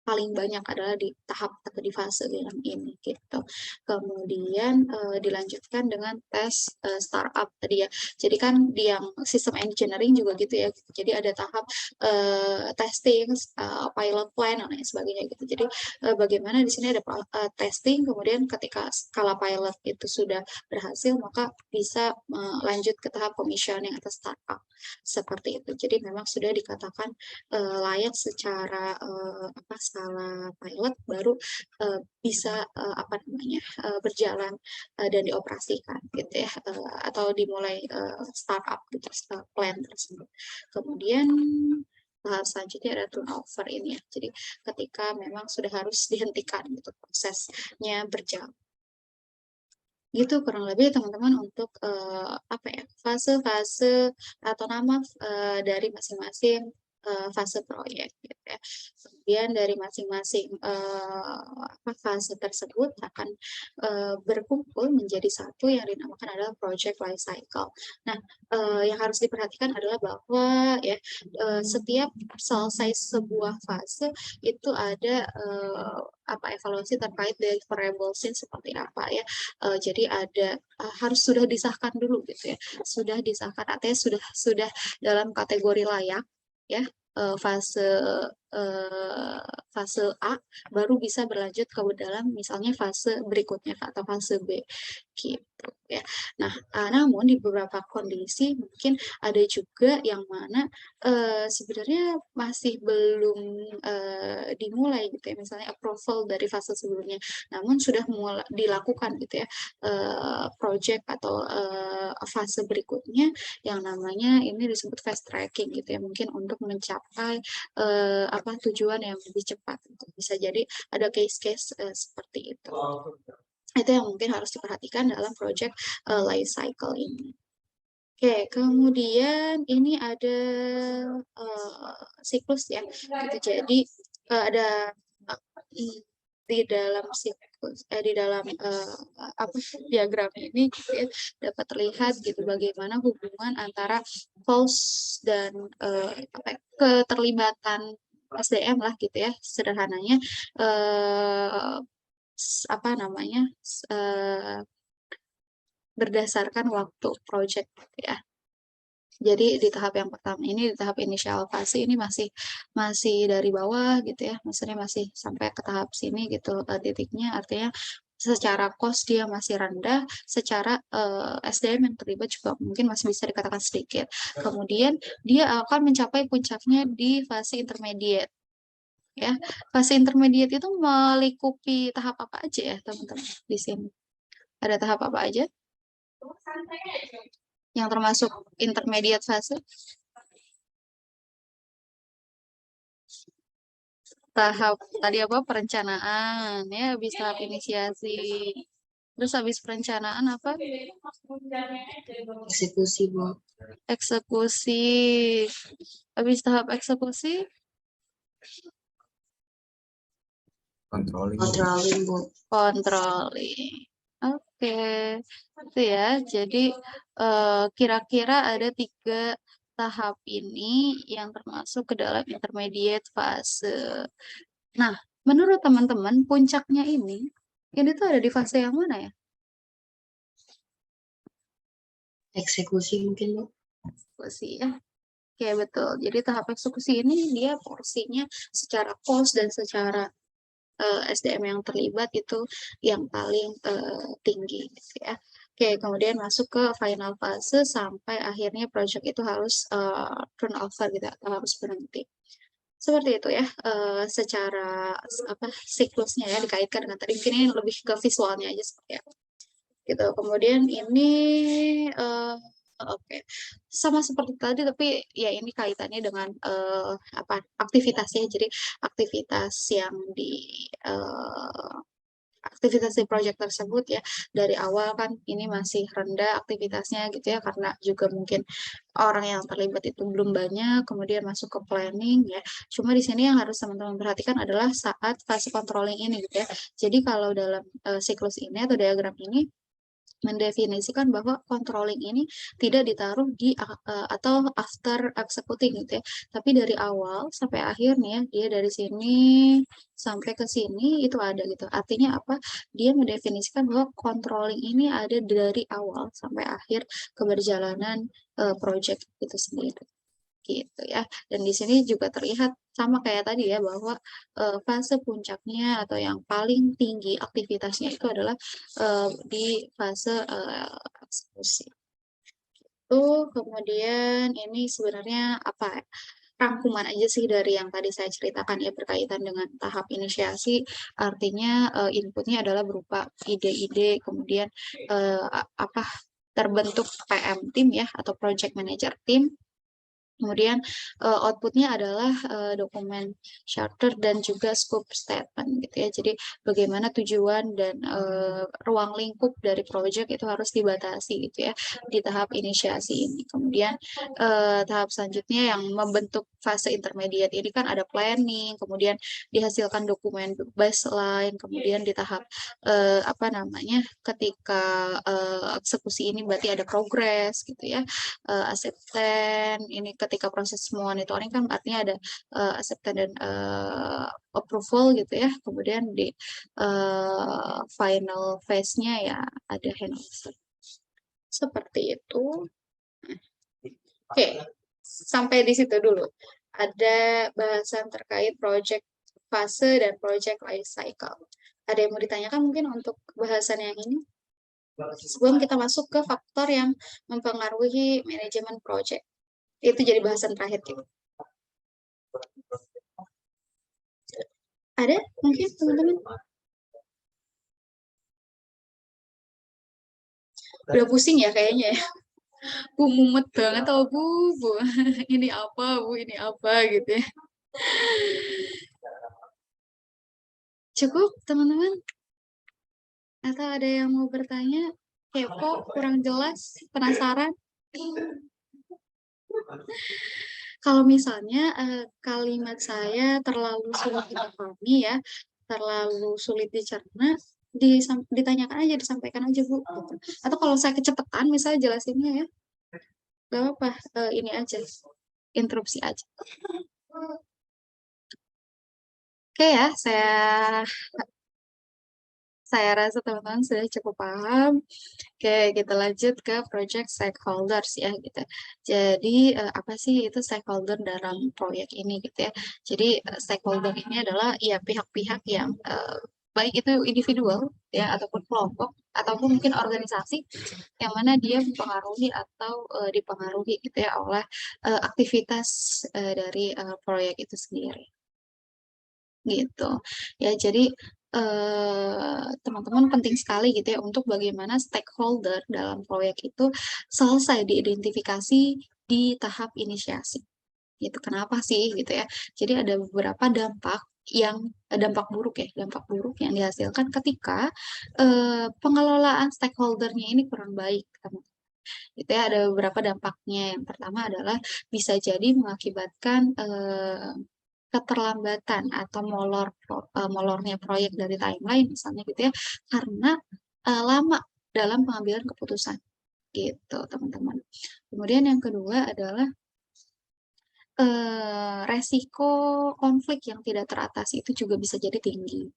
paling banyak adalah di tahap atau di fase yang ini gitu. Kemudian dilanjutkan dengan tes startup tadi ya. Jadi kan di yang sistem engineering juga gitu ya. Jadi ada tahap testing, pilot plan dan lain sebagainya gitu. Jadi bagaimana di sini ada testing, kemudian ketika skala pilot itu sudah berhasil maka bisa lanjut ke tahap commissioning atau startup seperti itu. Jadi memang sudah dikatakan layak secara apa skala pilot baru bisa apa namanya berjalan dan dioperasikan gitu ya, atau dimulai startup gitu plan tersebut. Kemudian tahap selanjutnya ada turnover ini ya. Jadi ketika memang sudah harus dihentikan gitu prosesnya berjalan. Gitu kurang lebih teman-teman untuk apa ya, fase-fase atau nama dari masing-masing fase proyek gitu ya. Kemudian dari masing-masing fase tersebut akan berkumpul menjadi satu yang dinamakan adalah project life cycle. Nah, yang harus diperhatikan adalah bahwa ya setiap selesai sebuah fase itu ada apa evaluasi terkait deliverables-nya seperti apa ya. Jadi ada harus sudah disahkan dulu gitu ya, sudah disahkan artinya sudah dalam kategori layak ya, fase fase A baru bisa berlanjut ke dalam misalnya fase berikutnya atau fase B gitu ya. Nah, namun di beberapa kondisi mungkin ada juga yang mana sebenarnya masih belum dimulai gitu ya, misalnya approval dari fase sebelumnya, namun sudah mulai dilakukan gitu ya project atau fase berikutnya yang namanya ini disebut fast tracking gitu ya, mungkin untuk mencapai apa tujuan yang lebih cepat gitu. Bisa jadi ada case-case seperti itu. Itu yang mungkin harus diperhatikan dalam project life cycle ini. Oke, kemudian ini ada siklus ya. Gitu. Jadi ada di dalam siklus di dalam apa diagram ini gitu ya, dapat terlihat gitu bagaimana hubungan antara cost dan apa, keterlibatan SDM lah gitu ya, sederhananya apa namanya berdasarkan waktu project gitu ya. Jadi di tahap yang pertama ini, di tahap initial fase ini masih dari bawah gitu ya, maksudnya masih sampai ke tahap sini gitu titiknya, artinya secara cost dia masih rendah, secara SDM yang terlibat juga mungkin masih bisa dikatakan sedikit. Kemudian dia akan mencapai puncaknya di fase intermediate. Ya, fase intermediate itu melingkupi tahap apa aja ya teman-teman di sini? Ada tahap apa aja? Yang termasuk intermediate fase? Tahap tadi apa? Perencanaan ya, habis tahap inisiasi. Terus habis perencanaan apa? Eksekusi, Bu. Eksekusi. Habis tahap eksekusi? Controlling, Bu. Controlling. Oke, itu ya. Jadi kira-kira ada 3 tahap ini yang termasuk ke dalam intermediate fase. Nah, menurut teman-teman puncaknya ini tuh ada di fase yang mana ya? Eksekusi mungkin, Bu. Eksekusi ya. Oke, betul. Jadi tahap eksekusi ini dia porsinya secara cost dan secara SDM yang terlibat itu yang paling tinggi gitu ya. Oke, kemudian masuk ke final fase sampai akhirnya project itu harus turnover gitu atau harus berhenti. Seperti itu ya, secara apa siklusnya ya dikaitkan dengan tadi, mungkin ini lebih ke visualnya aja seperti apa. Gitu. Kemudian ini oke. Sama seperti tadi tapi ya ini kaitannya dengan apa aktivitasnya. Jadi aktivitas yang di aktivitas di proyek tersebut ya dari awal kan ini masih rendah aktivitasnya gitu ya, karena juga mungkin orang yang terlibat itu belum banyak, kemudian masuk ke planning ya. Cuma di sini yang harus teman-teman perhatikan adalah saat fase controlling ini gitu ya. Jadi kalau dalam siklus ini atau diagram ini mendefinisikan bahwa controlling ini tidak ditaruh di atau after executing gitu ya, tapi dari awal sampai akhir nih ya, dia dari sini sampai ke sini itu ada gitu. Artinya apa? Dia mendefinisikan bahwa controlling ini ada dari awal sampai akhir keberjalanan project itu sendiri gitu ya. Dan di sini juga terlihat sama kayak tadi ya bahwa fase puncaknya atau yang paling tinggi aktivitasnya itu adalah di fase eksekusi. Kemudian ini sebenarnya apa ya, rangkuman aja sih dari yang tadi saya ceritakan ya berkaitan dengan tahap inisiasi, artinya inputnya adalah berupa ide-ide, kemudian apa terbentuk PM tim ya atau project manager tim. Kemudian outputnya adalah dokumen charter dan juga scope statement gitu ya. Jadi bagaimana tujuan dan ruang lingkup dari project itu harus dibatasi gitu ya di tahap inisiasi ini. Kemudian tahap selanjutnya yang membentuk fase intermediate ini kan ada planning, kemudian dihasilkan dokumen baseline, kemudian di tahap apa namanya ketika eksekusi ini berarti ada progress gitu ya. Acceptance ini ketika proses monitoring kan artinya ada acceptance dan approval gitu ya. Kemudian di final phase-nya ya ada handover. Seperti itu. Oke, sampai di situ dulu. Ada bahasan terkait project fase dan project life cycle. Ada yang mau ditanyakan mungkin untuk bahasan yang ini? Sebelum kita masuk ke faktor yang mempengaruhi manajemen project. Itu jadi bahasan terakhir kita. Ada mungkin teman-teman? Udah pusing ya kayaknya ya. Bu, mumet banget tau bu. Ini apa bu, ini apa gitu ya. Cukup teman-teman? Atau ada yang mau bertanya? Kepo, kurang jelas, penasaran? Kalau misalnya kalimat saya terlalu sulit dipahami ya, terlalu sulit dicerna, ditanyakan aja, disampaikan aja Bu. Gitu. Atau kalau saya kecepatan misalnya jelasinnya ya, gak apa-apa, ini aja, interupsi aja. Oke ya, saya rasa teman-teman sudah cukup paham. Oke, kita lanjut ke project stakeholders ya gitu. Jadi apa sih itu stakeholder dalam proyek ini gitu ya. Jadi stakeholder ini adalah ya pihak-pihak yang baik itu individual ya ataupun kelompok ataupun mungkin organisasi yang mana dia mempengaruhi atau dipengaruhi gitu ya oleh aktivitas dari proyek itu sendiri. Gitu. Ya, jadi teman-teman penting sekali gitu ya untuk bagaimana stakeholder dalam proyek itu selesai diidentifikasi di tahap inisiasi. Gitu. Kenapa sih gitu ya? Jadi ada beberapa dampak dampak buruk yang dihasilkan ketika pengelolaan stakeholdernya ini kurang baik, teman. Itu ya ada beberapa dampaknya. Yang pertama adalah bisa jadi mengakibatkan keterlambatan atau molornya proyek dari timeline misalnya gitu ya karena lama dalam pengambilan keputusan gitu teman-teman. Kemudian yang kedua adalah resiko konflik yang tidak teratasi itu juga bisa jadi tinggi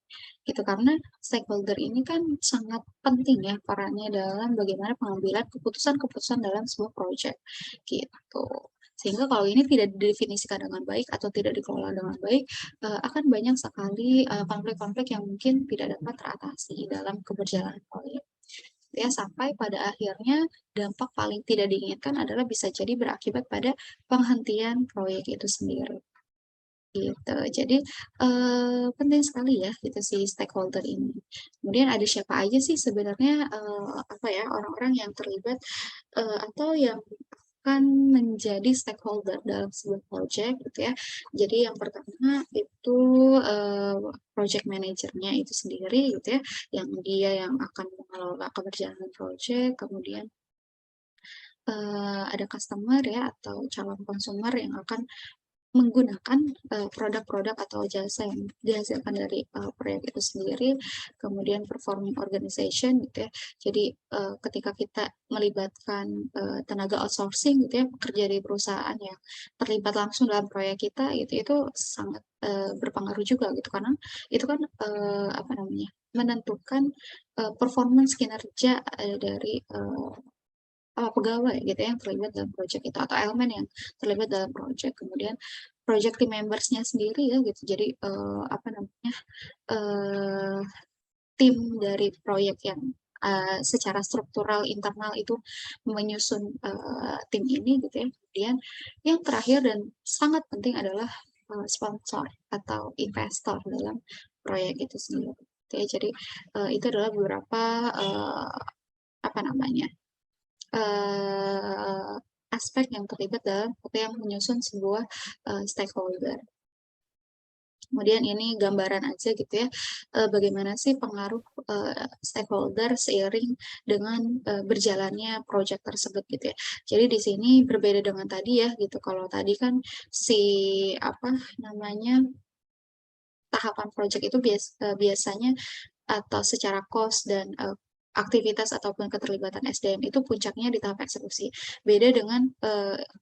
gitu karena stakeholder ini kan sangat penting ya perannya dalam bagaimana pengambilan keputusan-keputusan dalam sebuah proyek gitu. Sehingga kalau ini tidak didefinisikan dengan baik atau tidak dikelola dengan baik, akan banyak sekali konflik-konflik yang mungkin tidak dapat teratasi dalam keberjalanan proyek. Ya, sampai pada akhirnya dampak paling tidak diinginkan adalah bisa jadi berakibat pada penghentian proyek itu sendiri. Gitu. Jadi penting sekali ya gitu si stakeholder ini. Kemudian ada siapa aja sih sebenarnya apa ya orang-orang yang terlibat atau yang akan menjadi stakeholder dalam sebuah project gitu ya. Jadi yang pertama itu project manajernya itu sendiri gitu ya, yang dia yang akan mengelola keberjalanan project, kemudian ada customer ya atau calon konsumer yang akan menggunakan produk-produk atau jasa yang dihasilkan dari proyek itu sendiri, kemudian performing organization gitu ya. Jadi ketika kita melibatkan tenaga outsourcing gitu ya, pekerja di perusahaan yang terlibat langsung dalam proyek kita gitu, itu sangat berpengaruh juga gitu karena itu kan apa namanya menentukan performance kinerja dari pegawai gitu ya, yang terlibat dalam proyek itu atau elemen yang terlibat dalam proyek. Kemudian project team members-nya sendiri ya gitu. Jadi apa namanya tim dari proyek yang secara struktural internal itu menyusun tim ini gitu ya. Kemudian yang terakhir dan sangat penting adalah sponsor atau investor dalam proyek itu sendiri. Ya, jadi itu adalah beberapa apa namanya aspek yang terlibat dalam atau yang menyusun sebuah stakeholder. Kemudian ini gambaran aja gitu ya, bagaimana sih pengaruh stakeholder seiring dengan berjalannya proyek tersebut gitu ya. Jadi di sini berbeda dengan tadi ya gitu. Kalau tadi kan si apa namanya tahapan proyek itu biasanya atau secara cost dan aktivitas ataupun keterlibatan SDM itu puncaknya di tahap eksekusi. Beda dengan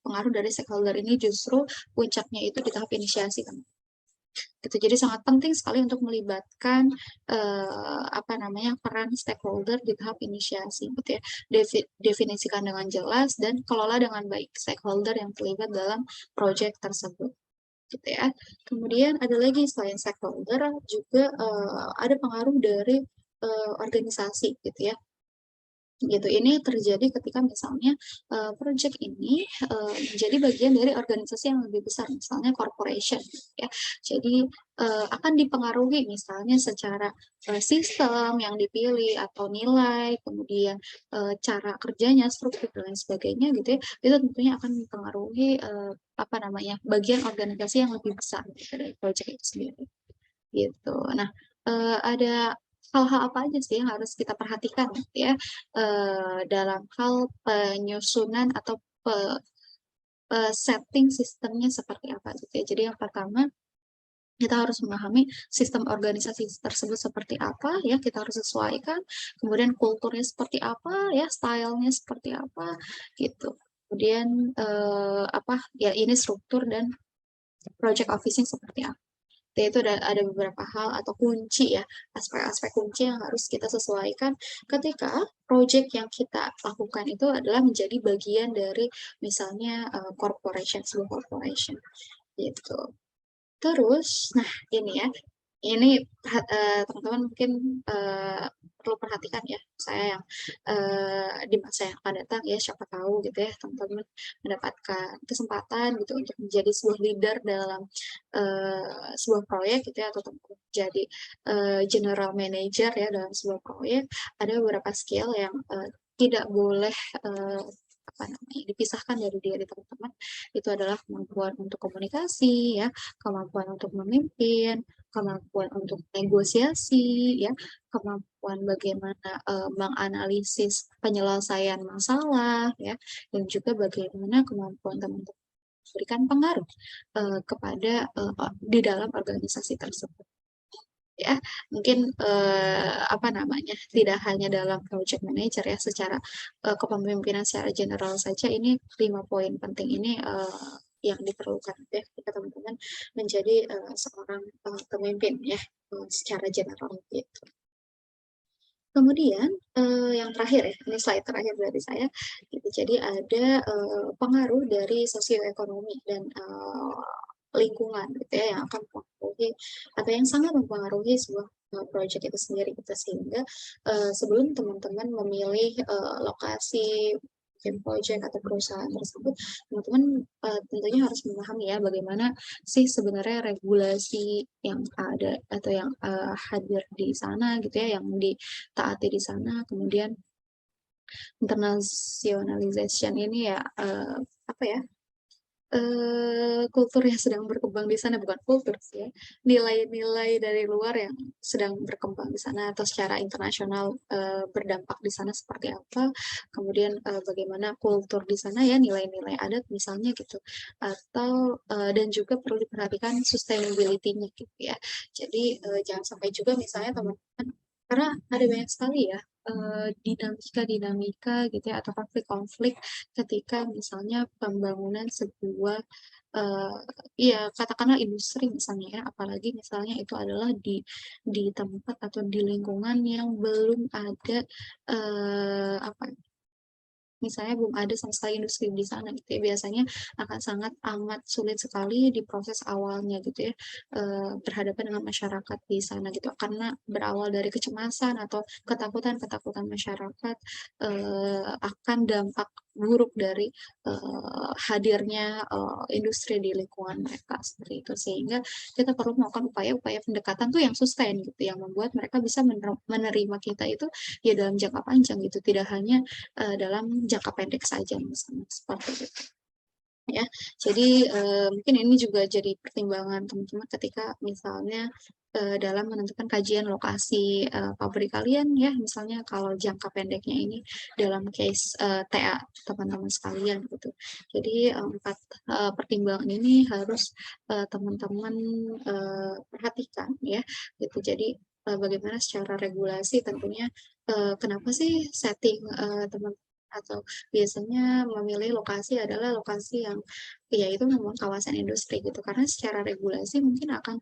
pengaruh dari stakeholder ini justru puncaknya itu di tahap inisiasi kan. Gitu. Jadi sangat penting sekali untuk melibatkan peran stakeholder di tahap inisiasi gitu ya. Definisikan dengan jelas dan kelola dengan baik stakeholder yang terlibat dalam proyek tersebut gitu ya. Kemudian ada lagi selain stakeholder juga ada pengaruh dari organisasi gitu ya. Gitu. Ini terjadi ketika misalnya project ini menjadi bagian dari organisasi yang lebih besar, misalnya corporation ya. Jadi akan dipengaruhi misalnya secara sistem yang dipilih atau nilai, kemudian cara kerjanya, struktur dan lain sebagainya gitu ya. Itu tentunya akan mempengaruhi bagian organisasi yang lebih besar dari project itu sendiri. Gitu. Nah, ada hal-hal apa aja sih yang harus kita perhatikan ya dalam hal penyusunan atau setting sistemnya seperti apa gitu ya. Jadi yang pertama kita harus memahami sistem organisasi tersebut seperti apa ya, kita harus sesuaikan. Kemudian kulturnya seperti apa ya, stylenya seperti apa gitu. Kemudian ini struktur dan project officing seperti apa. Itu ada beberapa hal atau kunci ya, aspek-aspek kunci yang harus kita sesuaikan ketika project yang kita lakukan itu adalah menjadi bagian dari misalnya sebuah corporation gitu. Terus, nah ini ya, ini teman-teman mungkin perlu perhatikan ya, saya yang di masa yang akan datang ya, siapa tahu gitu ya teman-teman mendapatkan kesempatan gitu untuk menjadi sebuah leader dalam sebuah proyek gitu ya, atau teman-teman jadi general manager ya dalam sebuah proyek, ada beberapa skill yang tidak boleh dipisahkan dari diri teman-teman. Itu adalah kemampuan untuk komunikasi ya, kemampuan untuk memimpin, kemampuan untuk negosiasi ya, kemampuan bagaimana menganalisis penyelesaian masalah ya, dan juga bagaimana kemampuan teman-teman memberikan pengaruh kepada di dalam organisasi tersebut. Ya, mungkin tidak hanya dalam project manager ya, secara kepemimpinan secara general saja ini 5 poin penting ini yang diperlukan ya ketika teman-teman menjadi seorang pemimpin ya secara general gitu. Kemudian yang terakhir ya, ini slide terakhir dari saya. Gitu. Jadi ada pengaruh dari sosioekonomi dan lingkungan gitu ya yang akan mempengaruhi atau yang sangat mempengaruhi sebuah project itu sendiri gitu, sehingga sebelum teman-teman memilih lokasi bikin project atau perusahaan tersebut, teman-teman tentunya harus memahami ya bagaimana sih sebenarnya regulasi yang ada atau yang hadir di sana gitu ya, yang ditaati di sana. Kemudian internationalization ini ya kultur yang sedang berkembang di sana, bukan kultur sih ya, nilai-nilai dari luar yang sedang berkembang di sana atau secara internasional berdampak di sana seperti apa, kemudian bagaimana kultur di sana ya, nilai-nilai adat misalnya gitu, atau dan juga perlu diperhatikan sustainability-nya gitu ya. Jadi jangan sampai juga misalnya teman-teman, karena ada banyak sekali ya dinamika-dinamika gitu ya, atau konflik-konflik ketika misalnya pembangunan sebuah katakanlah industri misalnya ya, apalagi misalnya itu adalah di tempat atau di lingkungan yang belum ada misalnya belum ada sama sekali industri di sana gitu ya, biasanya akan sangat amat sulit sekali di proses awalnya gitu ya, berhadapan dengan masyarakat di sana gitu, karena berawal dari kecemasan atau ketakutan masyarakat akan dampak buruk dari hadirnya industri di lingkungan mereka seperti itu, sehingga kita perlu melakukan upaya-upaya pendekatan tuh yang sustain gitu, yang membuat mereka bisa menerima kita itu ya dalam jangka panjang gitu, tidak hanya dalam jangka pendek saja misalnya seperti itu. Ya, jadi mungkin ini juga jadi pertimbangan teman-teman ketika misalnya dalam menentukan kajian lokasi pabrik kalian ya, misalnya kalau jangka pendeknya ini dalam case TA teman-teman sekalian gitu. Jadi 4 pertimbangan ini harus teman-teman perhatikan ya, gitu. Jadi bagaimana secara regulasi tentunya kenapa sih setting teman atau biasanya memilih lokasi adalah lokasi yang ya itu memang kawasan industri gitu, karena secara regulasi mungkin akan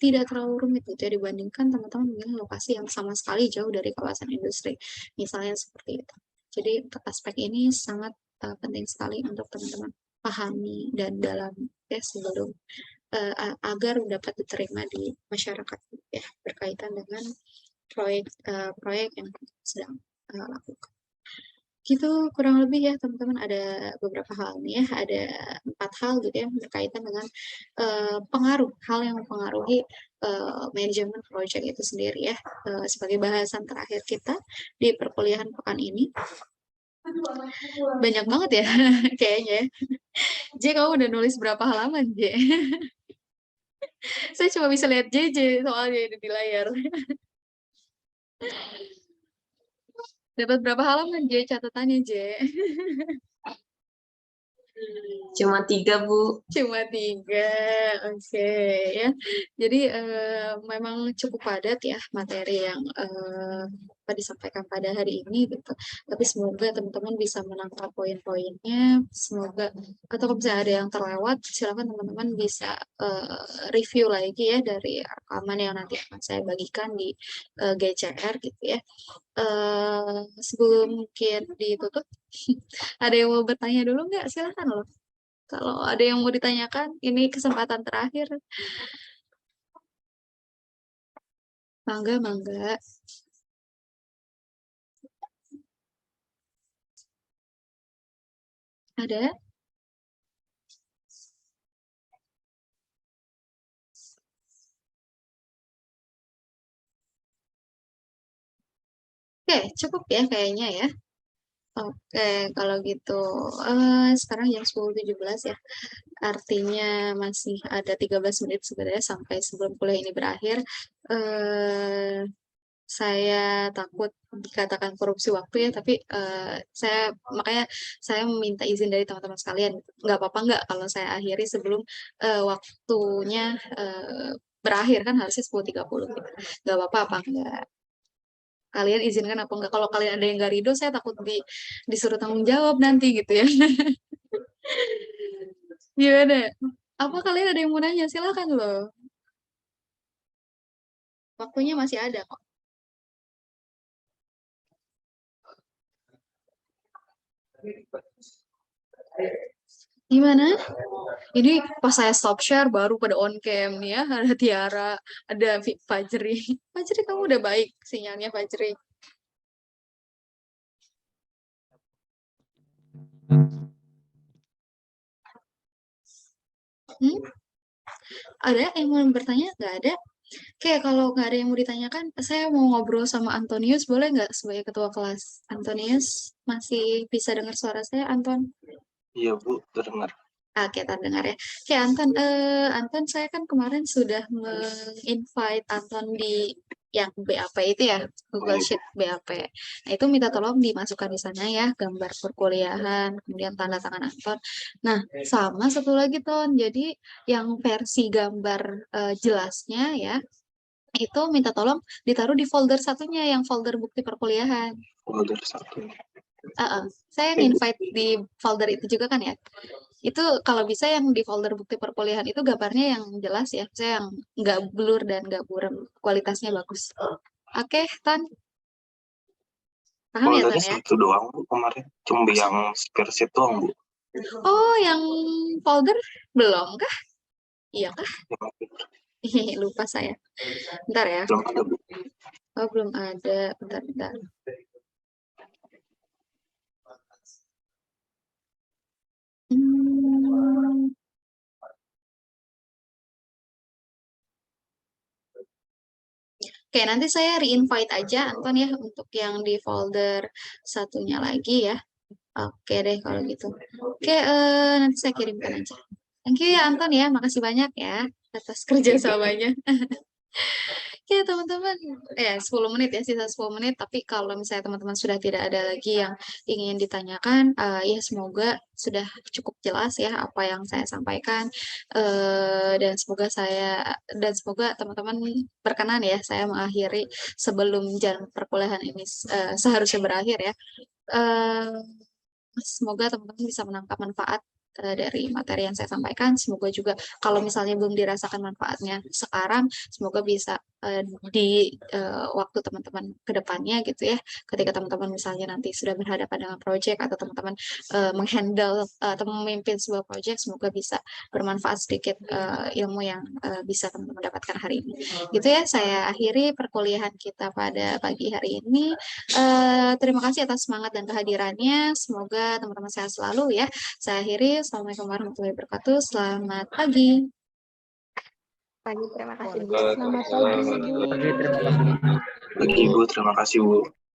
tidak terlalu rumit gitu ya dibandingkan teman-teman memilih lokasi yang sama sekali jauh dari kawasan industri, misalnya seperti itu. Jadi untuk aspek ini sangat penting sekali untuk teman-teman pahami dan dalam ya sebelum agar dapat diterima di masyarakat ya berkaitan dengan proyek yang sedang lakukan. Gitu kurang lebih ya teman-teman, ada beberapa hal nih ya, ada 4 hal gitu ya berkaitan dengan pengaruh, hal yang mempengaruhi manajemen project itu sendiri ya, sebagai bahasan terakhir kita di perkuliahan pekan ini. Banyak banget ya kayaknya. J, kamu udah nulis berapa halaman, J? Saya cuma bisa lihat JJ soalnya di layar. Dapat berapa halaman, J, catatannya, J? Cuma 3, Bu. Cuma 3, oke ya. Jadi memang cukup padat ya materi yang disampaikan pada hari ini gitu. Tapi semoga teman-teman bisa menangkap poin-poinnya. Semoga atau kalau misalnya ada yang terlewat, silakan teman-teman bisa review lagi ya dari rekaman yang nanti akan saya bagikan di GCR gitu ya. Sebelum mungkin ditutup, ada yang mau bertanya dulu nggak? Silakan loh. Kalau ada yang mau ditanyakan, ini kesempatan terakhir. Mangga, mangga. Ada? Oke, cukup ya kayaknya ya. Oke, kalau gitu sekarang jam 10.17 ya. Artinya masih ada 13 menit sebenarnya sampai sebelum kuliah ini berakhir. Saya takut dikatakan korupsi waktu ya, tapi makanya saya meminta izin dari teman-teman sekalian. Nggak apa-apa nggak kalau saya akhiri sebelum waktunya berakhir, kan harusnya 10.30 gitu. Nggak apa-apa apa enggak. Kalian izinkan apa enggak? Kalau kalian ada yang nggak ridho, saya takut disuruh tanggung jawab nanti gitu ya. Gimana? Apa kalian ada yang mau nanya? Silakan loh. Waktunya masih ada kok. Gimana? Ini pas saya stop share baru pada on cam nih ya. Ada Tiara, ada Fajri. Fajri, kamu udah baik sinyalnya, Fajri. Ada yang mau bertanya? Nggak ada? Oke, kalau nggak ada yang mau ditanyakan, saya mau ngobrol sama Antonius, boleh nggak sebagai ketua kelas? Antonius, masih bisa dengar suara saya, Anton? Iya, Bu, terdengar. Oke, terdengar ya. Oke, Anton, Anton, saya kan kemarin sudah invite Anton di yang BAP itu ya, Google Sheet BAP. Nah, itu minta tolong dimasukkan di sana ya, gambar perkuliahan, kemudian tanda tangan Anton. Nah, sama satu lagi, Ton. Jadi, yang versi gambar jelasnya ya, itu minta tolong ditaruh di folder satunya, yang folder bukti perkuliahan. Folder 1. Saya nge-invite di folder itu juga kan ya. Itu kalau bisa yang di folder bukti perkuliahan itu gambarnya yang jelas ya. Saya yang nggak blur dan nggak buram. Kualitasnya bagus. Oke, Tan. Paham ya, Tan Foldernya ya? satu doang, Bu, kemarin. Cuma yang spreadsheet doang, Bu. Oh, yang folder belum kah? Iya kah? Lupa saya. Bentar ya. Belum ada, Bu. Oh, belum ada. Bentar. Oke, nanti saya re-invite aja Anton ya untuk yang di folder satunya lagi ya. Oke deh kalau gitu. Oke, nanti saya kirimkan aja. Thank you ya Anton ya, makasih banyak ya atas kerjasamanya. Oke teman-teman, 10 menit ya, sisa 10 menit. Tapi kalau misalnya teman-teman sudah tidak ada lagi yang ingin ditanyakan, ya semoga sudah cukup jelas ya apa yang saya sampaikan. Dan semoga teman-teman berkenan ya saya mengakhiri sebelum jam perkuliahan ini seharusnya berakhir ya. Semoga teman-teman bisa menangkap manfaat dari materi yang saya sampaikan. Semoga juga kalau misalnya belum dirasakan manfaatnya sekarang, semoga bisa di waktu teman-teman ke depannya gitu ya. Ketika teman-teman misalnya nanti sudah berhadapan dengan project atau teman-teman menghandle atau memimpin sebuah project, semoga bisa bermanfaat sedikit ilmu yang bisa teman-teman dapatkan hari ini. Gitu ya, saya akhiri perkuliahan kita pada pagi hari ini. Terima kasih atas semangat dan kehadirannya. Semoga teman-teman sehat selalu ya. Saya akhiri. Assalamualaikum warahmatullahi wabarakatuh. Selamat pagi. Pagi, terima kasih Bu. Selamat pagi, Bu. Pagi, terima kasih Bu.